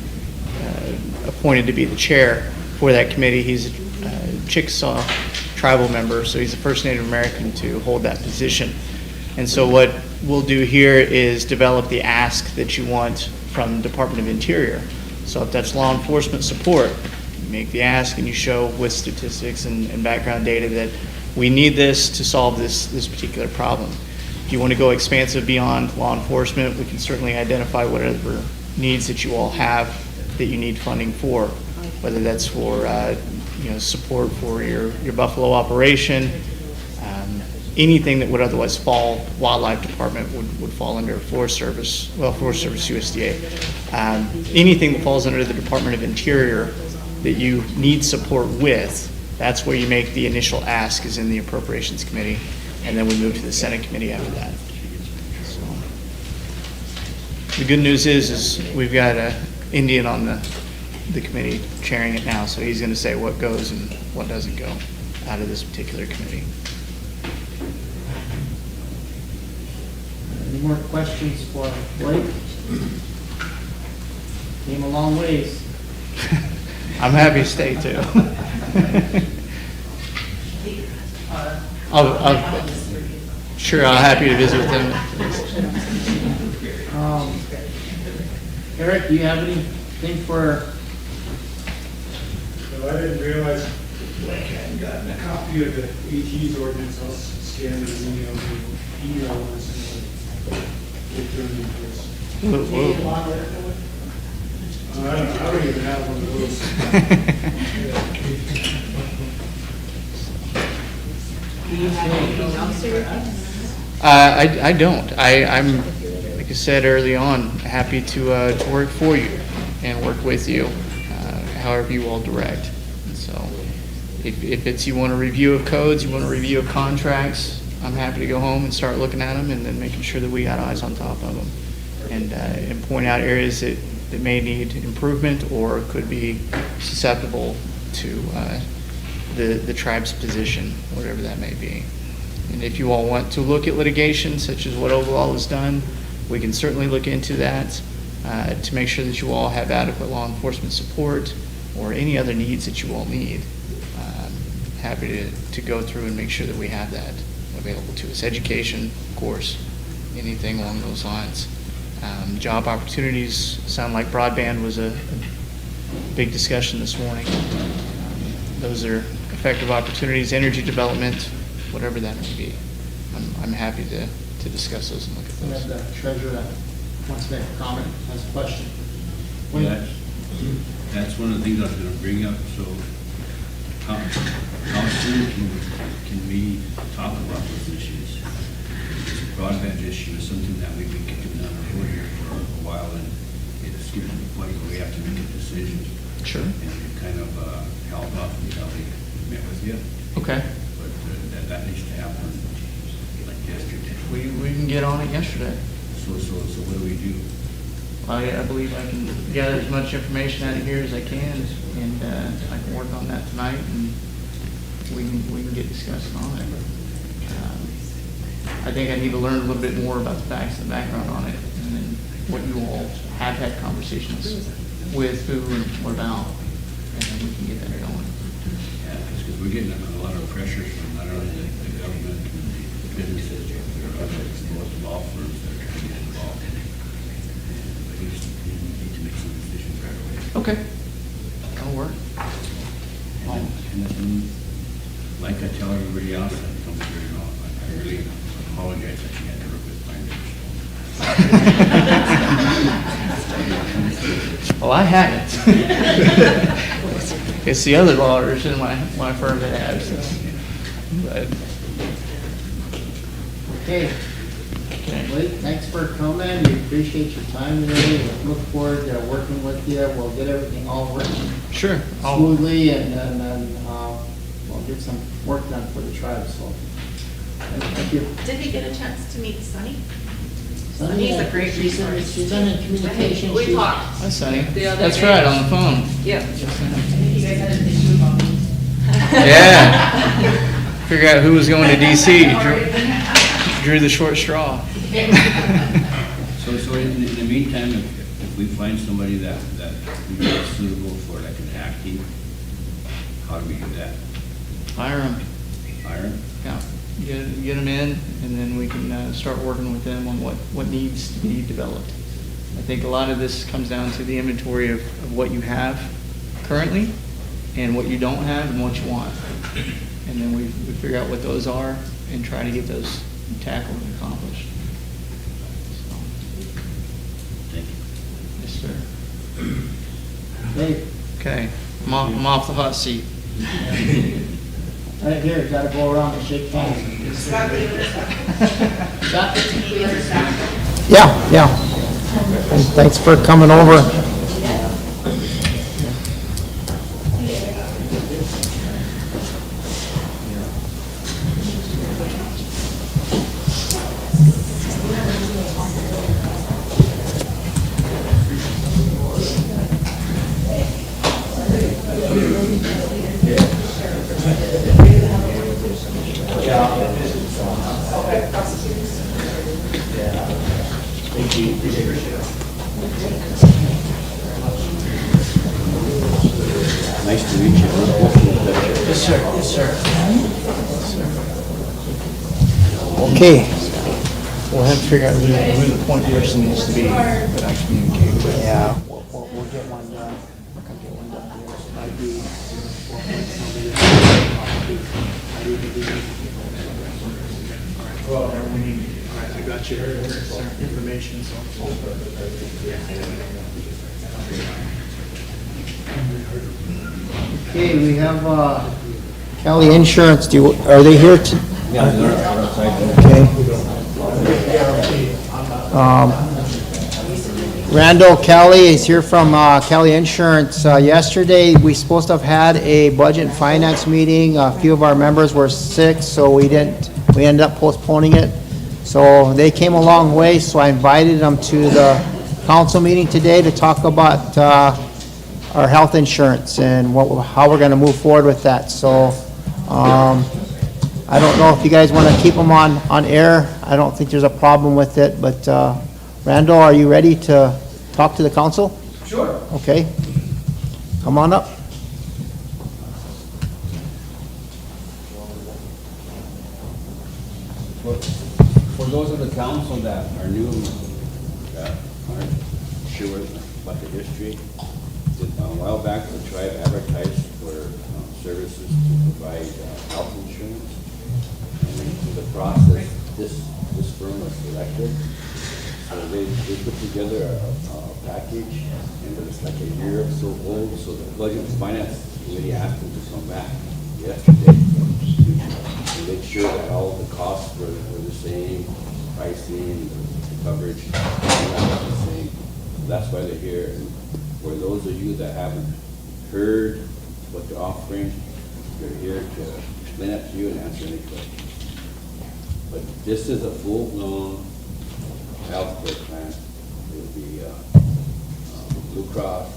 appointed to be the chair for that committee. He's a Chickasaw tribal member, so he's the first Native American to hold that position. And so what we'll do here is develop the ask that you want from Department of Interior. So if that's law enforcement support, you make the ask and you show with statistics and background data that we need this to solve this particular problem. If you want to go expansive beyond law enforcement, we can certainly identify whatever needs that you all have that you need funding for, whether that's for support for your buffalo operation, anything that would otherwise fall, Wildlife Department would fall under Forest Service, Forest Service USDA. Anything that falls under the Department of Interior that you need support with, that's where you make the initial ask, is in the Appropriations Committee, and then we move to the Senate Committee after that. So, the good news is we've got an Indian on the committee chairing it now, so he's going to say what goes and what doesn't go out of this particular committee. more questions for Blake? Came a long ways. I'm happy to stay too. Sure, I'm happy to visit with them. Eric, do you have anything for? So I didn't realize Blake hadn't gotten a copy of the AG's ordinance. I'll scan it and email this and get to him first. I don't even have one of those. Do you have anything else for us? I don't. I'm, like I said early on, happy to work for you and work with you, however you all direct. And so if it's you want a review of codes, you want a review of contracts, I'm happy to go home and start looking at them and then making sure that we got eyes on top of them and point out areas that may need improvement or could be susceptible to the tribe's position, whatever that may be. And if you all want to look at litigation, such as what Overall has done, we can certainly look into that to make sure that you all have adequate law enforcement support or any other needs that you all need. Happy to go through and make sure that we have that available to us. Education, of course, anything along those lines. Job opportunities, sound like broadband was a big discussion this morning. Those are effective opportunities, energy development, whatever that may be. I'm happy to discuss those and look at We those. have the treasurer that wants to make a comment, has a question. Yeah, that's one of the things I was gonna bring up, so how soon can we talk about those issues? This broadband issue is something that we've been kicking down the road here for a while, and it's getting to the point where we have to make a decision. Sure. And it kind of held off until they met with you. Okay. But that needs to happen like yesterday. We can get on it yesterday. So what do we do? I believe I can gather as much information out of here as I can, and I can work on that tonight, and we can get discussing on it. I think I need to learn a little bit more about the facts and the background on it, and then what you all have had conversations with, who, and what about, and then we can get that going. Yeah, because we're getting a lot of pressures from not only the government and the businesses, there are other law firms that are trying to get involved. But we just need to make some decisions right away. Okay. That'll work. And then, like I tell everybody else that comes here, you know, I really apologize that you had to work with binders. Well, I haven't. It's the other lawyers in my firm that have, so. But, Okay. Blake, thanks for coming. We appreciate your time today. We look forward to working with you. We'll get everything all working sure. smoothly, and then we'll get some work done for the tribe, so. Thank you. Did we get a chance to meet Sunny? Sunny, He's a great resource. She's been in communication. We talked. Hi, Sonny. The other That's day. right, on the phone. Yep. Yes, I know. You guys had an issue about me. Yeah. Figure out who was going to DC. Drew the short straw. So in the meantime, if we find somebody that we think is suitable for like an acting, how do we do that? Hire him. Hire them? Yeah. Get them in, and then we can start working with them on what needs to be developed. I think a lot of this comes down to the inventory of what you have currently and what you don't have and what you want. And then we figure out what those are and try to get those tackled and accomplished. So. Thank you. Yes, sir. Dave, Okay, I'm off the hot seat. right here, gotta go around and shake hands. Scott? Yeah. And thanks for coming over. you. Appreciate it. Nice to meet you. Yes, sir. Yes, sir. Okay. We'll have to figure out who the point person needs to be that I communicate with. Yeah, we'll get one done. I'll get one done here. Well, we need, all right, I got your information, so. Okay, we have, Cali Insurance, are they here to? Okay. Randall Kelly is here from Kelly Insurance. Yesterday, we supposed to have had a budget and finance meeting. A few of our members were sick, so we ended up postponing it. So they came a long way, so I invited them to the council meeting today to talk about our health insurance and how we're going to move forward with that. So I don't know if you guys want to keep them on air. I don't think there's a problem with it, but Randall, are you ready to talk to the council? Sure. Okay. Come on up. For those of the council that are new, that aren't sure about the history, a while back the tribe advertised for services to provide health insurance. And through the process, this firm was selected. So they put together a package, and it was like a year or so old. So the budget and finance committee asked them to come back yesterday to make sure that all the costs were the same, pricing, the coverage, all was the same. That's why they're here. And for those of you that haven't heard what they're offering, they're here to explain that to you and answer any questions. But this is a full-blown health care plan. It will be Blue Cross.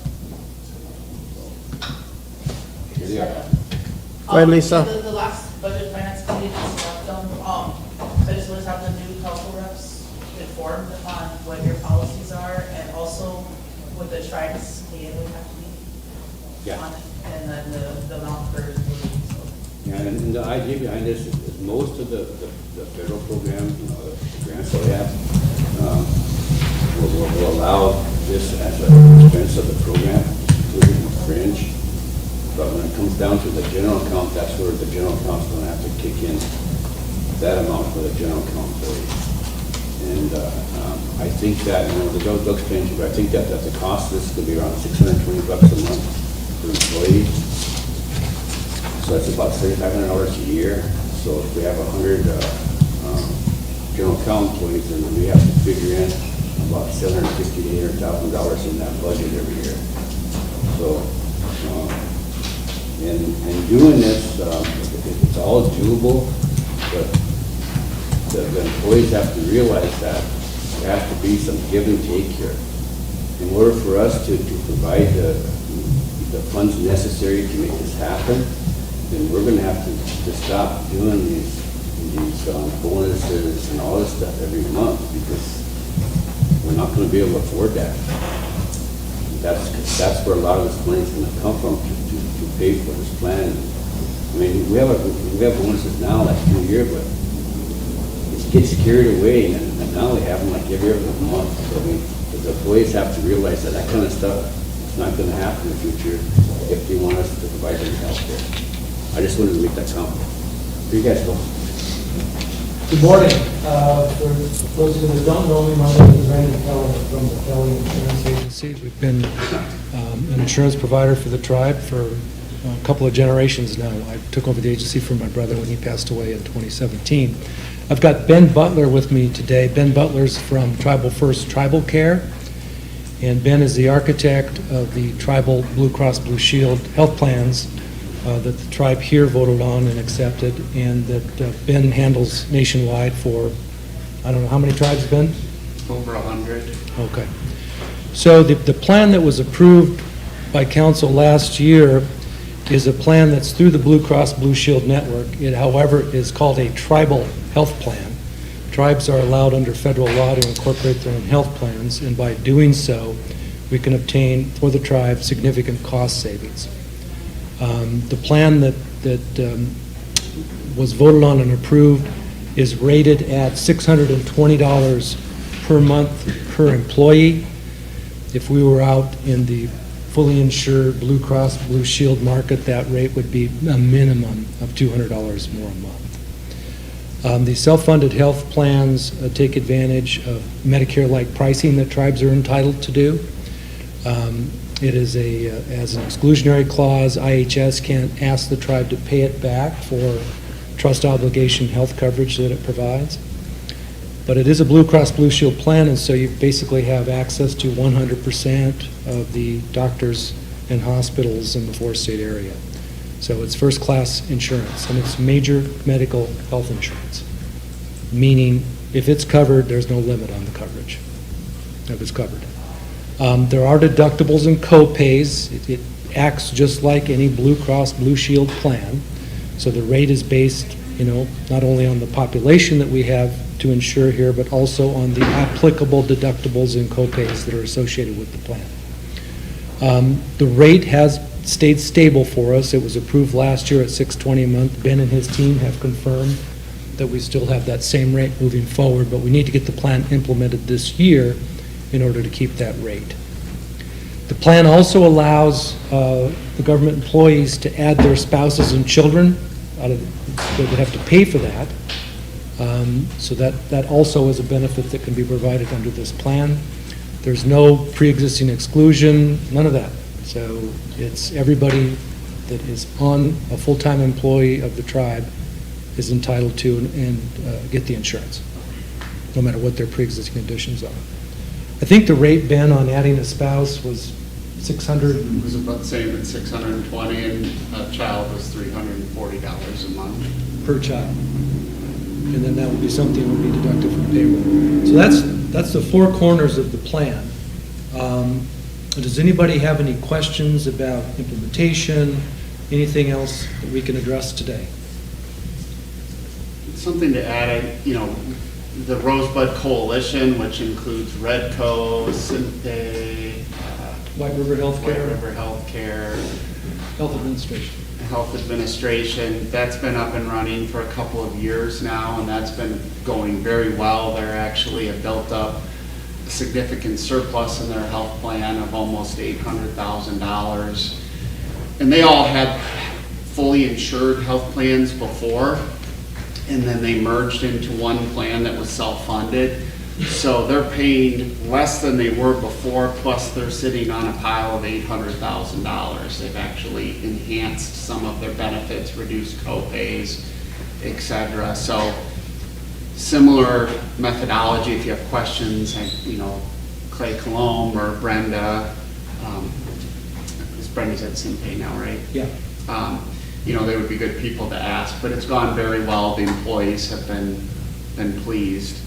So, here they are. Go ahead, Lisa. The last budget finance committee discussed them, I just want to have the new council reps informed on what your policies are, and also what the tribes pay would have to be on it, and then the amount per employee, so. Yeah, and the idea behind this is most of the federal programs, the grants that we have, will allow this as an expense of the program, including the fringe. But when it comes down to the general account, that's where the general account's going to have to kick in that amount for the general account employees. And I think that, the Doug explained to you, but I think that the cost of this could be around $620 a month per employee. So that's about $3,500 a year. So if we have 100 general account employees, then we have to figure in about $750,000 to $800,000 in that budget every year. So, in doing this, it's all doable, but the employees have to realize that there has to be some give and take here. In order for us to provide the funds necessary to make this happen, then we're going to have to stop doing these bonuses and all this stuff every month, because we're not going to be able to afford that. That's where a lot of this money is going to come from to pay for this plan. I mean, we have bonuses now like 2 years, but it gets carried away, and now we have them like every other month. So I mean, the employees have to realize that kind of stuff is not going to happen in the future if they want us to provide them health care. I just wanted to make that comment. Here you guys go. Good morning. For those of you that don't know me, my name is Randy Keller from the Kelly Insurance Agency. We've been an insurance provider for the tribe for a couple of generations now. I took over the agency from my brother when he passed away in 2017. I've got Ben Butler with me today. Ben Butler's from Tribal First Tribal Care, and Ben is the architect of the Tribal Blue Cross Blue Shield health plans that the tribe here voted on and accepted, and that Ben handles nationwide for, I don't know, how many tribes, Ben? Over 100. Okay. So the plan that was approved by council last year is a plan that's through the Blue Cross Blue Shield network. It, however, is called a tribal health plan. tribes are allowed under federal law to incorporate their own health plans, and by doing so, we can obtain for the tribe significant cost savings. The plan that was voted on and approved is rated at $620 per month per employee. If we were out in the fully insured Blue Cross Blue Shield market, that rate would be a minimum of $200 more a month. The self-funded health plans take advantage of Medicare-like pricing that tribes are entitled to do. It is as an exclusionary clause, IHS can't ask the tribe to pay it back for trust obligation health coverage that it provides. But it is a Blue Cross Blue Shield plan, and so you basically have access to 100% of the doctors and hospitals in the four-state area. So it's first-class insurance, and it's major medical health insurance, meaning if it's covered, there's no limit on the coverage if it's covered. There are deductibles and co-pays. It acts just like any Blue Cross Blue Shield plan. So the rate is based, not only on the population that we have to insure here, but also on the applicable deductibles and co-pays that are associated with the plan. The rate has stayed stable for us. It was approved last year at $620 a month. Ben and his team have confirmed that we still have that same rate moving forward, but we need to get the plan implemented this year in order to keep that rate. The plan also allows the government employees to add their spouses and children. They would have to pay for that. So that also is a benefit that can be provided under this plan. There's no pre-existing exclusion, none of that. So it's everybody that is on a full-time employee of the tribe is entitled to and get the insurance, no matter what their pre-existing conditions are. I think the rate, Ben, on adding a spouse was 600. It was about the same at 620, and a child was $340 a month. Per child. And then that would be something that would be deducted from payroll. So that's the four corners of the plan. Does anybody have any questions about implementation, anything else that we can address today? Something to add, the Rosebud Coalition, which includes Redco, Synthé, White River Healthcare, Health Administration, that's been up and running for a couple of years now, and that's been going very well. They actually have built up a significant surplus in their health plan of almost $800,000. And they all had fully insured health plans before, and then they merged into one plan that was self-funded. So they're paying less than they were before, plus they're sitting on a pile of $800,000. They've actually enhanced some of their benefits, reduced co-pays, et cetera. So similar methodology, if you have questions, Clay Colombe or Brenda, Brenda's at Simpay now, right? Yeah. They would be good people to ask, but it's gone very well. The employees have been pleased.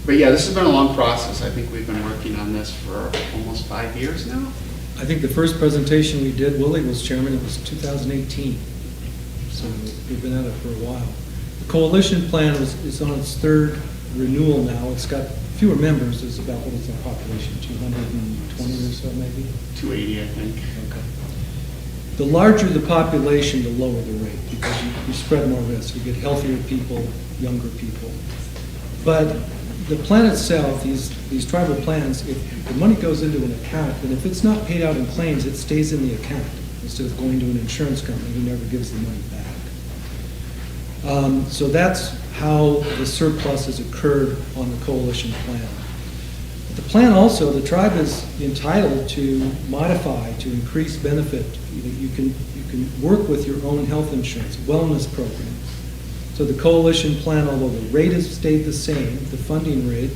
But yeah, this has been a long process. I think we've been working on this for almost 5 years now. I think the first presentation we did, Willie was chairman, it was 2018. So we've been at it for a while. The coalition plan is on its third renewal now. It's got fewer members. It's about, what is the population, 220 or so maybe? 280, I think. Okay. The larger the population, the lower the rate, because you spread more risk. You get healthier people, younger people. But the plan itself, these tribal plans, if the money goes into an account, and if it's not paid out in claims, it stays in the account instead of going to an insurance company who never gives the money back. So that's how the surplus has occurred on the coalition plan. The plan also, the tribe is entitled to modify, to increase benefit. You can work with your own health insurance, wellness programs. So the coalition plan, although the rate has stayed the same, the funding rate,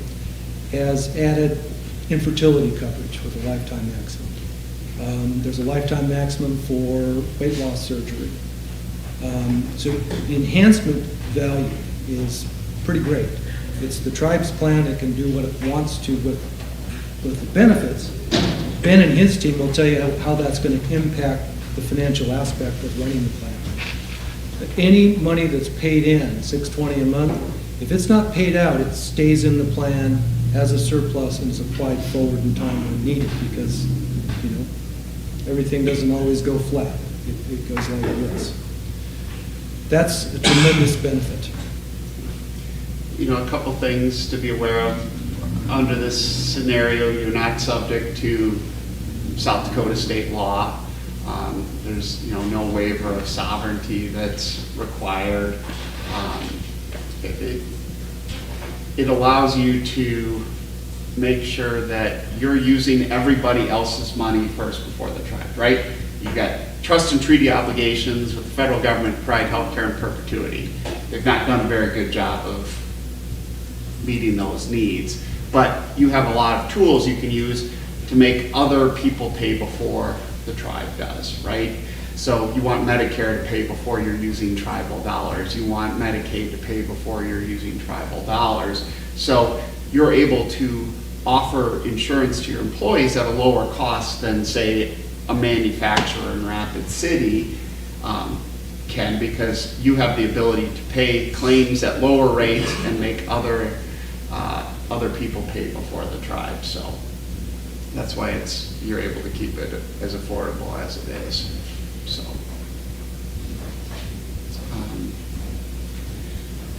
has added infertility coverage with a lifetime maximum. There's a lifetime maximum for weight loss surgery. So the enhancement value is pretty great. It's the tribe's plan that can do what it wants to with the benefits. Ben and his team will tell you how that's going to impact the financial aspect of running the plan. Any money that's paid in, $620 a month, If it's not paid out, it stays in the plan as a surplus and is applied forward in time when needed, because, you know, everything doesn't always go flat. It goes like this. That's a tremendous benefit. You know, a couple things to be aware of. Under this scenario, you're not subject to South Dakota state law. There's, you know, no waiver of sovereignty that's required. It allows you to make sure that you're using everybody else's money first before the tribe, right? You've got trust and treaty obligations with the federal government to provide health care in perpetuity. They've not done a very good job of meeting those needs, but you have a lot of tools you can use to make other people pay before the tribe does, right? So you want Medicare to pay before you're using tribal dollars. You want Medicaid to pay before you're using tribal dollars. So you're able to offer insurance to your employees at a lower cost than, say, a manufacturer in Rapid City can, because you have the ability to pay claims at lower rates and make other people pay before the tribe. So that's why you're able to keep it as affordable as it is. So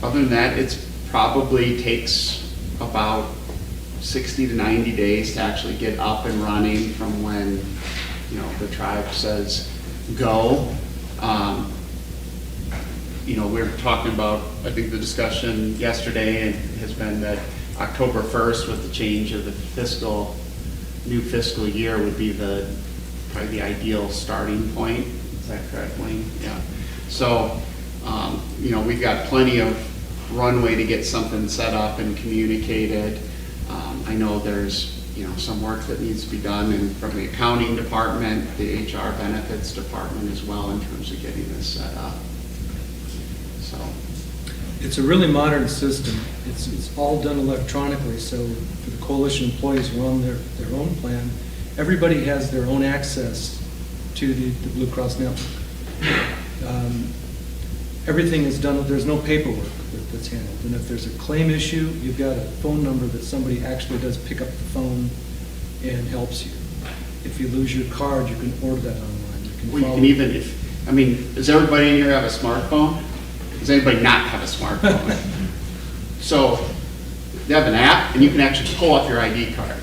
other than that, it's probably takes about 60 to 90 days to actually get up and running from when, you know, the tribe says go. You know, we were talking about, I think the discussion yesterday has been that October 1st, with the change of the new fiscal year, would be probably the ideal starting point. Is that correct, Wayne? Yeah. So, you know, we've got plenty of runway to get something set up and communicated. I know there's, you know, some work that needs to be done from the accounting department, the HR benefits department as well, in terms of getting this set up. So it's a really modern system. It's all done electronically, so for the coalition employees who are on their own plan, everybody has their own access to the Blue Cross network. Everything is done, there's no paperwork that's handled. And if there's a claim issue, you've got a phone number that somebody actually does pick up the phone and helps you. If you lose your card, you can order that online. You can even, does everybody in here have a smartphone? Does anybody not have a smartphone? So they have an app, and you can actually pull up your ID card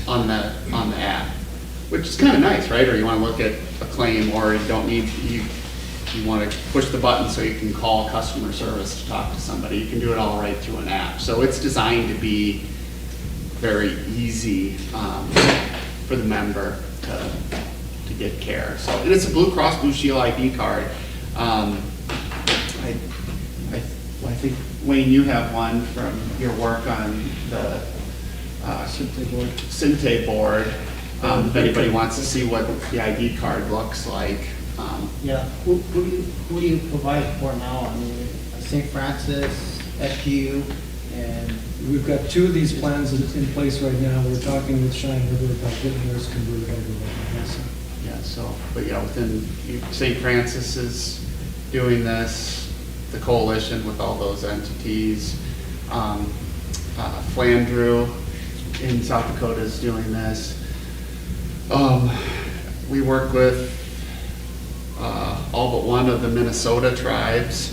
on the app, which is kind of nice, right? Or you want to look at a claim, or you don't need, you want to push the button so you can call customer service to talk to somebody. You can do it all right through an app. So it's designed to be very easy for the member to get care. So, and it's a Blue Cross Blue Shield ID card. I think, Wayne, you have one from your work on the Synte board. If anybody wants to see what the ID card looks like. Yeah, who do you provide for now? I mean, St. Francis, FGU, and we've got two of these plans in place right now. We're talking with Cheyenne River about getting theirs converted over. Yeah, so, but yeah, within St. Francis is doing this, the coalition with all those entities. Flandreau in South Dakota is doing this. We work with all but one of the Minnesota tribes.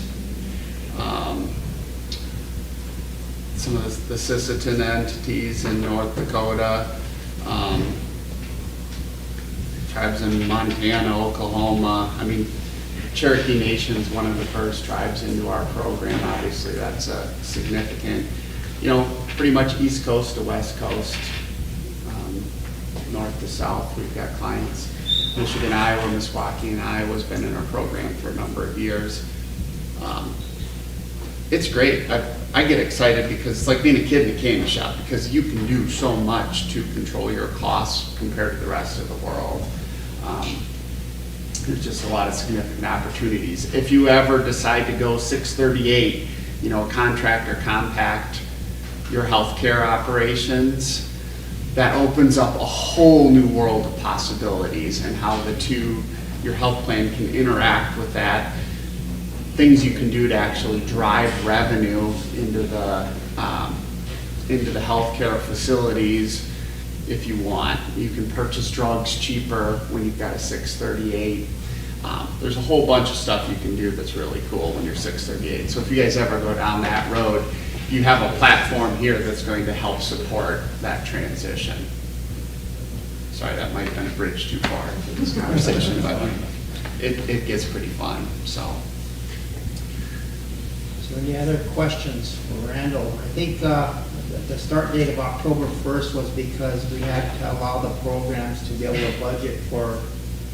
Some of the Sisseton entities in North Dakota. Tribes in Montana, Oklahoma. I mean, Cherokee Nation is one of the first tribes into our program. Obviously, that's a significant, you know, pretty much East Coast to West Coast, north to south. We've got clients. Michigan, Iowa, Meskwaki, and Iowa's been in our program for a number of years. It's great. I get excited because it's like being a kid in a candy shop, because you can do so much to control your costs compared to the rest of the world. There's just a lot of significant opportunities. If you ever decide to go 638, you know, contract or compact your healthcare operations, that opens up a whole new world of possibilities and how your health plan can interact with that. things you can do to actually drive revenue into the healthcare facilities if you want. You can purchase drugs cheaper when you've got a 638. There's a whole bunch of stuff you can do that's really cool when you're 638. So if you guys ever go down that road, you have a platform here that's going to help support that transition. Sorry, that might have been a bridge too far for this conversation, but it gets pretty fun, so. So any other questions for Randall? I think the start date of October 1st was because we had to allow the programs to be able to budget for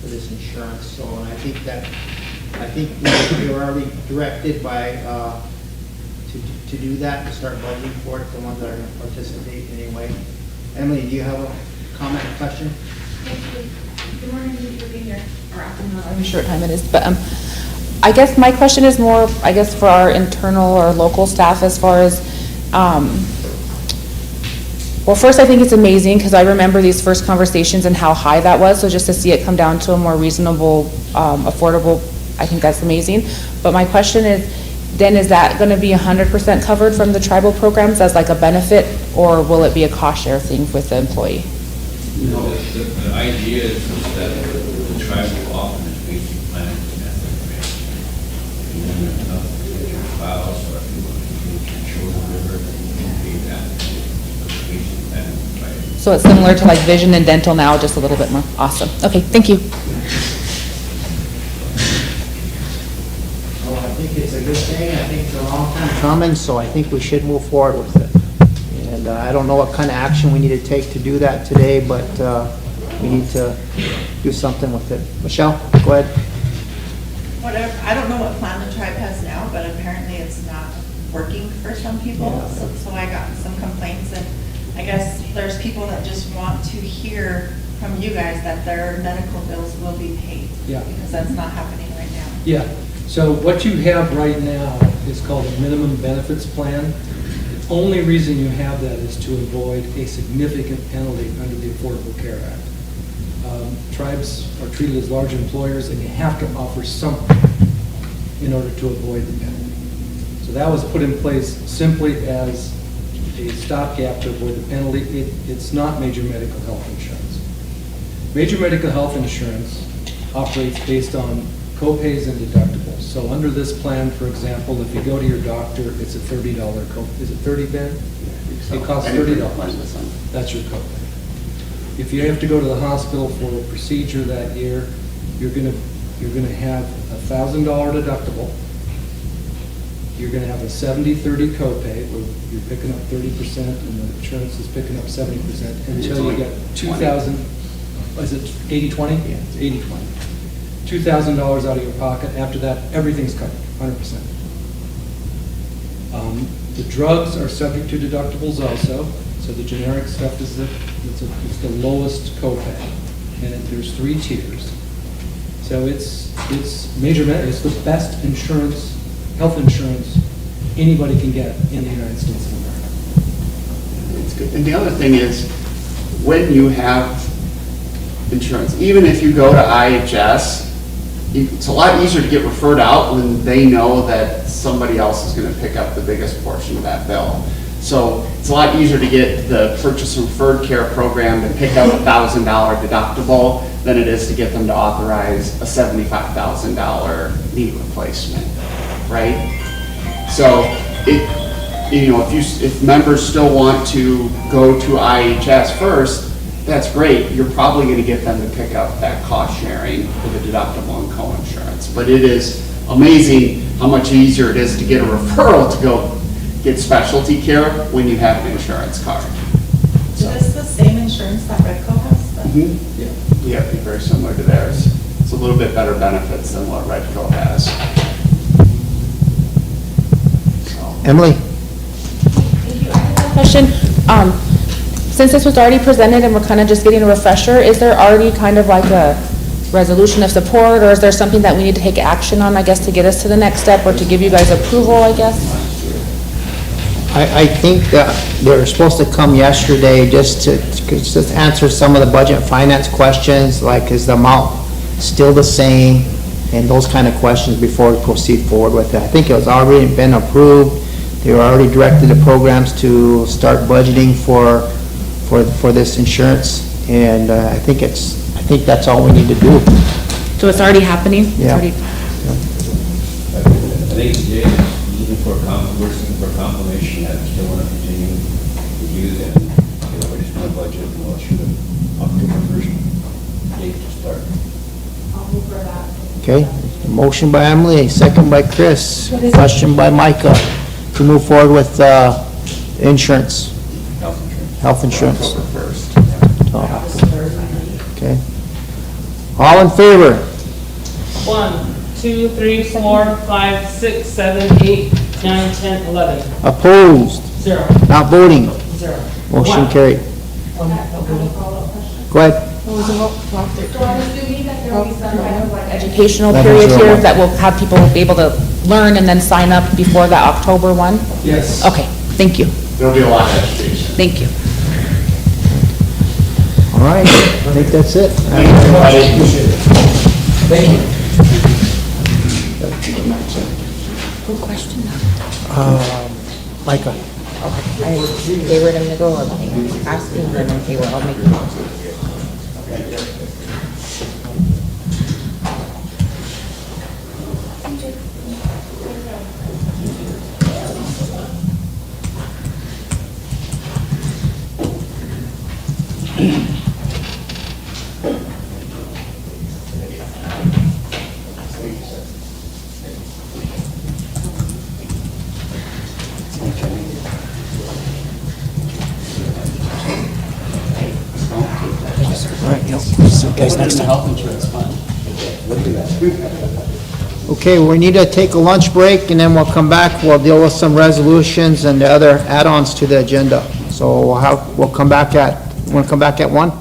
this insurance. So and I think we were already directed by to do that, to start budgeting for it, the ones that are going to participate anyway. Emily, do you have a comment or question? Good morning, thank you for being here, or afternoon. I'm sure what time it is, but I guess my question is more, I guess, for our internal or local staff as far as, well, first, I think it's amazing because I remember these first conversations and how high that was, so just to see it come down to a more reasonable, affordable, I think that's amazing. But my question is, then is that going to be 100% covered from the tribal programs as like a benefit, or will it be a cost share thing with the employee? You know, the idea is that the tribe will offer this basic plan and information. And then there's another your spouse or if you want to control the river, you can pay that basic plan. So it's similar to like vision and dental now, just a little bit more. Awesome. Okay, thank you. Well, I think it's a good thing. I think it's a long time coming, so I think we should move forward with it. And I don't know what kind of action we need to take to do that today, but we need to do something with it. Michelle, go ahead. Whatever, I don't know what plan the tribe has now, but apparently it's not working for some people. Yeah. So I got some complaints, and I guess there's people that just want to hear from you guys that their medical bills will be paid. Yeah. Because that's not happening right now. Yeah, so what you have right now is called a minimum benefits plan. The only reason you have that is to avoid a significant penalty under the Affordable Care Act. Tribes are treated as large employers, and you have to offer something in order to avoid the penalty. So that was put in place simply as a stopgap to avoid the penalty. It's not major medical health insurance. Major medical health insurance operates based on co-pays and deductibles. So under this plan, for example, if you go to your doctor, it's a $30 copay. Is it 30, Ben? It costs $30. That's your copay. If you have to go to the hospital for a procedure that year, you're gonna have a $1,000 deductible. You're gonna have a 70-30 copay, where you're picking up 30% and the insurance is picking up 70% until you get $2,000. Is it 80-20? Yeah, it's 80-20. $2,000 out of your pocket. After that, everything's covered, 100%. The drugs are subject to deductibles also. So the generic stuff is it's the lowest copay, and there's 3 tiers. So it's the best insurance, health insurance anybody can get in the United States of America. It's good. And the other thing is, when you have insurance, even if you go to IHS, it's a lot easier to get referred out when they know that somebody else is going to pick up the biggest portion of that bill. So it's a lot easier to get the purchase referred care program to pick up a $1,000 deductible than it is to get them to authorize a $75,000 knee replacement, right? So if members still want to go to IHS first, that's great. You're probably going to get them to pick up that cost sharing for the deductible and co-insurance. But it is amazing how much easier it is to get a referral to go get specialty care when you have an insurance card. Is this the same insurance that Redco has? Yeah, it'd be very similar to theirs. It's a little bit better benefits than what Redco has. Emily? Thank you. I have a question. Since this was already presented and we're kind of just getting a refresher, is there already kind of like a resolution of support, or is there something that we need to take action on, I guess, to get us to the next step or to give you guys approval, I guess? I think that they were supposed to come yesterday just to answer some of the budget and finance questions, like is the amount still the same? and those kind of questions before we proceed forward with it. I think it was already been approved. They were already directed the programs to start budgeting for this insurance, and I think that's all we need to do. So it's already happening? It's Yeah. already- I think Jay is looking for we're looking for confirmation that we still want to continue to use it. We're just going to budget and we'll shoot an October 1st date to start. I'll move for that. Okay, motion by Emily, second by Chris, question by Micah, to move forward with insurance, health insurance. Okay. All in favor? 1, 2, 3, 4, 5, 6, 7, 8, 9, 10, 11. Opposed? 0. Not voting? 0. Motion One. carried. Go ahead. So I'm assuming that there will be some kind of like Educational That period is here right. that will have people be able to learn and then sign up before that October 1? Yes. Okay, thank you, There'll be a lot of education. thank you. All right, I think that's it. Thank you. Good question. Micah. They were gonna go asking them if they were all making. Okay, we need to take a lunch break, and then we'll come back, we'll deal with some resolutions and the other add-ons to the agenda. So we'll come back at, want to come back at 1?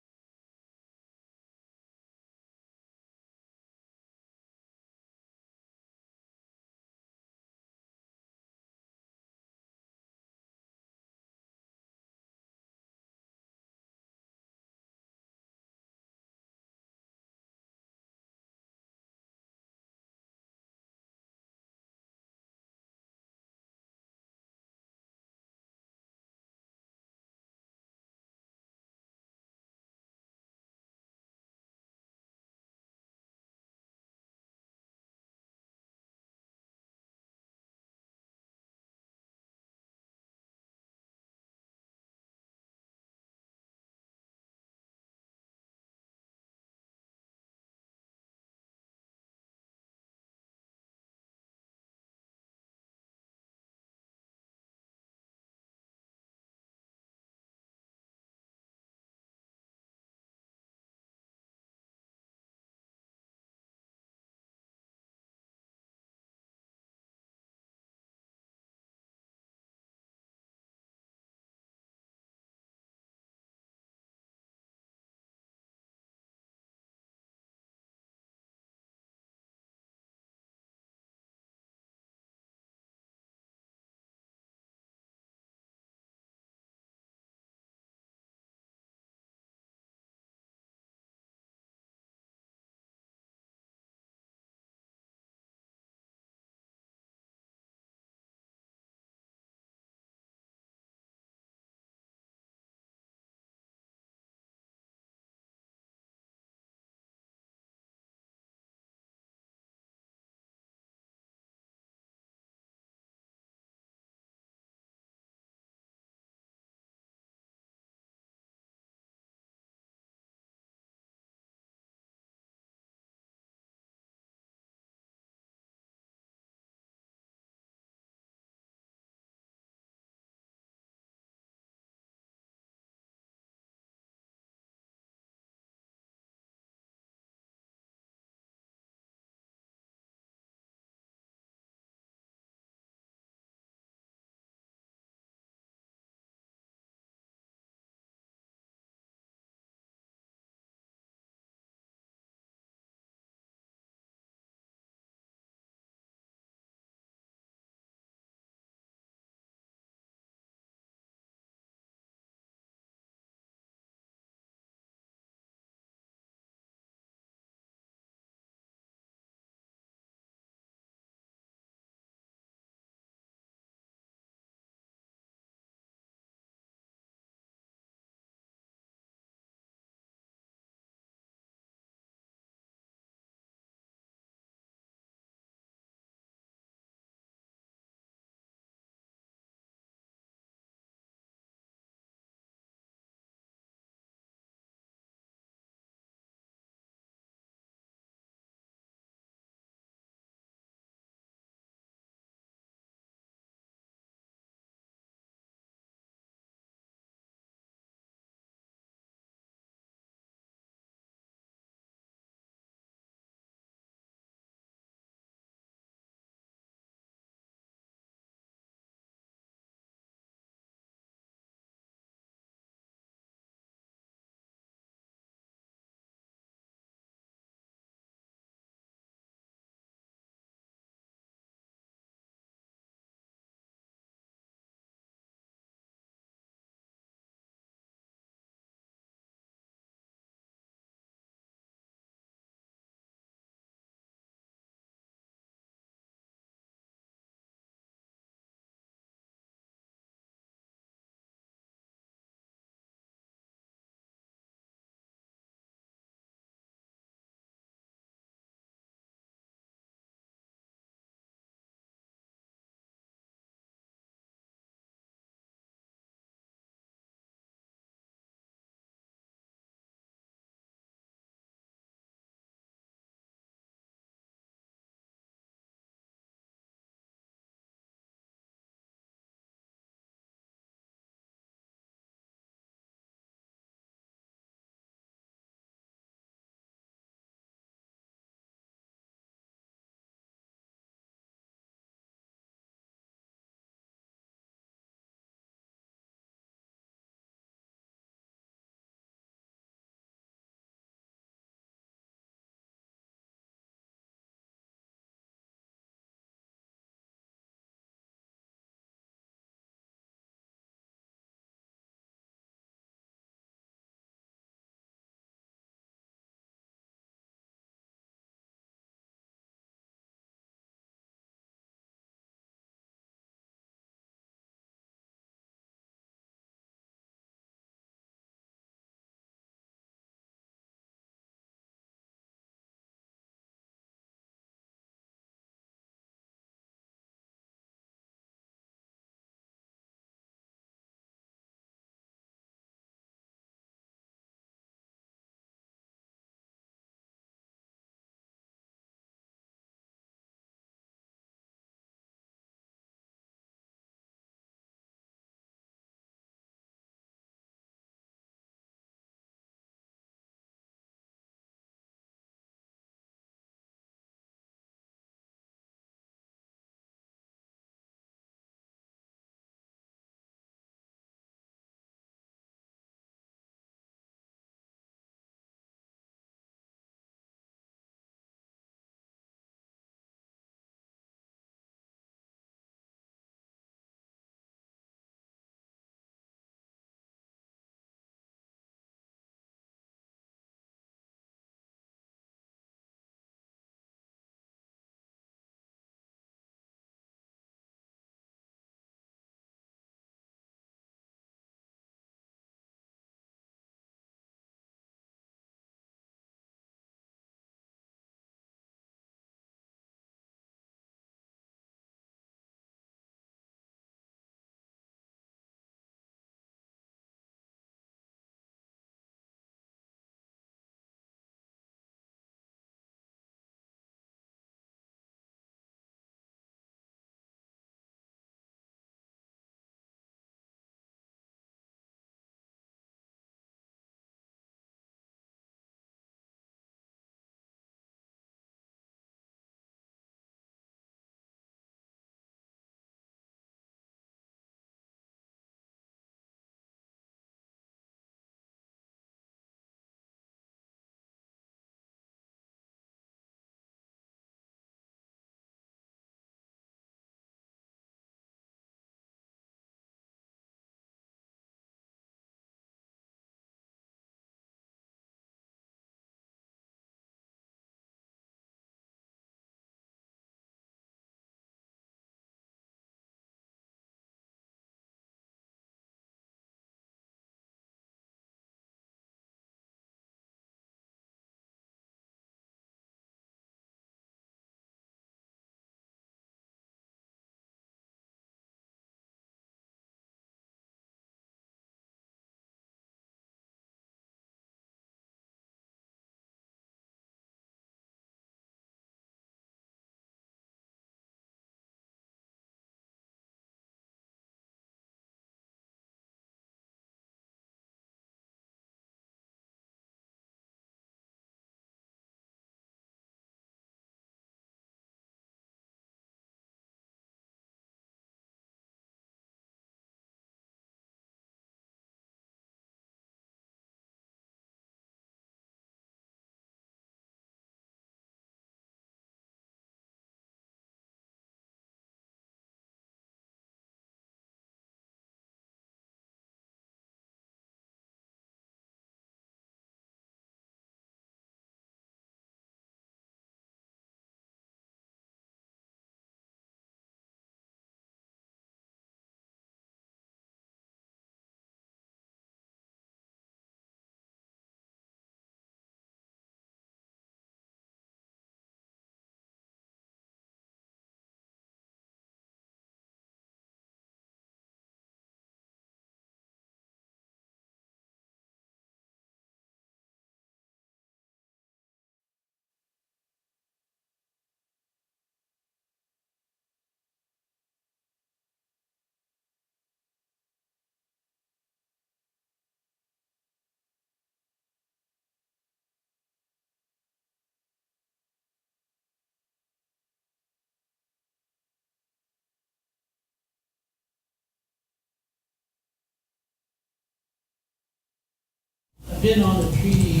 I've been on the treaty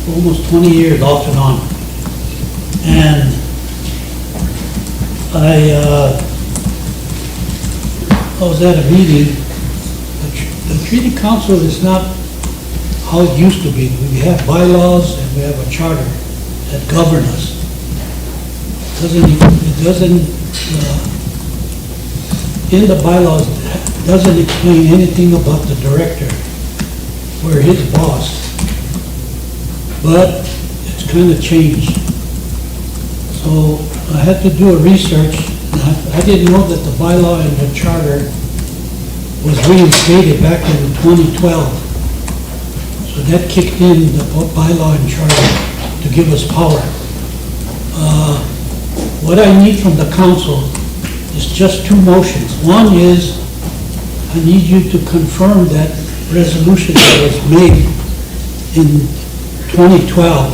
for almost 20 years, off and on. And I was at a meeting. The treaty council is not how it used to be. We have bylaws and we have a charter that govern us. It doesn't, in the bylaws, it doesn't explain anything about the director. We're his boss. But it's kind of changed. So I had to do a research. And I didn't know that the bylaw and the charter was reinstated back in 2012. So that kicked in the bylaw and charter to give us power. What I need from the council is just two motions. One is, I need you to confirm that resolution that was made in 2012.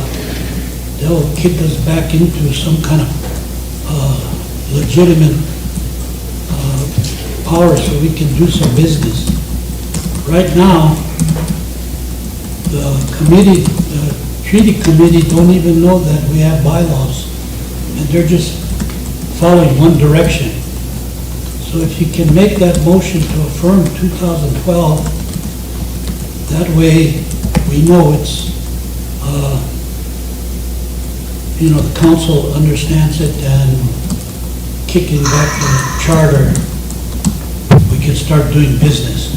That will kick us back into some kind of legitimate power so we can do some business. Right now, the committee, the treaty committee don't even know that we have bylaws, and they're just following one direction. So if you can make that motion to affirm 2012, that way we know it's, the council understands it, and kicking back the charter, we can start doing business.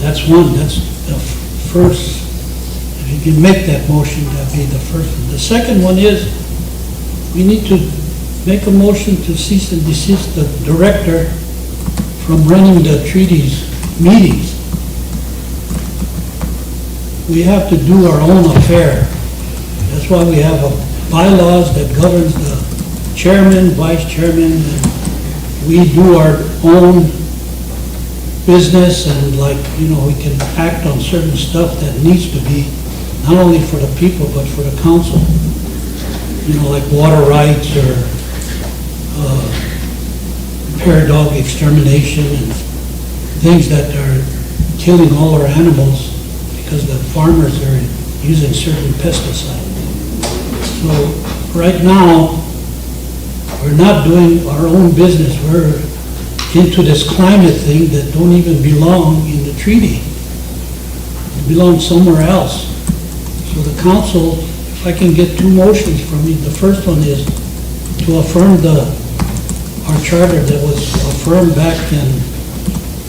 That's one, that's the first. If you can make that motion, that'd be the first one. The second one is, we need to make a motion to cease and desist the director from running the treaties meetings. We have to do our own affair. That's why we have bylaws that governs the chairman, vice chairman, and we do our own business, and we can act on certain stuff that needs to be, not only for the people, but for the council. Like water rights or prairie dog extermination and things that are killing all our animals because the farmers are using certain pesticides. So right now, we're not doing our own business. We're into this climate thing that don't even belong in the treaty. It belongs somewhere else. So the council, if I can get two motions from you, the first one is to affirm our charter that was affirmed back in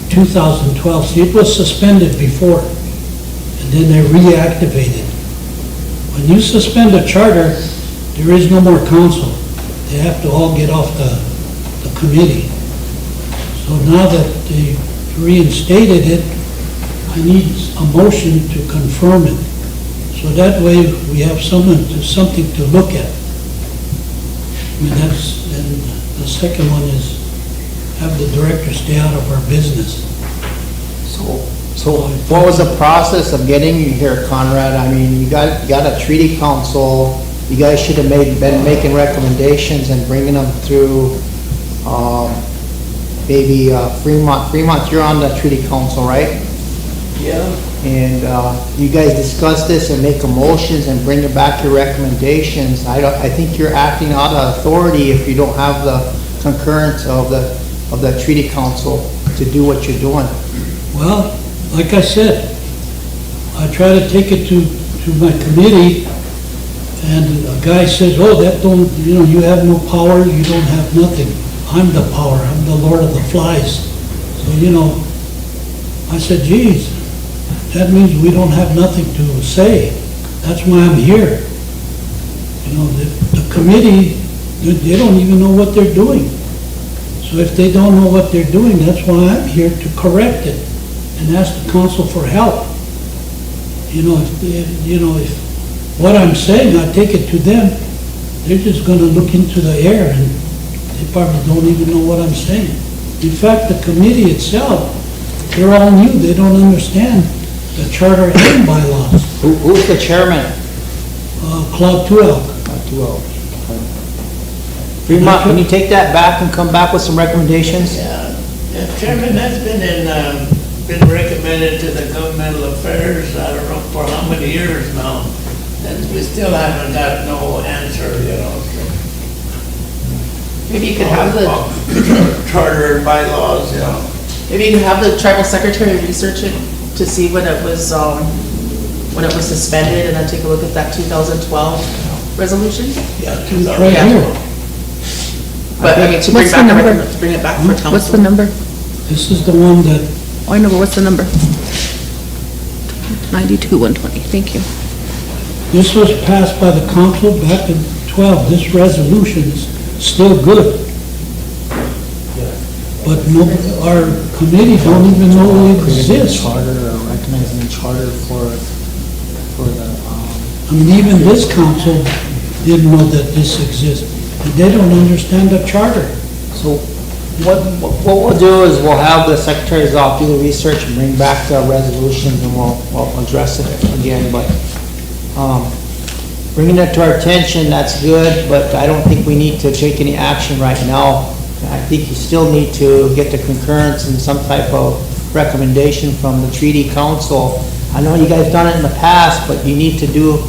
2012. See, it was suspended before, and then they reactivated. When you suspend a charter, there is no more council. They have to all get off the committee. So now that they reinstated it, I need a motion to confirm it. So that way we have something to look at. And the second one is have the director stay out of our business. So what was the process of getting you here, Conrad? I mean, you got a treaty council. You guys should have been making recommendations and bringing them through, maybe Fremont. Fremont, you're on the treaty council, right? Yeah. And you guys discuss this and make motions and bring back your recommendations. I think you're acting out of authority if you don't have the concurrence of the treaty council to do what you're doing. Well, like I said, I try to take it to my committee, and a guy says, oh, that don't, you have no power, you don't have nothing. I'm the power, I'm the Lord of the Flies. So, I said, geez, that means we don't have nothing to say. That's why I'm here. The committee, they don't even know what they're doing. So if they don't know what they're doing, that's why I'm here to correct it and ask the council for help. If what I'm saying, I take it to them, they're just gonna look into the air and they probably don't even know what I'm saying. In fact, the committee itself, they're all new, they don't understand the charter and bylaws. Who's the chairman? Claude Tuel. Fremont, can you take that back and come back with some recommendations? Yeah, Chairman, that's been recommended submitted to the governmental affairs, I don't know for how many years now, and we still haven't got no answer, you know. Maybe you could have the, Charter and bylaws, you know. maybe you could have the tribal secretary research it to see when it was suspended, and then take a look at that 2012 resolution. Yeah, It's right here. But I mean, to What's the number? bring it back for council. What's the number? This is the one that, Oh, I know, but what's the number? 92-120, thank you. this was passed by the council back in 12. This resolution is still good. But no, our committee don't even know it exists. Charter or recognizing a charter for the, I mean, even this council didn't know that this exists. And they don't understand the charter. so what we'll do is we'll have the secretary's office do the research and bring back the resolutions and we'll address it again, but, bringing it to our attention, that's good, but I don't think we need to take any action right now. I think you still need to get the concurrence and some type of recommendation from the treaty council. I know you guys done it in the past, but you need to do,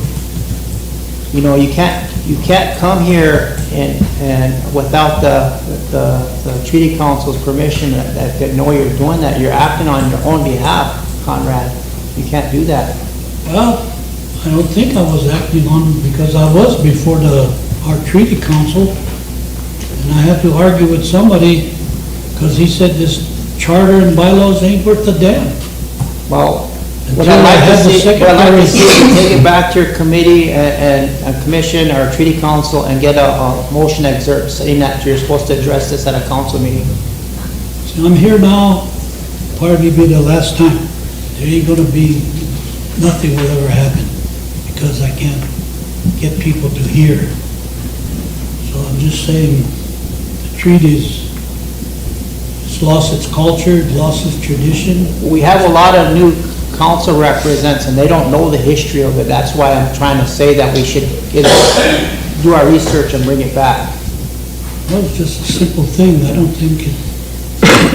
you know, you can't come here and without the treaty council's permission that know you're doing that. You're acting on your own behalf, Conrad. You can't do that. Well, I don't think I was acting on, because I was before our treaty council, and I had to argue with somebody, because he said this charter and bylaws ain't worth a damn. Well, what Until I'd like to see, secretary- is take it back to your committee and commission or treaty council and get a motion excerpt saying that you're supposed to address this at a council meeting. So I'm here now, probably be the last time. There ain't gonna be, nothing will ever happen, because I can't get people to hear. So I'm just saying, the treaty's, it's lost its culture, it lost its tradition. We have a lot of new council representatives and they don't know the history of it. That's why I'm trying to say that we should do our research and bring it back. Well, it's just a simple thing. I don't think you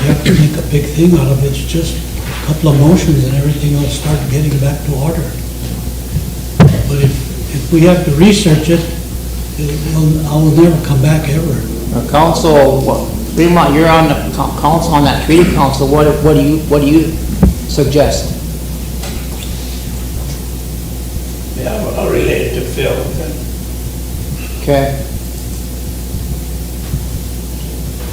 have to make a big thing out of it. It's just a couple of motions and everything will start getting back to order. But if we have to research it, I will never come back ever. Council, Fremont, you're on the council, on that treaty council. What do you suggest? Yeah, I'll relate it to Phil. Okay.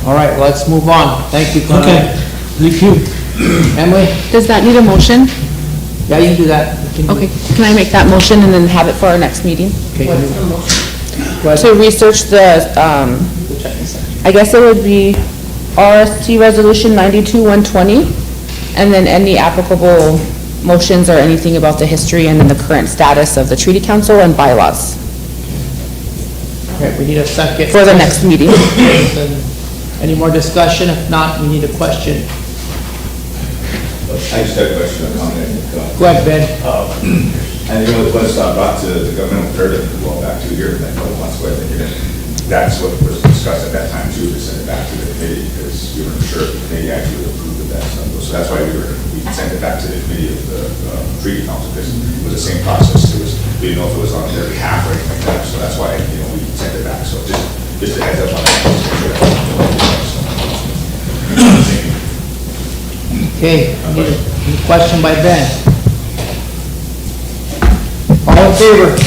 All right, let's move on. Thank you, Conrad. Okay, thank you. Emily? Does that need a motion? Yeah, you can do that. Okay, can I make that motion and then have it for our next meeting? Okay. What's the motion? To research the, I guess it would be RST Resolution 92-120, and then any applicable motions or anything about the history and then the current status of the treaty council and bylaws Okay, we need a second. for the next meeting. Any more discussion? If not, we need a question. I just have a question, a comment. Go ahead, Ben. And you know, it was brought to the governmental affairs, well, back to here, like a couple months ago, I think, and that's what was discussed at that time too, to send it back to the committee, because we weren't sure if the committee actually approved of that stuff. So that's why we sent it back to the committee of the treaty council, because it was the same process. We didn't know if it was on their behalf or anything like that, so that's why, you know, we sent it back. So just a heads up on that. Okay, any question by Ben? All in favor? 1,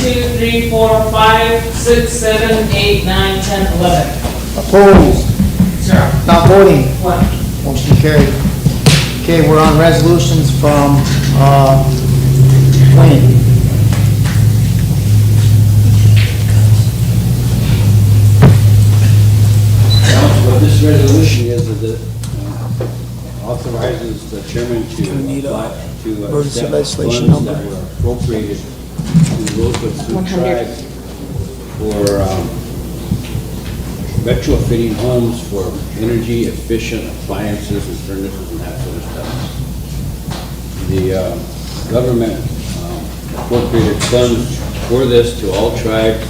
2, 3, 4, 5, 6, 7, 8, 9, 10, 11. Opposed? Zero. Not voting? 1. Motion carried. Okay, we're on resolutions from, Wayne. What this resolution is that it authorizes the chairman to apply to emergency accept legislation funds number? that were appropriated to the Rosebud Sioux 100. tribe for retrofitting homes for energy efficient appliances and furnaces and that sort of stuff. The government appropriated funds for this to all tribes,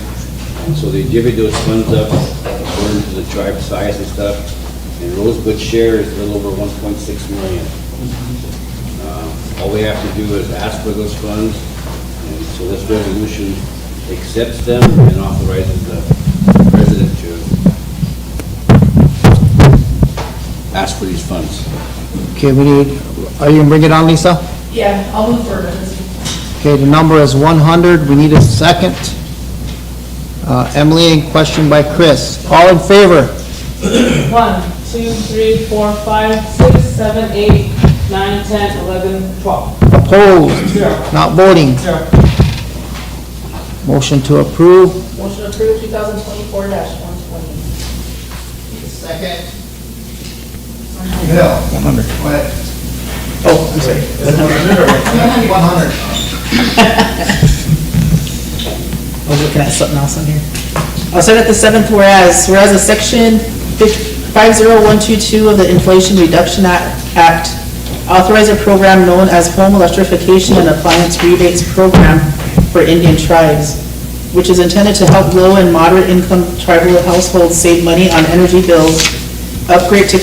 and so they divvied those funds up according to the tribe size and stuff. And Rosebud's share is a little over 1.6 million. All we have to do is ask for those funds, and so this resolution accepts them and authorizes the president to ask for these funds. Okay, we need, are you gonna bring it on, Lisa? Yeah, I'll move for it. Okay, the number is 100, we need a second. Emily, and question by Chris. All in favor? 1, 2, 3, 4, 5, 6, 7, 8, 9, 10, 11, 12. Opposed? Zero. Not voting? Zero. Motion to approve. Motion approved 2024-120. Second. Bill. 100. Go ahead. Oh, I'm sorry. 100. I was looking at something else on here. I'll start at the seventh whereas the section 50122 of the Inflation Reduction Act authorize a program known as Home Electrification and Appliance Rebates Program for Indian tribes, which is intended to help low and moderate income tribal households save money on energy bills, upgrade to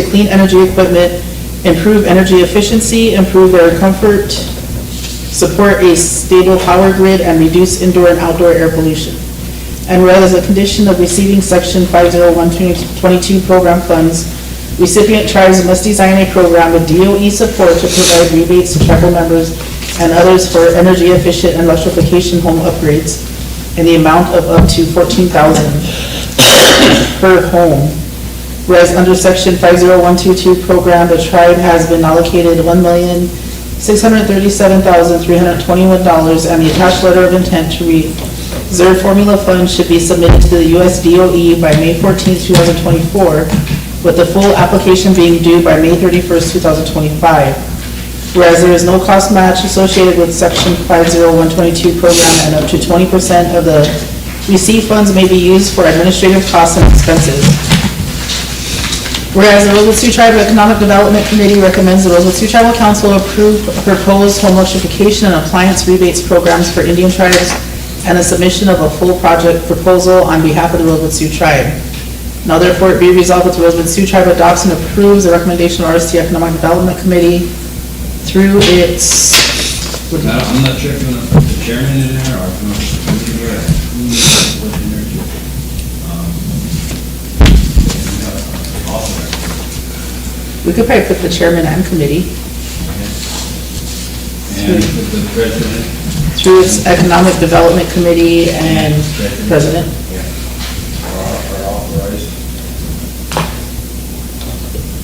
clean energy equipment, improve energy efficiency, improve their comfort, support a stable power grid, and reduce indoor and outdoor air pollution. And whereas as a condition of receiving Section 50122 program funds, recipient tribes must design a program with DOE support to provide rebates to tribal members and others for energy efficient and electrification home upgrades in the amount of up to $14,000 per home. Whereas under Section 50122 program, the tribe has been allocated $1,637,321, and the attached letter of intent to reserve formula funds should be submitted to the US DOE by May 14, 2024, with the full application being due by May 31st, 2025. Whereas there is no cost match associated with Section 50122 program, and up to 20% of the received funds may be used for administrative costs and expenses. Whereas the Rosebud Sioux Tribe Economic Development Committee recommends the Rosebud Sioux Tribal Council approve proposed home electrification and appliance rebates programs for Indian tribes and the submission of a full project proposal on behalf of the Rosebud Sioux Tribe. Now therefore it be resolved that the Rosebud Sioux Tribe adopts and approves the recommendation of RST Economic Development Committee through its... I'm not sure if you want to put the chairman in there or if you want to put it in there. What's in there too? We could probably put the chairman and committee. And the president. Through its Economic Development Committee and president.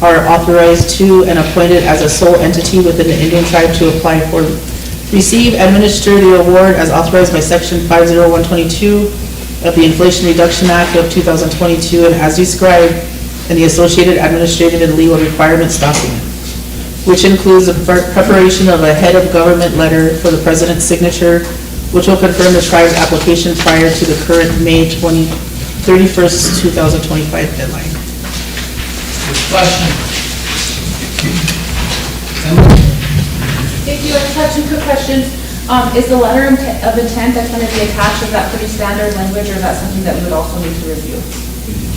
Are authorized to and appointed as a sole entity within the Indian tribe to apply for, receive, administer the award as authorized by Section 50122 of the Inflation Reduction Act of 2022 and as described in the associated administrative and legal requirements document, which includes the preparation of a head of government letter for the president's signature, which will confirm the tribe's application prior to the current May 31st, 2025 deadline. Question. If you have two quick questions, is the letter of intent that's going to be attached, is that pretty standard language, or is that something that we would also need to review?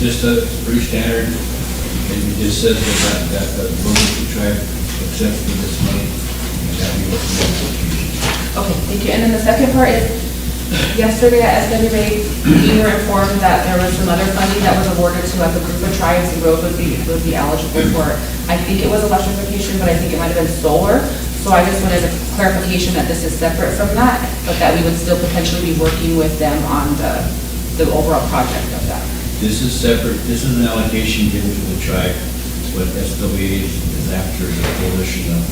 It's just pretty standard. It just says that the Rosebud Tribe accepts this money. Okay, thank you. And then the second part is, yesterday at SWA, we were informed that there was some other funding that was awarded to like a group of tribes the road would be eligible for. I think it was electrification, but I think it might have been solar. So I just wanted a clarification that this is separate from that, but that we would still potentially be working with them on the overall project of that. This is separate. This is an allocation given to the tribe. What SWA is after the coalition of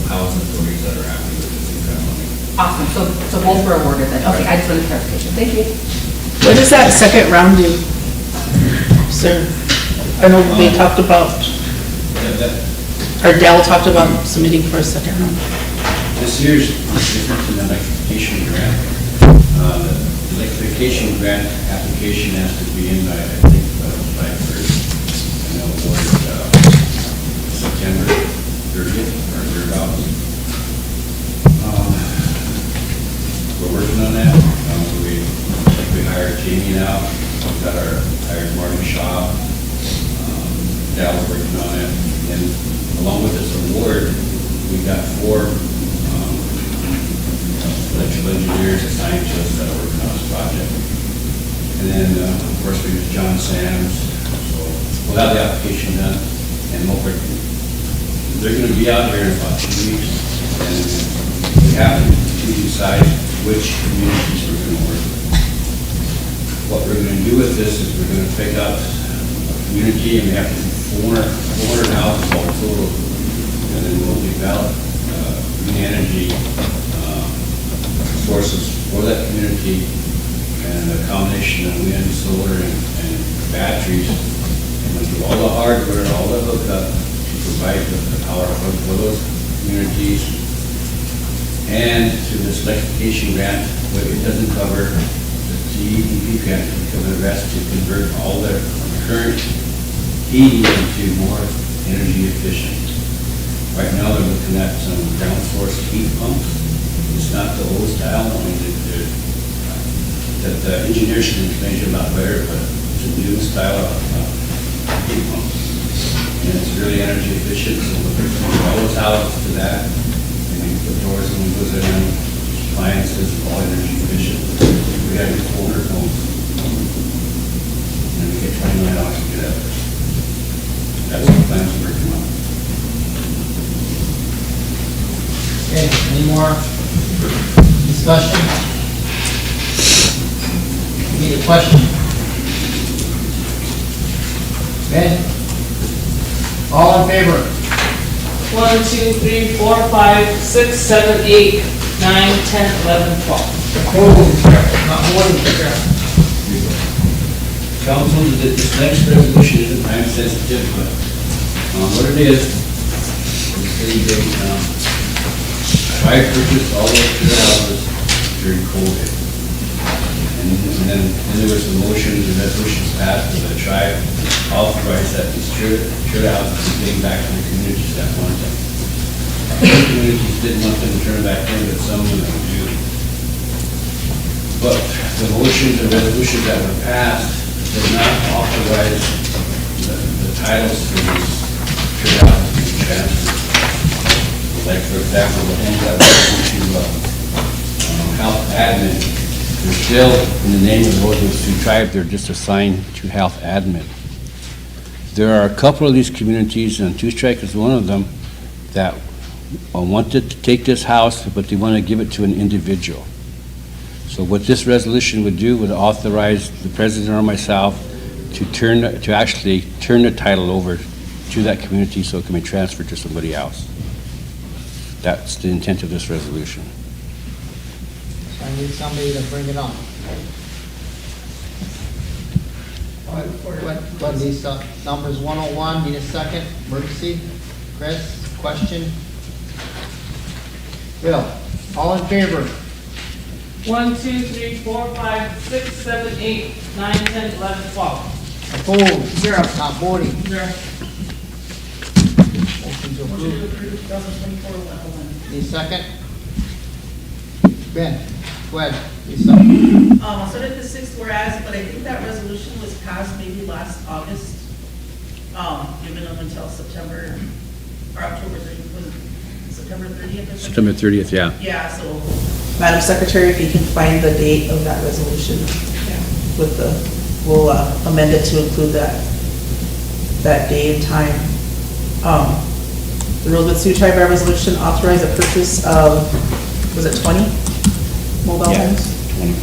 housing authorities that are after the money. Awesome. So both were awarded then. Okay, I just wanted clarification. Thank you. What does that second round do, sir? I know they talked about, or Dell talked about submitting for a second round. This year's different than the electrification grant. The electrification grant application has to be in by, I think, by 1st, and they'll award it September 30th or thereabouts. We're working on that. We hired Jamie now. We've got hired Martin Shaw. Dal working on it. And along with this award, engineers assigned to us that are working on this project. And then, of course, we use John Sams, so we'll have the application done, and they're gonna be out here in about 2 weeks, and we have to decide which communities we're gonna work with. What we're gonna do with this is we're gonna pick up a community, and we have to do 400 houses all total, and then we'll develop green energy sources for that community, and a combination of wind, solar, and batteries, and we'll do all the hardware, all the hookup to provide the power for those communities. And through this electrification grant, what it doesn't cover, the DEP grant will cover the rest to convert all their current heating into more energy efficient. Right now, they're looking at some ground source heat pumps. It's not the old style, I mean, that the engineers should explain it a lot better, but it's a new style of heat pump. And it's really energy efficient, so we're putting all those houses to that, and you put doors and windows in them, appliances, all energy efficient. We have 400 homes. And we get $20 million to get out there. That's the plans we're working on. Okay, any more discussion? Any question? Ben? All in favor? 1, 2, 3, 4, 5, 6, 7, 8, 9, 10, 11, 12. Opposed? Not voting. Council, this next resolution isn't time sensitive, but what it is I purchased all those trailer houses during COVID. And then there was a motion, the resolution passed, and the tribe authorized that these trailer houses be getting back to the communities that wanted them. Some communities didn't want them to turn back in, but some of them do. But the motions and resolutions that were passed did not authorize the titles for these trailer houses to be transferred. Like, for example, the homes that went to health admin, they're still in the name of the Rosebud Sioux tribe, they're just assigned to health admin. There are a couple of these communities, and Two Strike is one of them, that wanted to take this house, but they want to give it to an individual. So what this resolution would do would authorize the president or myself to actually turn the title over to that community so it can be transferred to somebody else. That's the intent of this resolution. So I need somebody to bring it on. Go ahead, Lisa. Numbers 101, need a second. Emergency. Chris, question? Bill, all in favor? 1, 2, 3, 4, 5, 6, 7, 8, 9, 10, 11, 12. Opposed? Zero. Not voting. Zero. Motion to approve. 2024-101. Need a second? Ben, go ahead, Lisa. So did the sixth whereas, but I think that resolution was passed maybe last August, given them until September, or October 30th, was it September 30th or something? September 30th, yeah. Yeah, so, Madam Secretary, if you can find the date of that resolution with the, we'll amend it to include that day and time. The Rosebud Sioux Tribe by resolution authorized the purchase of, was it 20 mobile homes? 20.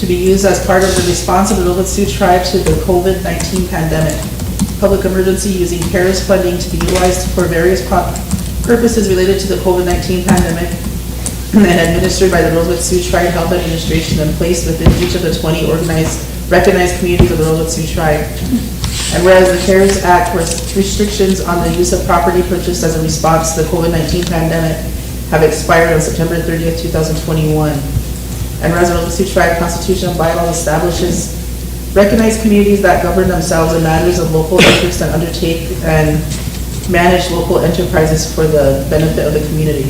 To be used as part of the response of the Rosebud Sioux Tribe to the COVID-19 pandemic. Public emergency using CARES funding to be utilized for various purposes related to the COVID-19 pandemic and administered by the Rosebud Sioux Tribe Health Administration and placed within each of the 20 recognized communities of the Rosebud Sioux Tribe. And whereas the CARES Act restrictions on the use of property purchased as a response to the COVID-19 pandemic have expired on September 30th, 2021. And whereas the Rosebud Sioux Tribe Constitution and bylaws establishes recognized communities that govern themselves in matters of local interest and undertake and manage local enterprises for the benefit of the community.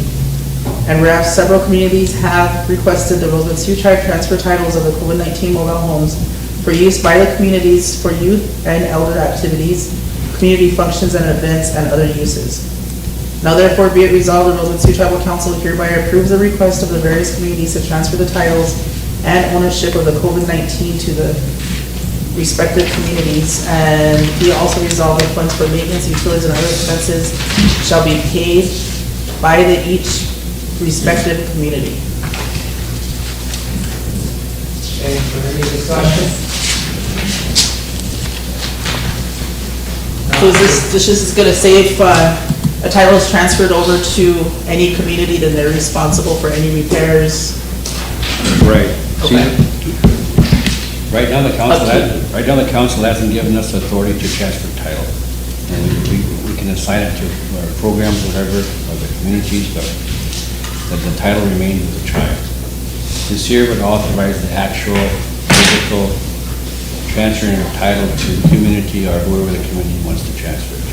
And whereas several communities have requested the Rosebud Sioux Tribe transfer titles of the COVID-19 mobile homes for use by the communities for youth and elder activities, community functions and events, and other uses. Now therefore be it resolved, the Rosebud Sioux Tribal Council hereby approves the request of the various communities to transfer the titles and ownership of the COVID-19 to the respective communities. And be also resolved, the funds for maintenance, utilities, and other expenses shall be paid by each respective community. Okay, for any discussion? So this is gonna say if a title is transferred over to any community, then they're responsible for any repairs. Right. See, Okay. right now the council hasn't given us authority to transfer title. And we can assign it to our programs, whatever, or the communities, but the title remains with the tribe. This year would authorize the actual physical transferring of title to the community or whoever the community wants to transfer it to.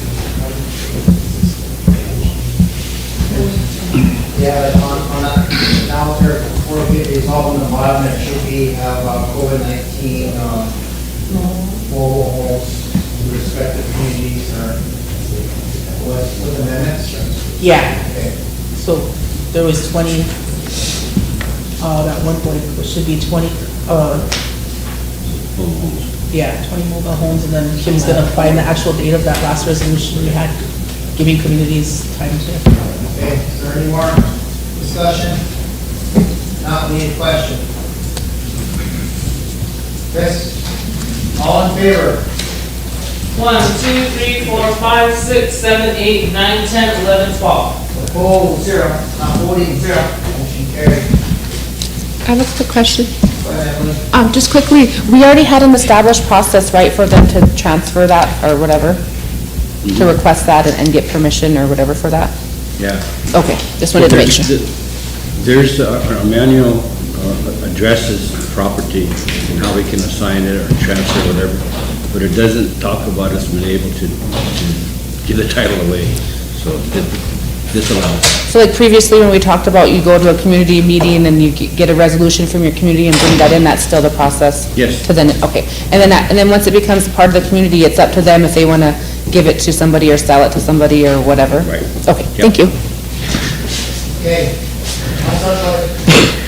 Yeah, on that, now there, before we get resolved on the bottom, it should be, have COVID-19, mobile homes, respective communities, or with amendments? Yeah. Okay. So there was 20, at one point, it should be 20, yeah, 20 mobile homes, and then Kim's gonna find the actual date of that last resolution we had, giving communities time to. Okay, is there any more discussion? Not any question? Chris, all in favor? 1, 2, 3, 4, 5, 6, 7, 8, 9, 10, 11, 12. Opposed, 0. Not voting, 0. Motion carried. I have a quick question. Go ahead, Emily. Just quickly, we already had an established process, right, for them to transfer that or whatever? To request that and get permission or whatever for that? Yeah. Okay, just wanted to make sure. There's a manual addresses property and how we can assign it or transfer whatever, but it doesn't talk about us being able to give the title away. So this allows. So like previously when we talked about you go to a community meeting and you get a resolution from your community and bring that in, that's still the process? Yes. To then, okay. And then once it becomes part of the community, it's up to them if they want to give it to somebody or sell it to somebody or whatever? Right. Okay, thank you. Okay.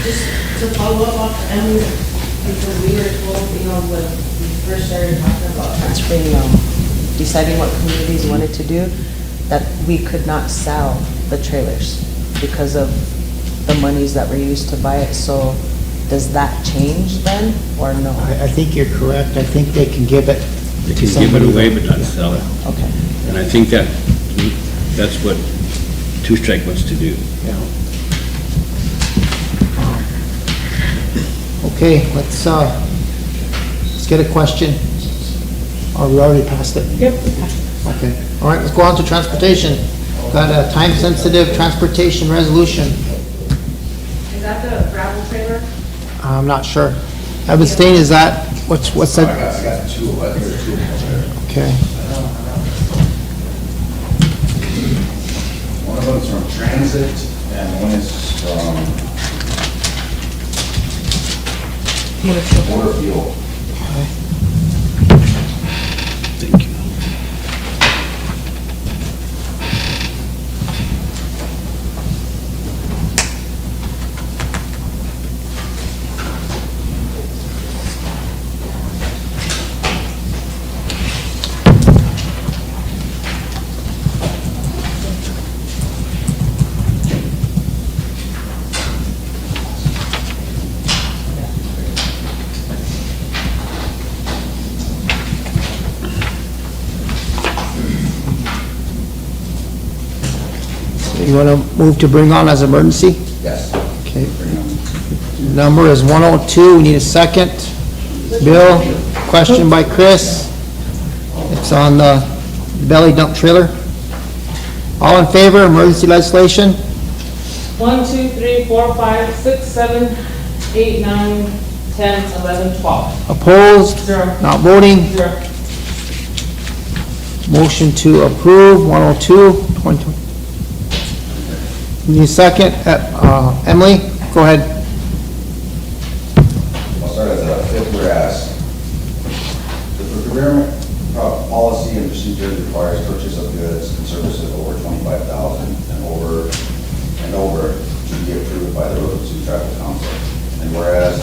Just to follow up on Emily, because we were told, when we first started talking about transferring, deciding what communities wanted to do, that we could not sell the trailers because of the monies that were used to buy it. So does that change then, or no? I think you're correct. I think they can give it They to can give somebody. it away but not sell it. Okay. And I think that's what Two Strike wants to do. Yeah. Okay, let's get a question. Or we already passed it? Yep. Okay, all right, let's go on to transportation. Got a time-sensitive transportation resolution. Is that the gravel trailer? I'm not sure. Evanstein, is that, what's that? I got two, I think there's two of them there. Okay, One of them's from Transit, and one is from Motor Fuel. Thank you. you want to move to bring on as emergency? Yes. Okay. Number is 102, we need a second. Bill, question by Chris. It's on the belly dump trailer. All in favor, emergency legislation? 1, 2, 3, 4, 5, 6, 7, 8, 9, 10, 11, 12. Opposed? 0. Not voting? 0. Motion to approve, 102. Need a second? Emily, go ahead. I'll start at the fifth whereas. The procurement policy policy and procedure requires purchase of goods and services over $25,000 and over to be approved by the Rosebud Tribal Council. And whereas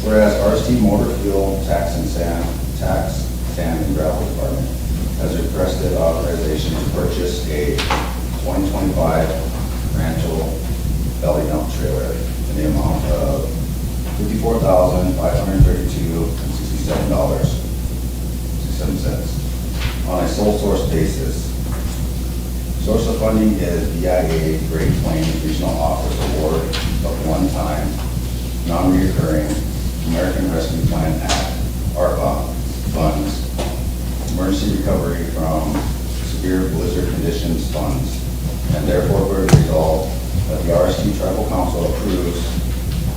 RST Motor Fuel Tax, Sand, and Gravel Department has requested authorization to purchase a 2025 Rancho belly dump trailer in the amount of $54,532.67 on a sole source basis. Source of funding is BIA Great Plains Regional Office Award of one-time, non-reoccurring American Rescue Plan Act, ARPA funds, emergency recovery from severe blizzard conditions funds, and therefore be resolved that the RST Tribal Council approves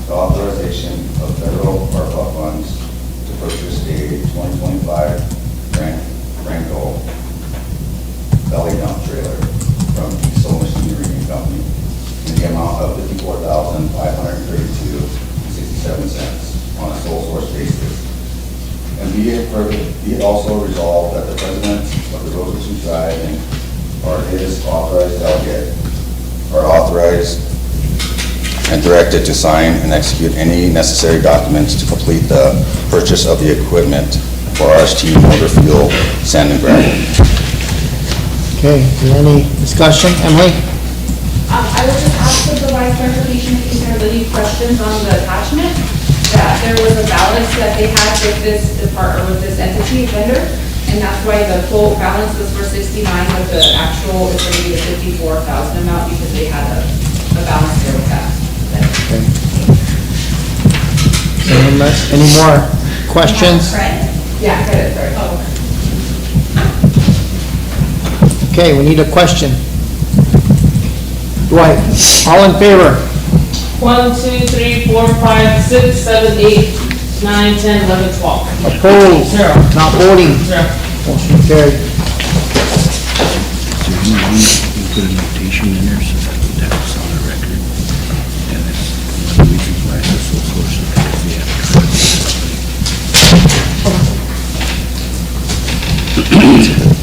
the authorization of federal ARPA funds to purchase a 2025 Franco belly dump trailer from Sioux Machinery Company in the amount of $54,532.67 on a sole source basis. And be it also resolved that the President of the Rosebud Tribe or his authorized delegate are authorized and directed to sign and execute any necessary documents to complete the purchase of the equipment for RST Motor Fuel Sand and Gravel. Okay, is there any discussion? Emily? I would just ask for the vice clarification in case there are any questions on the attachment, that there was a balance that they had with this department, with this entity vendor, and that's why the quote balance was for 69, but the actual is going to be the 54,000 amount because they had a balance there with that. Okay. Any more questions? Yeah, credit, sorry. Okay, we need a question. Dwight, all in favor? 1, 2, 3, 4, 5, 6, 7, 8, 9, 10, 11, 12. Opposed? Zero. Not voting? Zero. Motion carried. You put a notation in there so that was on the record. And it's one of the reasons why it's so close to that if we have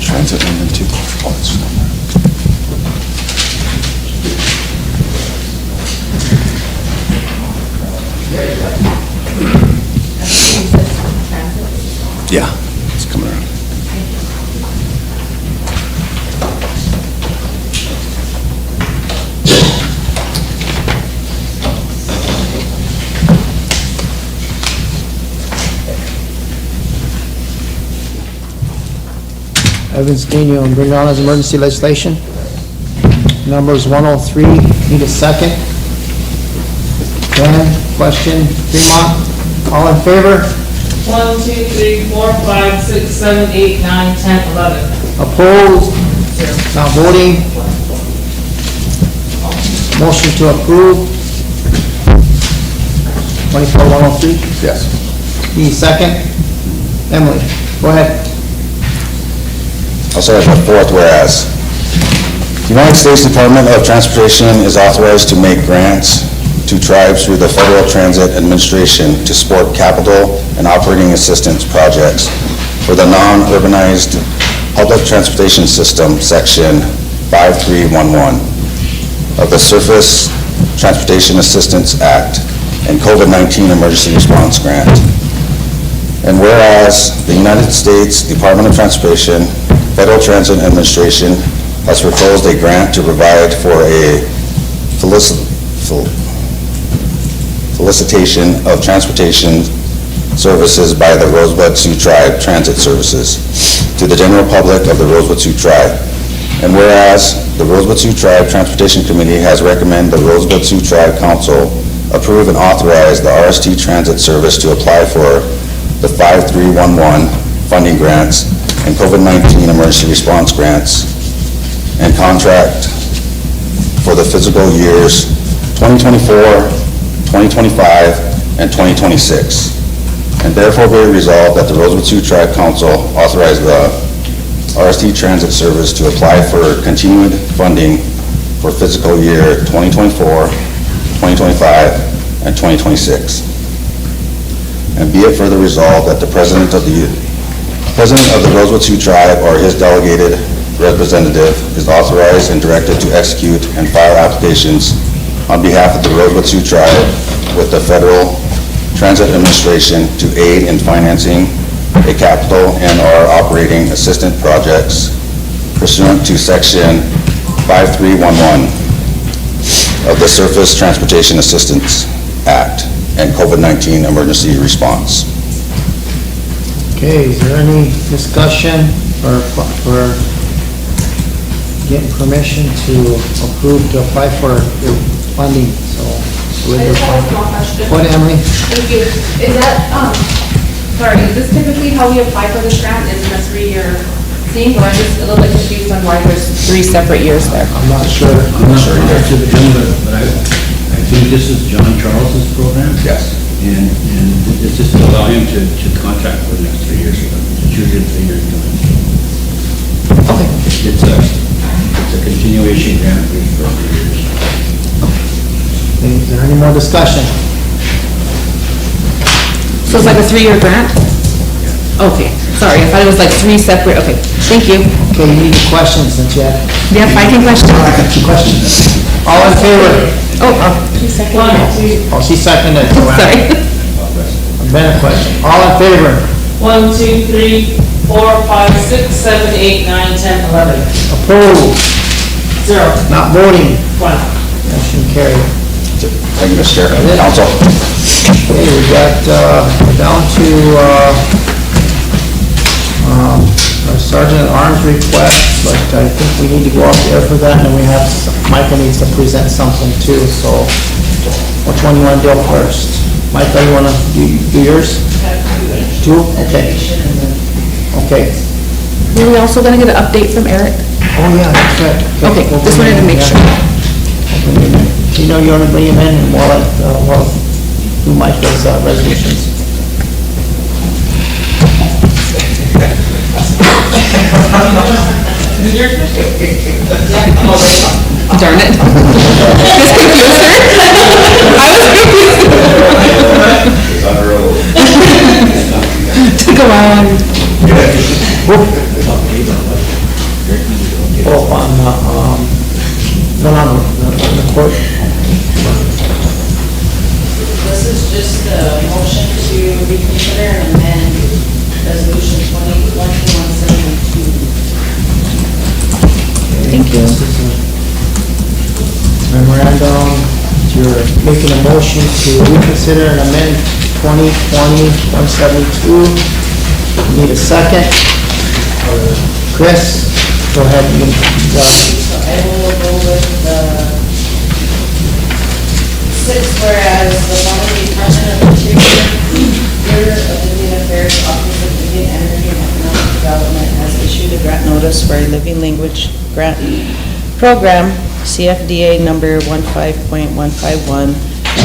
Transit number 2. Oh, it's yeah, it's coming around. Evans, can you bring on as emergency legislation? Numbers 103, need a second. Dan, question, Fremont, all in favor? 1, 2, 3, 4, 5, 6, 7, 8, 9, 10, 11. Opposed? Not voting? Motion to approve? 24-103? Yes. Need a second? Emily, go ahead. I'll start with the fourth whereas. The United States Department of Transportation is authorized to make grants to tribes through the Federal Transit Administration to support capital and operating assistance projects for the non-urbanized public transportation system, Section 5311 of the Surface Transportation Assistance Act and COVID-19 Emergency Response Grant. And whereas the United States Department of Transportation, Federal Transit Administration has proposed a grant to provide for a solicitation of transportation services by the Rosebud Sioux Tribe Transit Services to the general public of the Rosebud Sioux Tribe. And whereas the Rosebud Sioux Tribe Transportation Committee has recommended the Rosebud Sioux Tribe Council approve and authorize the RST Transit Service to apply for the 5311 funding grants and COVID-19 emergency response grants and contract for the fiscal years 2024, 2025, and 2026. And therefore be resolved that the Rosebud Sioux Tribe Council authorize the RST Transit Service to apply for continued funding for fiscal year 2024, 2025, and 2026. And be it further resolved that the President of the President of the Rosebud Sioux Tribe or his delegated representative is authorized and directed to execute and file applications on behalf of the Rosebud Sioux Tribe with the Federal Transit Administration to aid in financing a capital and/or operating assistant projects pursuant to Section 5311 of the Surface Transportation Assistance Act and COVID-19 emergency response. Okay, is there any discussion or getting permission to approve to apply for your funding? So, with I your just have a fund- small question. Go ahead, Emily. Thank you. Is that, sorry, is this typically how we apply for this grant, is in a 3-year thing, or I'm just a little bit confused on why there's 3 separate years there. I'm not sure. I'm not sure yet to begin with, but I think this is John Charles's program. Yes. And it's just to allow him to contract for the next 3 years, to choose your 3 years. Okay. It's a continuation grant for 3 years. Is there any more discussion? So it's like a 3-year grant? Okay, sorry, I thought it was like 3 separate, okay, thank you. Okay, you need a question since you have. Yep, I can question. All right, 2 questions. All in favor? Oh, she seconded it. Oh, she seconded it. Sorry. Ben, a question. All in favor? 1, 2, 3, 4, 5, 6, 7, 8, 9, 10, 11. Opposed? 0. Not voting? 1. Motion carried. Thank you, Mr. Chair. Council. Okay, we got, we're down to, our Sergeant at Arms request, but I think we need to go up there for that, and then we have, Michael needs to present something too, so which one you want to do first? Michael, you want to do yours? 2? Okay. Okay. Were we also gonna get an update from Eric? Oh, yeah, that's right. Okay, just wanted to make sure. You know, you want to bring him in and we'll do Michael's resolutions. Darn it. This confused her. I was confused. It's on the road. Took a while. On the court. This is just a motion to reconsider and amend resolution 2021-172. Thank you. Memorandum, you're making a motion to reconsider and amend 2020-172. Need a second? Chris, go ahead. So I will go with the 6, whereas the Bombay Department of Interior, Bureau of Indian Affairs, Office of Indian Energy and Economic Development has issued a grant notice for a living language grant program, CFDA number 15.151,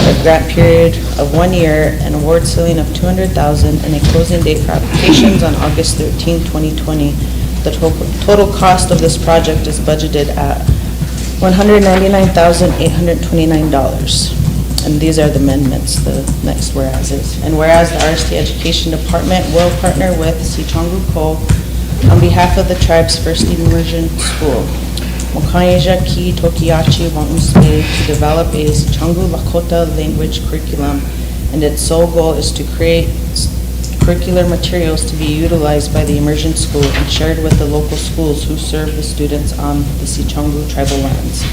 a grant period of 1 year, an award ceiling of $200,000, and a closing date for applications on August 13, 2020. The total cost of this project is budgeted at $199,829. And these are the amendments, the next whereases. And whereas the RST Education Department will partner with Cangu Co on behalf of the tribe's first immersion school, Mokayeja Ki Tokiachi Wamusme, to develop a Cangu Lakota language curriculum, and its sole goal is to create curricular materials to be utilized by the immersion school and shared with the local schools who serve the students on the Cangu tribal lands.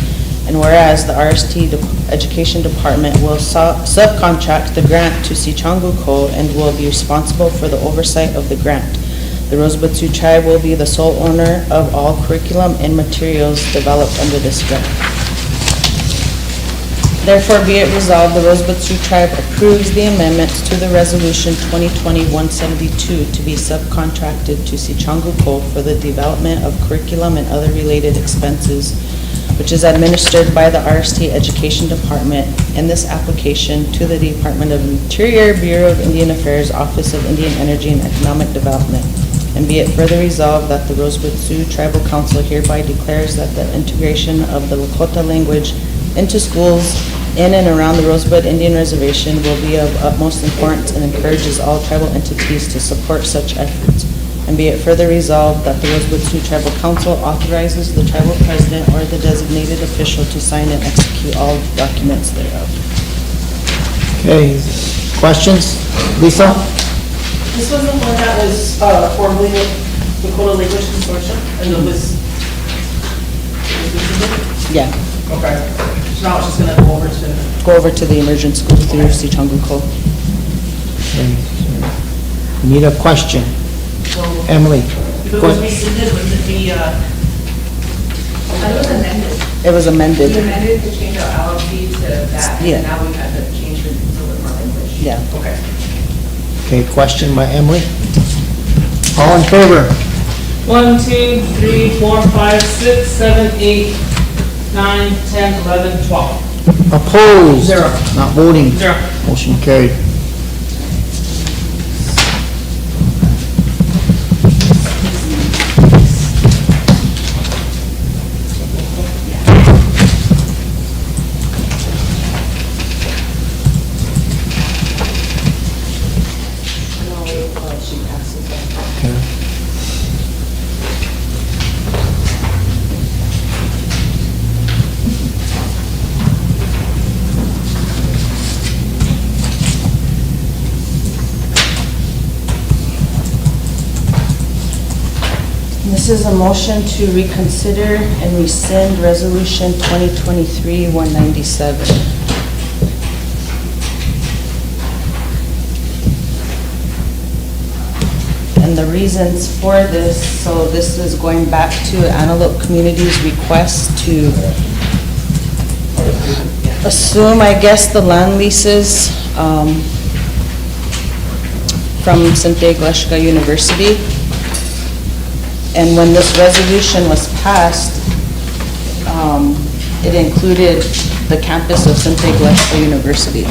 And whereas the RST Education Department will subcontract the grant to Cangu Co and will be responsible for the oversight of the grant. The Rosebud Sioux Tribe will be the sole owner of all curriculum and materials developed under this grant. Therefore, be it resolved, the Rosebud Sioux Tribe approves the amendments to the Resolution 2020-172 to be subcontracted to Cangu Co for the development of curriculum and other related expenses, which is administered by the RST Education Department, in this application to the Department of Interior, Bureau of Indian Affairs, Office of Indian Energy and Economic Development. And be it further resolved that the Rosebud Sioux Tribal Council hereby declares that the integration of the Lakota language into schools in and around the Rosebud Indian Reservation will be of utmost importance and encourages all tribal entities to support such efforts. And be it further resolved that the Rosebud Sioux Tribal Council authorizes the tribal president or the designated official to sign and execute all documents thereof. Okay, questions? Lisa? This was the one that was formerly with Dakota Language Consortium, and it was Yeah. okay. So now it's just gonna go over to. Go over to the emergent school through Cangu Co. Need a question? Emily? If it Go was ahead. rescinded, would it be, It was amended. It was amended. We amended to change our LLC to that, Yeah. and now we've had to change for a little more language. Yeah. okay. Okay, question by Emily. All in favor? 1, 2, 3, 4, 5, 6, 7, 8, 9, 10, 11, 12. Opposed? 0. Not voting? 0. Motion carried. This is a motion to reconsider and rescind Resolution 2023-197. And the reasons for this, so this is going back to Antelope Community's request to assume, I guess, the land leases from Sinte Glashka University. And when this resolution was passed, it included the campus of Sinte Glashka University.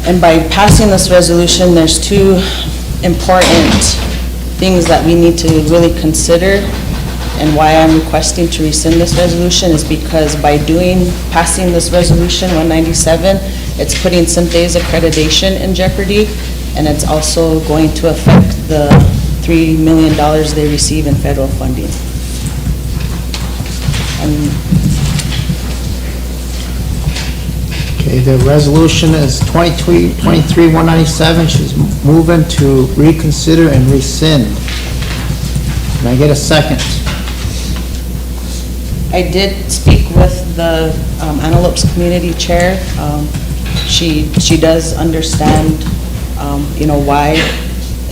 And by passing this resolution, there's two important things that we need to really consider. And why I'm requesting to rescind this resolution is because by passing this resolution 197, it's putting Sinte's accreditation in jeopardy, and it's also going to affect the $3 million they receive in federal funding. Okay, the resolution is 23-197. She's moving to reconsider and rescind. Can I get a second? I did speak with the Antelope's community chair. She does understand, why,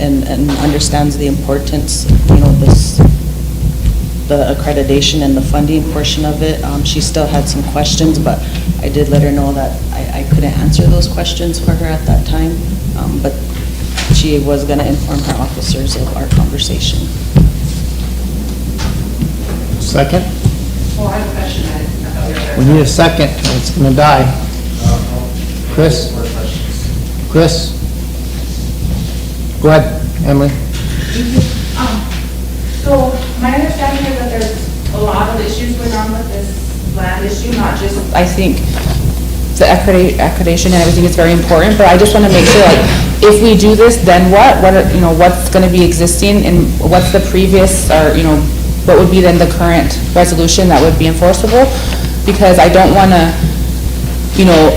and understands the importance, the accreditation and the funding portion of it. She still had some questions, but I did let her know that I couldn't answer those questions for her at that time. But she was gonna inform her officers of our conversation. Second? Well, I have a question. I thought we were there. We need a second, or it's gonna die. Chris? Chris? Go ahead, Emily. So my understanding is that there's a lot of issues going on with this land issue, not just. I think the accreditation and everything is very important, but I just want to make sure, like, if we do this, then what? What are, what's going to be existing, and what's the previous, or, what would be then the current resolution that would be enforceable? Because I don't want to,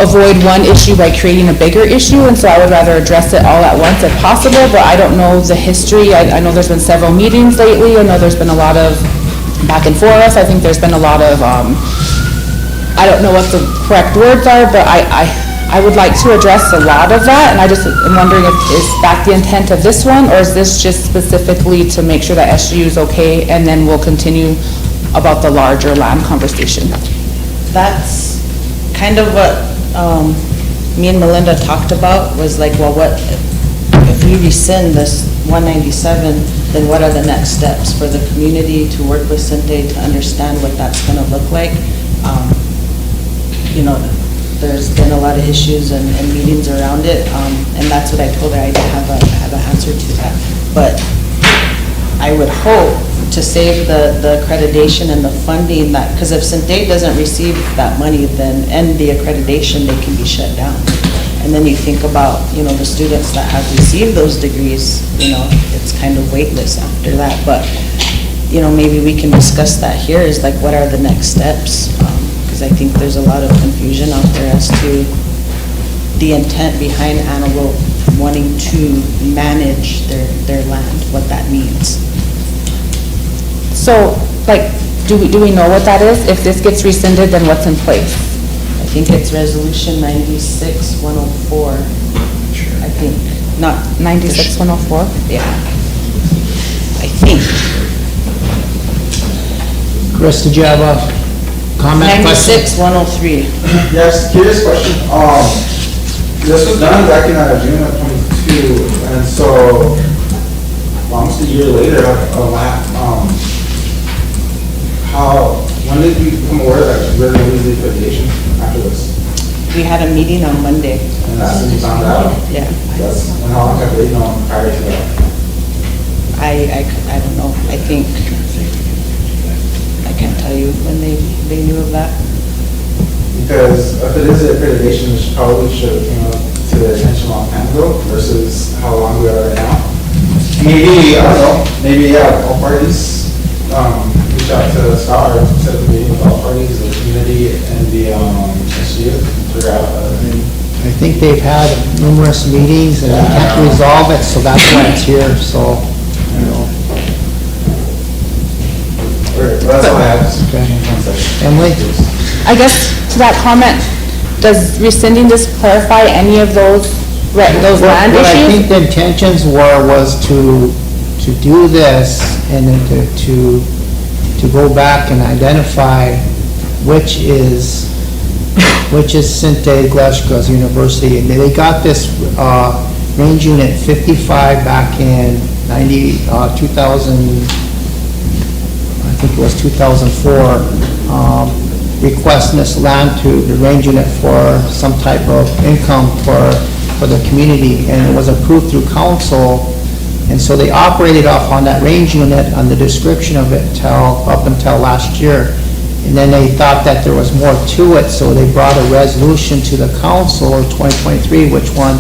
avoid one issue by creating a bigger issue, and so I would rather address it all at once if possible, but I don't know the history. I know there's been several meetings lately. I know there's been a lot of back and forth. I think there's been a lot of, I don't know what the correct words are, but I would like to address a lot of that, and I just am wondering is that the intent of this one, or is this just specifically to make sure that SGU is okay, and then we'll continue about the larger land conversation? That's kind of what me and Melinda talked about, was like, well, what, if we rescind this 197, then what are the next steps for the community to work with Sinte to understand what that's gonna look like? There's been a lot of issues and meetings around it, and that's what I told her. I didn't have an answer to that. But I would hope to save the accreditation and the funding, that, because if Sinte doesn't receive that money, then, and the accreditation, they can be shut down. And And then you think about, you know, the students that have received those degrees, you know, it's kind of weightless after that. But, you know, maybe we can discuss that here, is like, what are the next steps? Because I think there's a lot of confusion out there as to the intent behind Antelope wanting to manage their land, what that means. So, like, do we know what that is? If this gets rescinded, then what's in place? I think it's Resolution 96-104, I think. Not 96-104? Yeah. I think. Chris, did you have a comment, question? 96-103. Yes, curious question. This was done back in June of '22, and so almost a year later, when did you become aware that we're going to lose the affiliation after this? We had a meeting on Monday. And that's when you found out? Yeah. That's when, how long have they known prior to that? I don't know. I think, I can't tell you when they knew of that. Because if it is accreditation, it probably should have came up to the attention a long time ago versus how long we are right now. Maybe, I don't know, maybe, yeah, all parties, reach out to Scott or set up a meeting with all parties, the community and the, SU, figure out, I think they've had numerous meetings and they can't resolve it, so that's why it's here, so, you know. That's all I have. Emily? I guess to that comment, does rescinding this clarify any of those land What I issues? think the intentions was to do this and then to go back and identify which is Sinte Gleshka's University. And they got this range unit 55 back in 2000, I think it was 2004, requesting this land to the range unit for some type of income for the community, and it was approved through council, and so they operated off on that range unit on the description of it up until last year, and then they thought that there was more to it, so they brought a resolution to the council in 2023, which one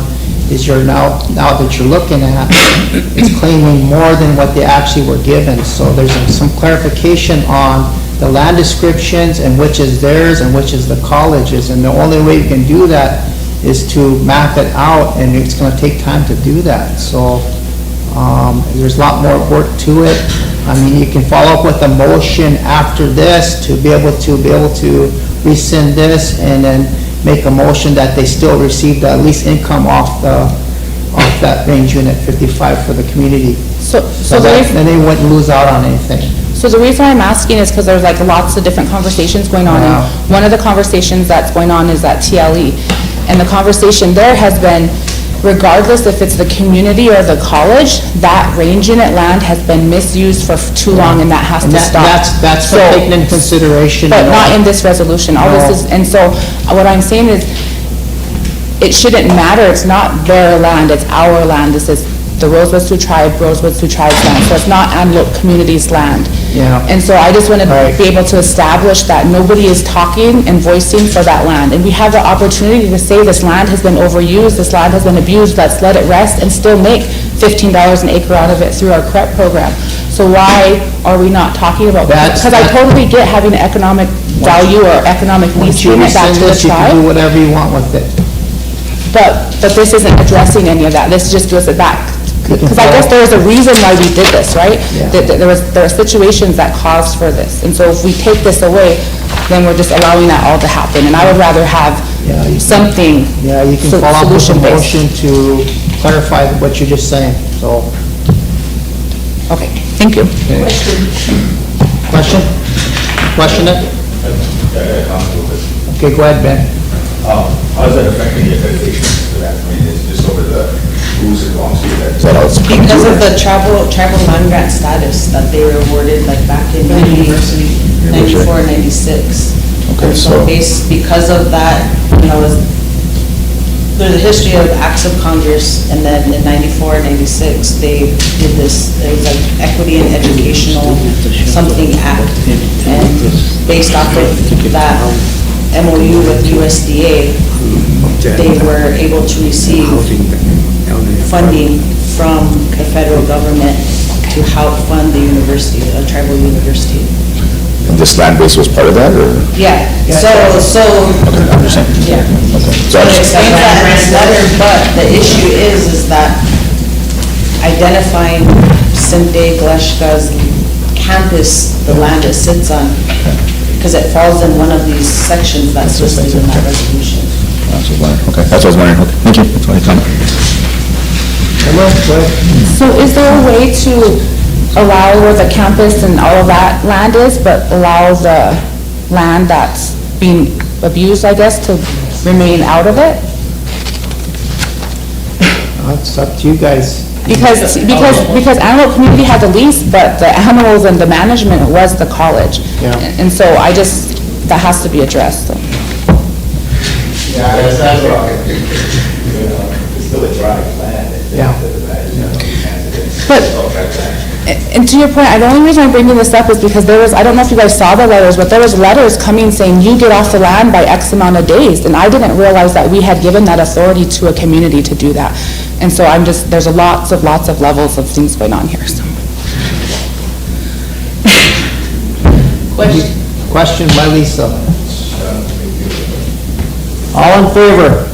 is now that you're looking at, it's claiming more than what they actually were given, so there's some clarification on the land descriptions and which is theirs and which is the college's, and the only way you can do that is to map it out, and it's going to take time to do that. So there's a lot more work to it. I mean, you can follow up with a motion after this to be able to rescind this, and then make a motion that they still receive the least income off that range unit 55 for the community. So then they wouldn't lose out on anything. So the reason I'm asking is because there's like lots of different conversations going on. Yeah. And one of the conversations that's going on is at TLE. And the conversation there has been, regardless if it's the community or the college, that range unit land has been misused for too long, and that has to stop. That's taken into consideration. But not in this resolution. All this is, and so what I'm saying is, it shouldn't matter. It's not their land, it's our land. This is the Rosebud Sioux Tribe's land. So it's not Antelope Community's land. Yeah. And so I just want to be able to establish that nobody is talking and voicing for that land. And we have the opportunity to say this land has been overused, this land has been abused, let's let it rest and still make $15 an acre out of it through our CREP program. So why are we not talking about that? Because I totally get having an economic value or economic lease payment back to the You tribe. can do whatever you want with it. But this isn't addressing any of that. This just goes it back. Because I guess there was a reason why we did this, right? Yeah. There are situations that caused for this. And so if we take this away, then we're just allowing that all to happen. And I would rather have something Yeah, you can follow up with a solution-based. motion to clarify what you're just saying, so. Okay, thank you. Question? Question it? Okay, go ahead, Ben. How is that affecting the accreditation for that? I mean, it's just over the who's it belongs to. Is that how it's? Because of the tribal land grant status that they were awarded like back in 94, 96. Okay, And so because of that, you know, there's a history of acts of Congress, and then in 94, 96, they did this, it was like Equity and Educational Something Act. And based off of that MOU with USDA, they were able to receive funding from the federal government to help fund the university, a tribal university. And this land base was part of that, or? Yeah, so, Okay, I understand. yeah. Okay. So it explains that in this letter, but the issue is that identifying Sinte Gleshka's campus, the land it sits on, because it falls in one of these sections that's listed in that resolution. That's what I was wondering. Okay, that's what I was wondering. Okay, thank you. That's my comment. So is there a way to allow where the campus and all of that land is, but allow the land that's being abused, I guess, to remain out of it? It's up to you guys. Because animal community had the lease, but the animals and the management was the college. Yeah. And so that has to be addressed, so. Yeah, that's what it's still a dry land. Yeah. But, and to your point, the only reason I'm bringing this up is because I don't know if you guys saw the letters, but there was letters coming saying you get off the land by X amount of days, and I didn't realize that we had given that authority to a community to do that. And so there's lots of levels of things going on here, so. Question by Lisa. All in favor?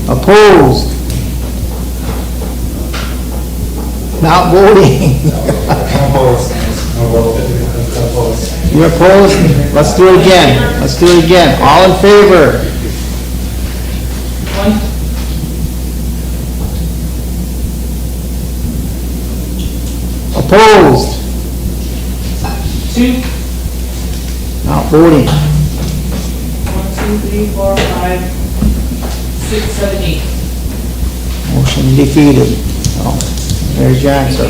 Opposed? Not voting? You're opposed? Let's do it again. Let's do it again. All in favor? One, Opposed? two, Not voting. 1, 2, 3, 4, 5, 6, 7, 8. Motion defeated. So, there's your answer.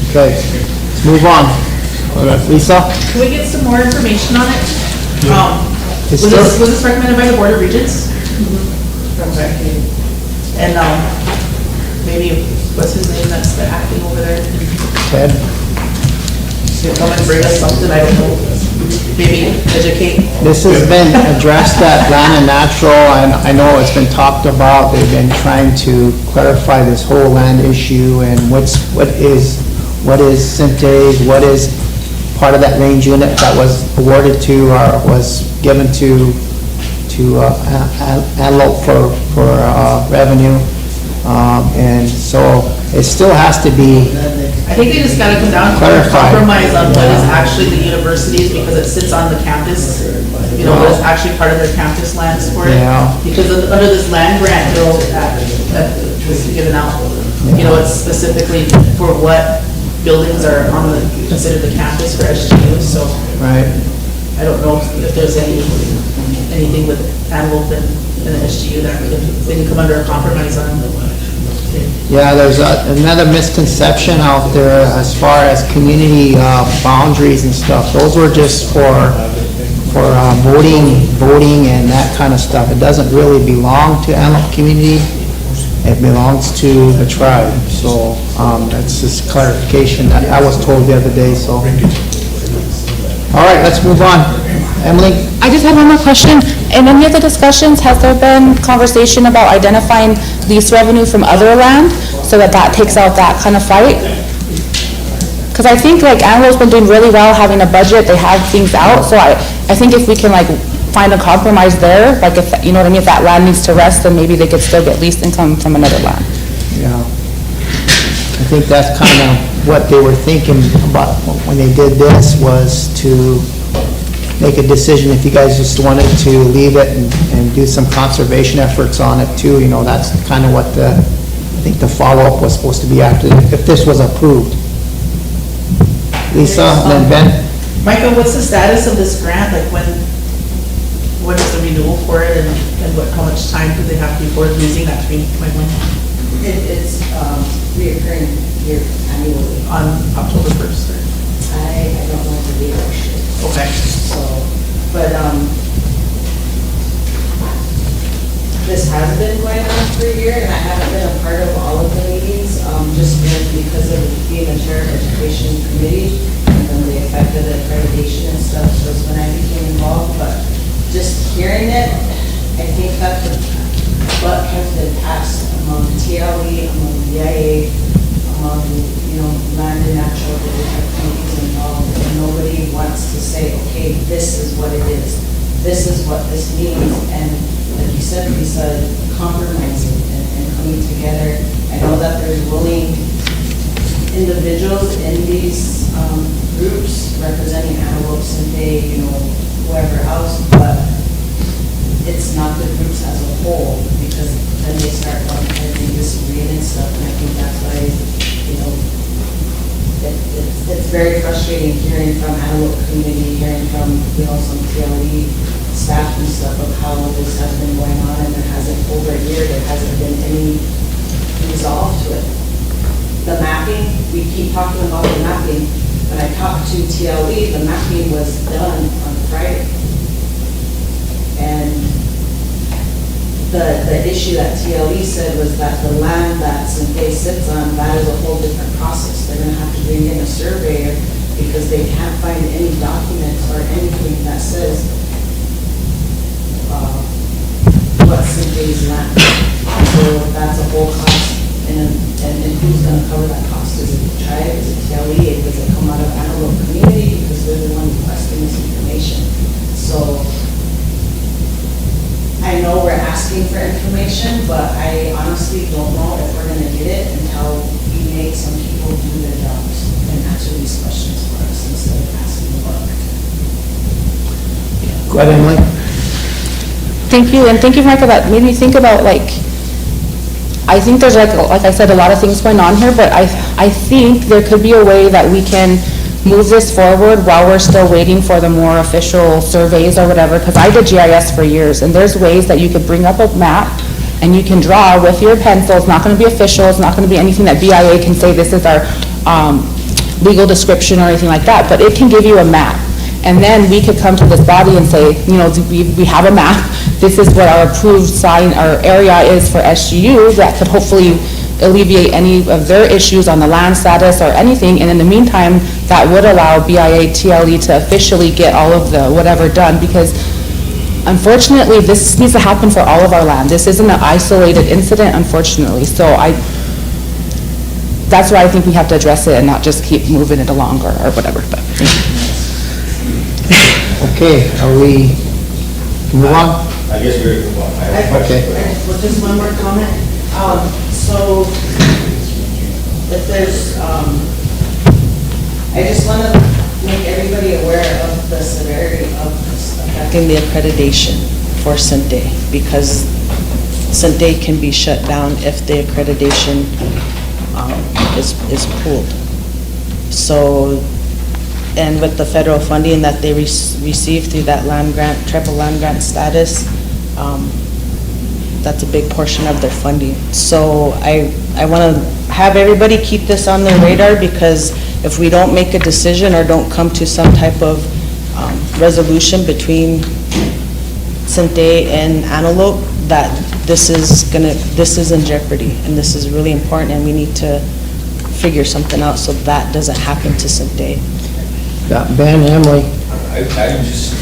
Okay, let's move on. Lisa? Can we get some more information on it? It's Was still- this recommended by the Board of Regents? Okay. And, maybe, what's his name that's the acting over there? Ted? He'll come and bring us something, I don't know, maybe educate. This has been addressed at Land and Natural, and I know it's been talked about. They've been trying to clarify this whole land issue and what is Sinte's, what is part of that range unit that was awarded to or was given to Antelope for revenue. And so it still has to be I think they just gotta come down to a clarified. compromise on what is actually the university's, because it sits on the campus. You know, what is actually part of their campus lands for it. Yeah. Because under this land grant bill that was given out, you know, it's specifically for what buildings are considered the campus for SGU, so. Right. I don't know if there's anything with Antelope and the SGU that they can come under a compromise on. Yeah, there's another misconception out there as far as community boundaries and stuff. Those were just for voting and that kind of stuff. It doesn't really belong to Antelope community. It belongs to the tribe. So that's just clarification that I was told the other day, so. All right, let's move on. Emily? I just had one more question. In any of the discussions, has there been conversation about identifying lease revenue from other land so that takes out that kind of fight? Because I think like Antelope's been doing really well having a budget, they have things out, so I think if we can like find a compromise there, like if, you know what I mean, if that land needs to rest, then maybe they could still get leased income from another land. Yeah. I think that's kind of what they were thinking about when they did this, was to make a decision if you guys just wanted to leave it and do some conservation efforts on it too. You know, that's kind of what I think the follow-up was supposed to be after, if this was approved. Lisa, and then Ben? Michael, what's the status of this grant? Like what is the renewal for it, and how much time do they have before losing that $3.1 million? It's reoccurring here annually. On October 1st, or? I don't know the date actually. Okay. So, but, this has been going on for a year, and I haven't been a part of all of the meetings, just because of being a chair of education committee, and from the affected accreditation and stuff, so it's when I became involved, but just hearing it, I think that the buck has been passed among TLE, among VIA, among, land and natural, the different communities involved, and nobody wants to say, okay, this is what it is. This is what this means, and like you said, Lisa, compromising and coming together. I know that there's willing individuals in these groups representing antelopes and they, whoever else, but it's not the groups as a whole, because then they start and disagreeing and stuff, and I think that's why, it's very frustrating hearing from antelope community, hearing from, some TLE staff and stuff of how this has been going on, and there hasn't, over a year, there hasn't been any resolve to it. The mapping, we keep talking about the mapping. When I talked to TLE, the mapping was done on Friday. And the issue that TLE said was that the land that Sinte sits on, that is a whole different process. They're gonna have to bring in a surveyor because they can't find any documents or anything that says what's Sinte's land. So that's a whole cost, and who's gonna cover that cost? Is it the tribe, is it TLE, does it come out of antelope community, because they're the ones requesting this information? So I know we're asking for information, but I honestly don't know if we're gonna get it until we make some people do their jobs and answer these questions for us instead of asking the book. Go ahead, Emily. Thank you, and thank you, Mike, for that. Made me think about, I think there's like I said, a lot of things going on here, but I think there could be a way that we can move this forward while we're still waiting for the more official surveys or whatever, because I did GIS for years, and there's ways that you could bring up a map and you can draw with your pencil. It's not going to be official, it's not going to be anything that BIA can say this is our legal description or anything like that, but it can give you a map. And then we could come to this body and say, we have a map, this is what our approved sign, our area is for SGU, that could hopefully alleviate any of their issues on the land status or anything, and in the meantime, that would allow BIA, TLE to officially get all of the whatever done, because unfortunately, this needs to happen for all of our land. This isn't an isolated incident, unfortunately, so that's why I think we have to address it and not just keep moving it along or whatever, but. Okay, are we, move on? I guess we're going to move on. Okay. Well, just one more comment. So if there's, I just want to make everybody aware of the severity of this affecting the accreditation for Sinte, because Sinte can be shut down if the accreditation is pulled. So, and with the federal funding that they receive through that land grant, triple land grant status, that's a big portion of their funding. So I want to have everybody keep this on their radar, because if we don't make a decision or don't come to some type of resolution between Sinte and Antelope, that this is in jeopardy, and this is really important, and we need to figure something out so that doesn't happen to Sinte. Got Ben, Emily. I just,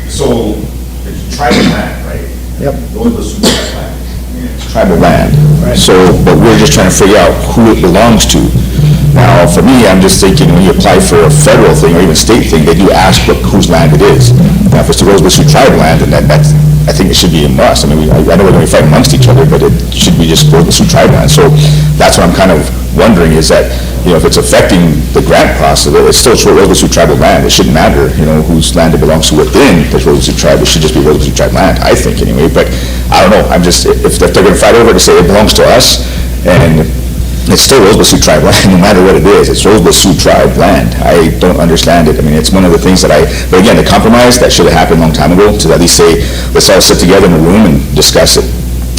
so, it's tribal land, right? Yep. Rosebud Sioux tribal land. It's tribal land. So, but we're just trying to figure out who it belongs to. Now, for me, I'm just thinking, when you apply for a federal thing or even state thing, they do ask whose land it is. Now, if it's the Rosebud Sioux tribal land, then that's, I think it should be a must. I mean, I know we're going to fight amongst each other, but it should be just Rosebud Sioux tribal land. So that's what I'm kind of wondering, is that, if it's affecting the grant process, it's still Rosebud Sioux tribal land. It shouldn't matter, whose land it belongs to within the Rosebud Sioux tribe. It should just be Rosebud Sioux tribal land, I think, anyway. But I don't know. I'm just, if they're going to fight over it to say it belongs to us, and it's still Rosebud Sioux tribe land, no matter what it is. It's Rosebud Sioux tribe land. I don't understand it. I mean, it's one of the things that but again, the compromise, that should have happened a long time ago, to at least say, let's all sit together in a room and discuss it.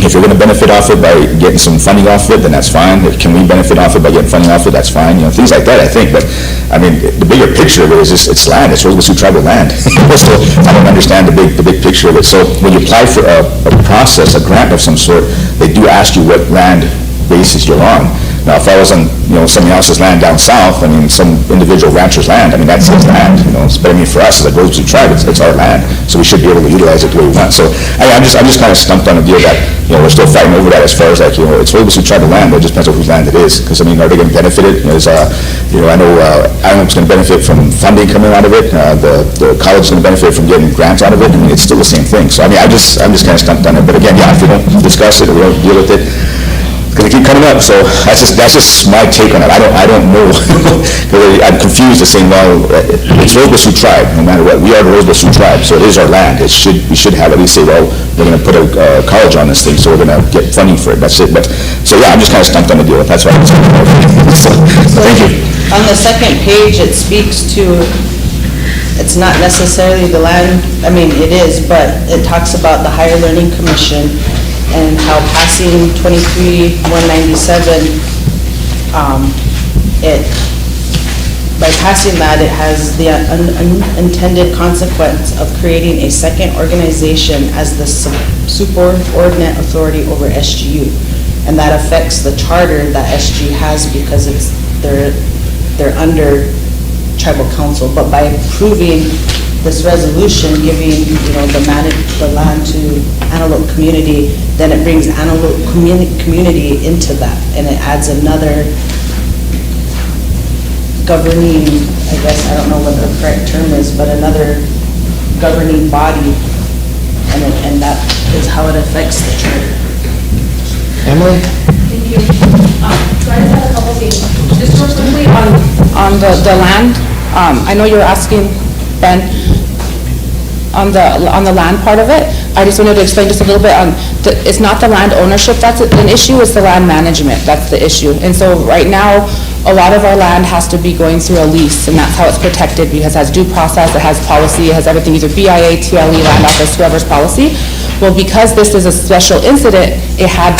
If you're going to benefit off it by getting some funding off it, then that's fine. Can we benefit off it by getting funding off it? That's fine. Things like that, I think. But, I mean, the bigger picture of it is just, it's land. It's Rosebud Sioux tribal land. So I don't understand the big picture of it. So when you apply for a process, a grant of some sort, they do ask you what land basis you're on. Now, if I was on, somebody else's land down south, I mean, some individual rancher's land, I mean, that's his land, but I mean, for us, as a Rosebud tribe, it's our land, so we should be able to utilize it the way we want. So I'm just kind of stumped on the deal that, we're still fighting over that as far as like, it's Rosebud tribal land, but it just depends on whose land it is, because I mean, are they going to benefit it? I know Antelope's going to benefit from funding coming out of it, the college is going to benefit from getting grants out of it. I mean, it's still the same thing. So I mean, I'm just kind of stumped on it. But again, yeah, if we don't discuss it or we don't deal with it, it's going to keep coming up. So that's just my take on it. I don't know. I'm confused to saying, well, it's Rosebud Sioux tribe, no matter what. We are the Rosebud Sioux tribe, so it is our land. We should have at least say, well, we're going to put a college on this thing, so we're going to get funding for it. That's it. But so yeah, I'm just kind of stumped on the deal. That's why I'm saying. So thank you. On the second page, it speaks to, it's not necessarily the land, I mean, it is, but it talks about the Higher Learning Commission and how passing 23-197, by passing that, it has the unintended consequence of creating a second organization as the superordinate authority over SGU. And that affects the charter that SG has because they're under tribal council. But by approving this resolution, giving, the land to Antelope community, then it brings Antelope community into that, and it adds another governing, I guess, I don't know what the correct term is, but another governing body, and that is how it affects the charter. Emily? Thank you. So I just have a couple things. Just real quickly On the land, I know you're asking, Ben, on the land part of it, I just wanted to explain just a little bit on, it's not the land ownership that's an issue, it's the land management that's the issue. And so right now, a lot of our land has to be going through a lease, and that's how it's protected, because it has due process, it has policy, it has everything, either BIA, TLE, land office, whoever's policy. Well, because this is a special incident, it had a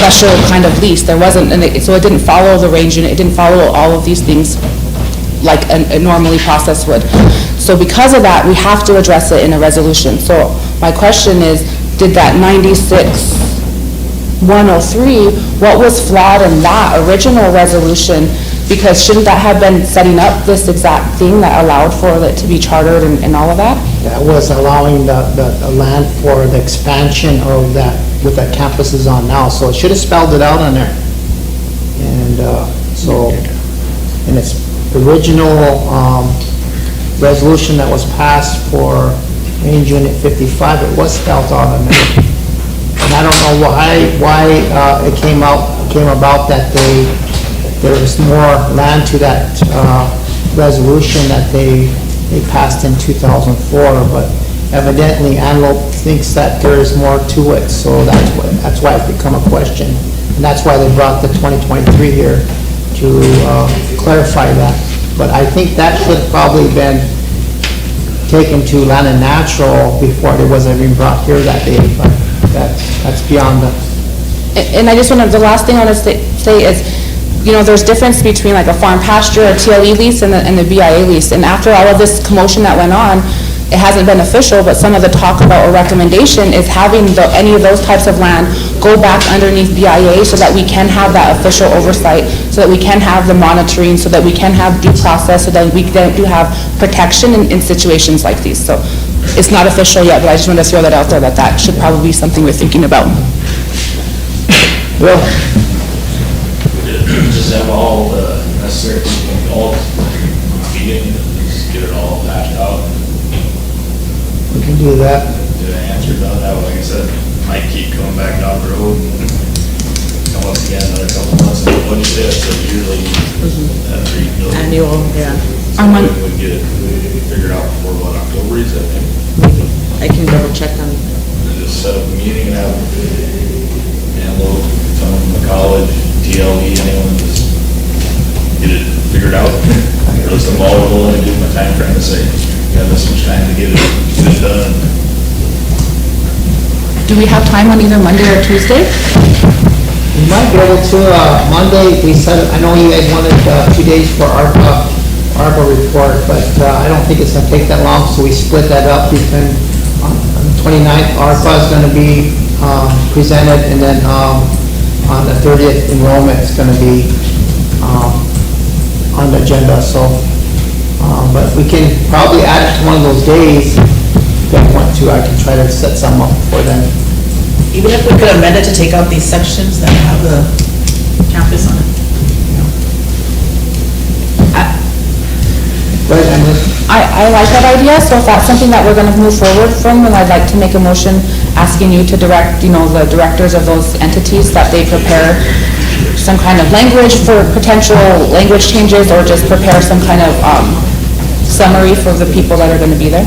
special kind of lease. There wasn't, so it didn't follow the range unit, it didn't follow all of these things like a normally process would. So because of that, we have to address it in a resolution. So my question is, did that 96-103, what was flawed in that original resolution? Because shouldn't that have been setting up this exact thing that allowed for it to be chartered and all of that? That was allowing the land for the expansion of that, with that campus is on now, so it should have spelled it out on there. And in its original resolution that was passed for Range Unit 55, it was spelled out on there. And I don't know why it came about that there was more land to that resolution that they passed in 2004, but evidently Antelope thinks that there is more to it, so that's why it's become a question. And that's why they brought the 2023 here to clarify that. But I think that should have probably been taken to Land and Natural before it was even brought here that day, but that's beyond the... And I just want to, the last thing I want to say is, there's difference between like a farm pasture or TLE lease and the BIA lease. And after all of this commotion that went on, it hasn't been official, but some of the talk about a recommendation is having any of those types of land go back underneath BIA so that we can have that official oversight, so that we can have the monitoring, so that we can have due process, so that we do have protection in situations like these. So it's not official yet, but I just want to throw that out there, that should probably be something we're thinking about. Well, just have all the necessary people involved, just get it all hashed out. we can do that. Get an answer done, that way, like I said, might keep coming back down the road, and come up again another couple months, and what you said, so usually, Annual, yeah. We get it figured out before, what, October, is that? I can double check on. Just set up a meeting and have Antelope, someone from the college, TLE, anyone, just get it figured out. At least I'm all willing to do my time frame to say, you have this much time to get it done. Do we have time on either Monday or Tuesday? We might be able to, Monday, we said, I know you guys wanted 2 days for ARPA report, but I don't think it's going to take that long, so we split that up. On the 29th, ARPA is going to be presented, and then on the 30th enrollment is gonna be, on the agenda, so, but we can probably add it to one of those days, if you want to, I can try to set some up for them. Even if we could amend it to take out these sections that have the campus on it. Right, Emily? I like that idea, so if that's something that we're gonna move forward from, then I'd like to make a motion asking you to direct, the directors of those entities, that they prepare some kind of language for potential language changes, or just prepare some kind of, summary for the people that are gonna be there.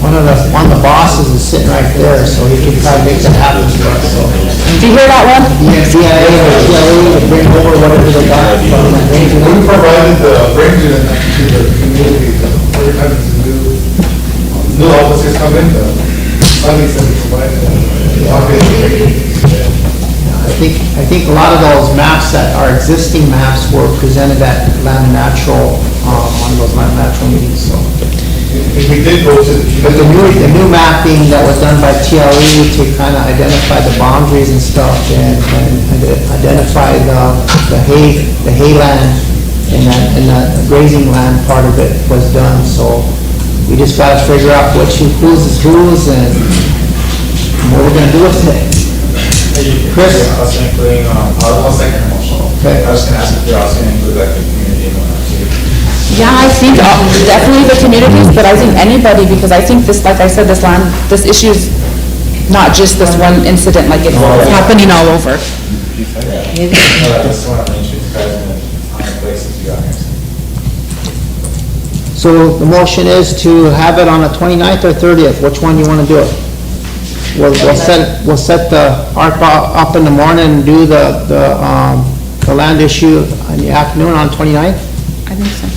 One of the bosses is sitting right there, so he can try to make that happen for us, so. Do you hear that one? CIA or TLE to bring over whatever they got. We provided the range to the community, every time it's a new officers come in, the funding that we provided. I think a lot of those maps that are existing maps were presented at Land and Natural, one of those Land and Natural meetings, so. We did go to. But the new mapping that was done by TLE to kind of identify the boundaries and stuff, and identify the hayland and the grazing land part of it was done, so we just gotta figure out who's is whose and what we're gonna do with it. Chris? I was including, I'll second the motion. Okay. I was gonna ask if you're also gonna include like the community and whatnot too. Yeah, I think definitely the communities, but I think anybody, because I think this, like I said, this issue's not just this one incident, like it's happening all over. That's one of the issues, guys, in other places you got here. So the motion is to have it on the 29th or 30th, which one you want to do it? We'll set the ARP up in the morning and do the land issue in the afternoon on 29th? I think so.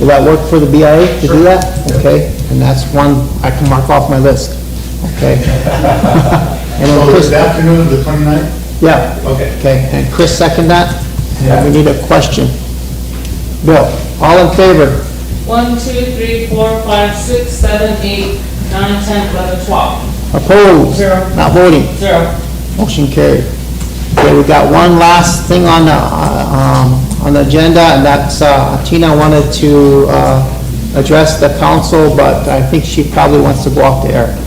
Will that work for the BIA to do that? Okay, and that's one I can mark off my list, okay? And then So Chris, it's the afternoon of the 29th? yeah. Okay, and Chris second that? And we need a question. Bill, all in favor? 1, 2, 3, 4, 5, 6, 7, 8, 9, 10, 11, 12. Opposed? Zero. Not voting? 0. Motion carried. Okay, we got one last thing on the agenda, and that's, Tina wanted to, address the council, but I think she probably wants to go off the air.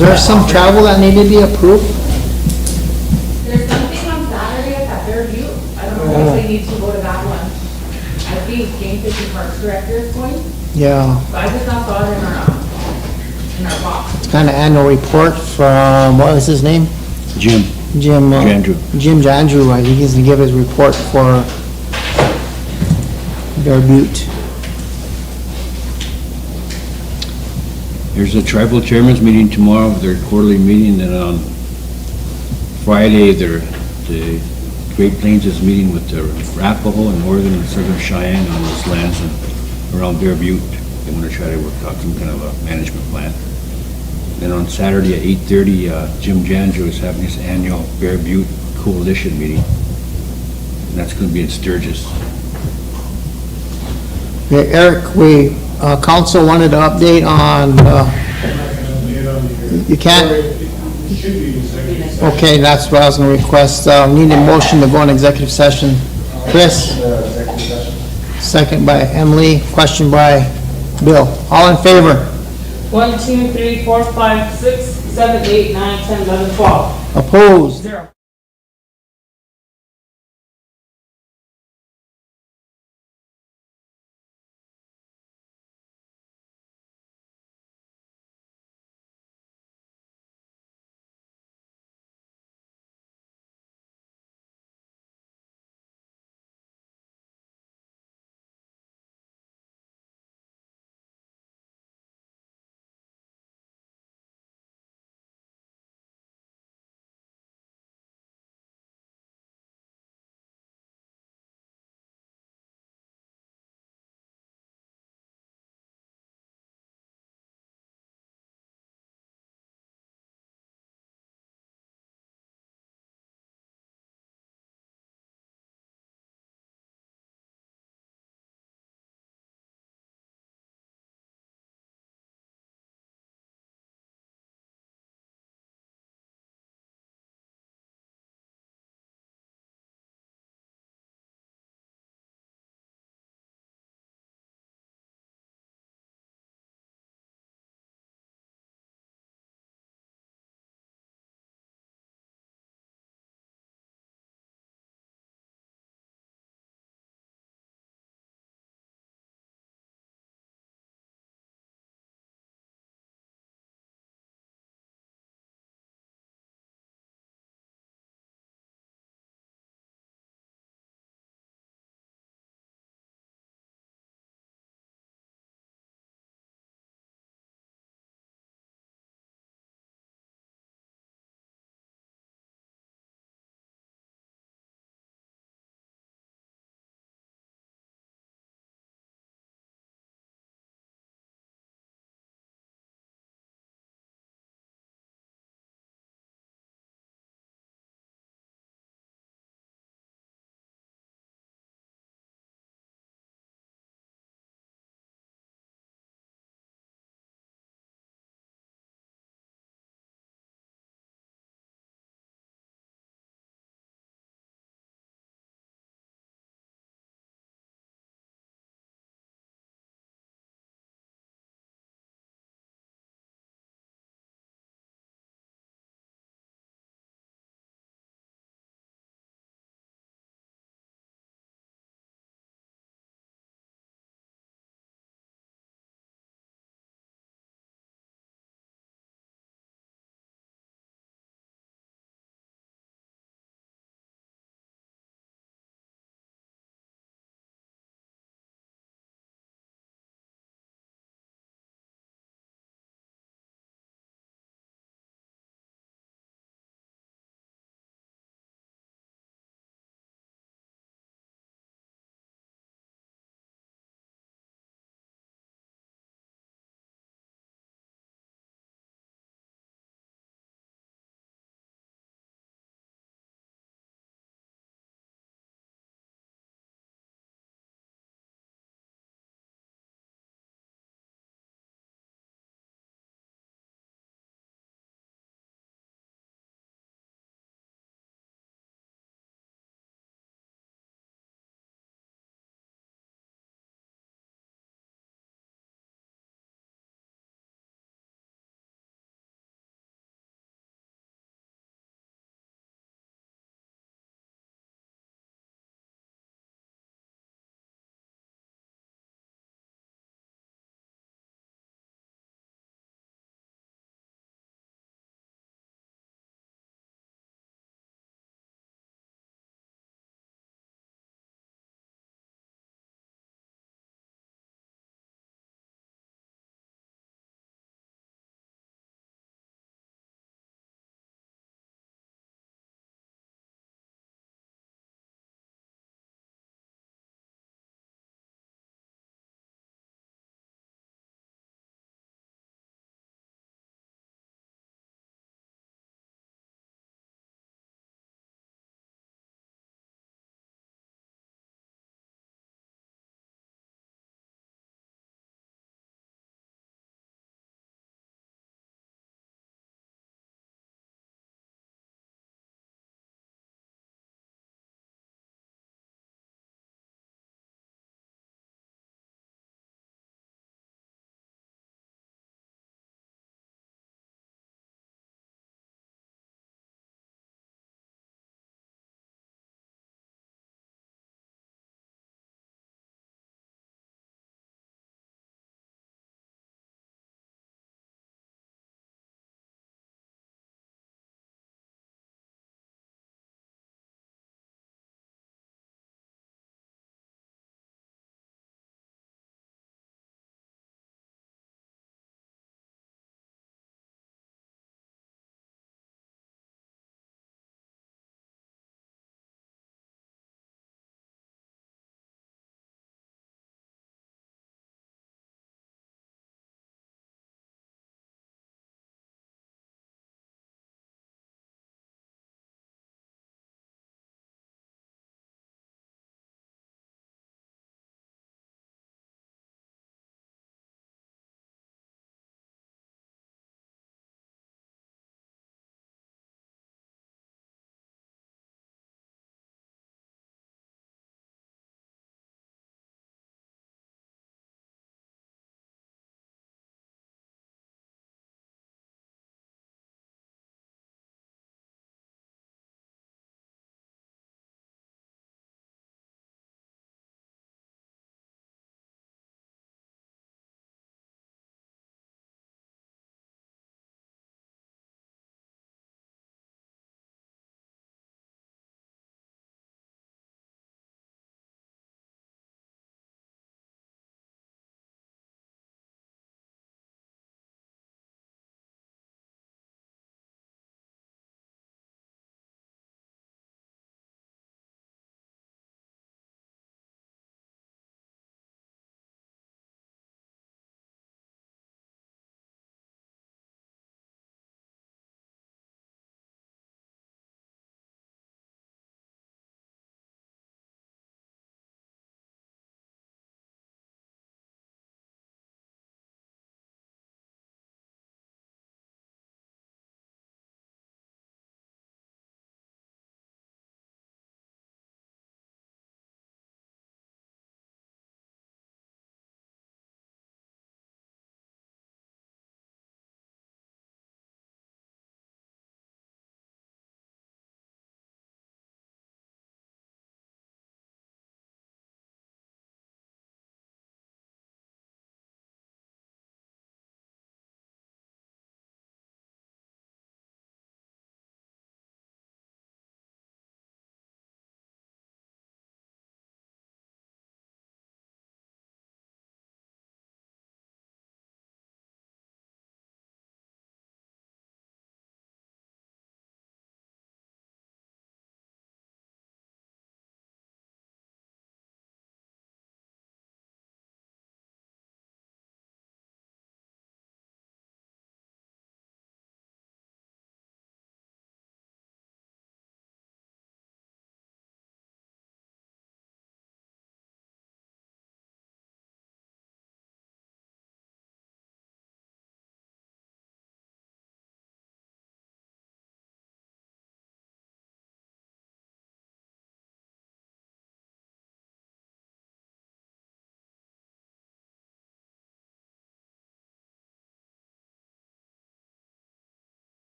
there some travel that needed to be approved? There's something on Saturday at Fairview. I don't know if they need to go to that one. I think Game Fish and Parks Director is going, Yeah, but I just not saw it in our box. it's kind of annual report from, what was his name? Jim. Jim. Jandrew. Jim Jandrew, I think he's gonna give his report for Bear Butte. There's a tribal chairman's meeting tomorrow, their quarterly meeting, then on Friday, the Great Plains is meeting with the Arapaho and Northern and Southern Cheyenne on those lands and around Bear Butte. They want to try to work out some kind of a management plan. Then on Saturday at 8:30, Jim Jandrew is having his annual Bear Butte Coalition meeting. And that's going to be in Sturgis. Yeah, Eric, council wanted to update on, you can't? Okay, that's what I was gonna request, need a motion to go in executive session. Chris? Second by Emily, question by Bill. All in favor? 1, 2, 3, 4, 5, 6, 7, 8, 9, 10, 11, 12. Opposed? 0.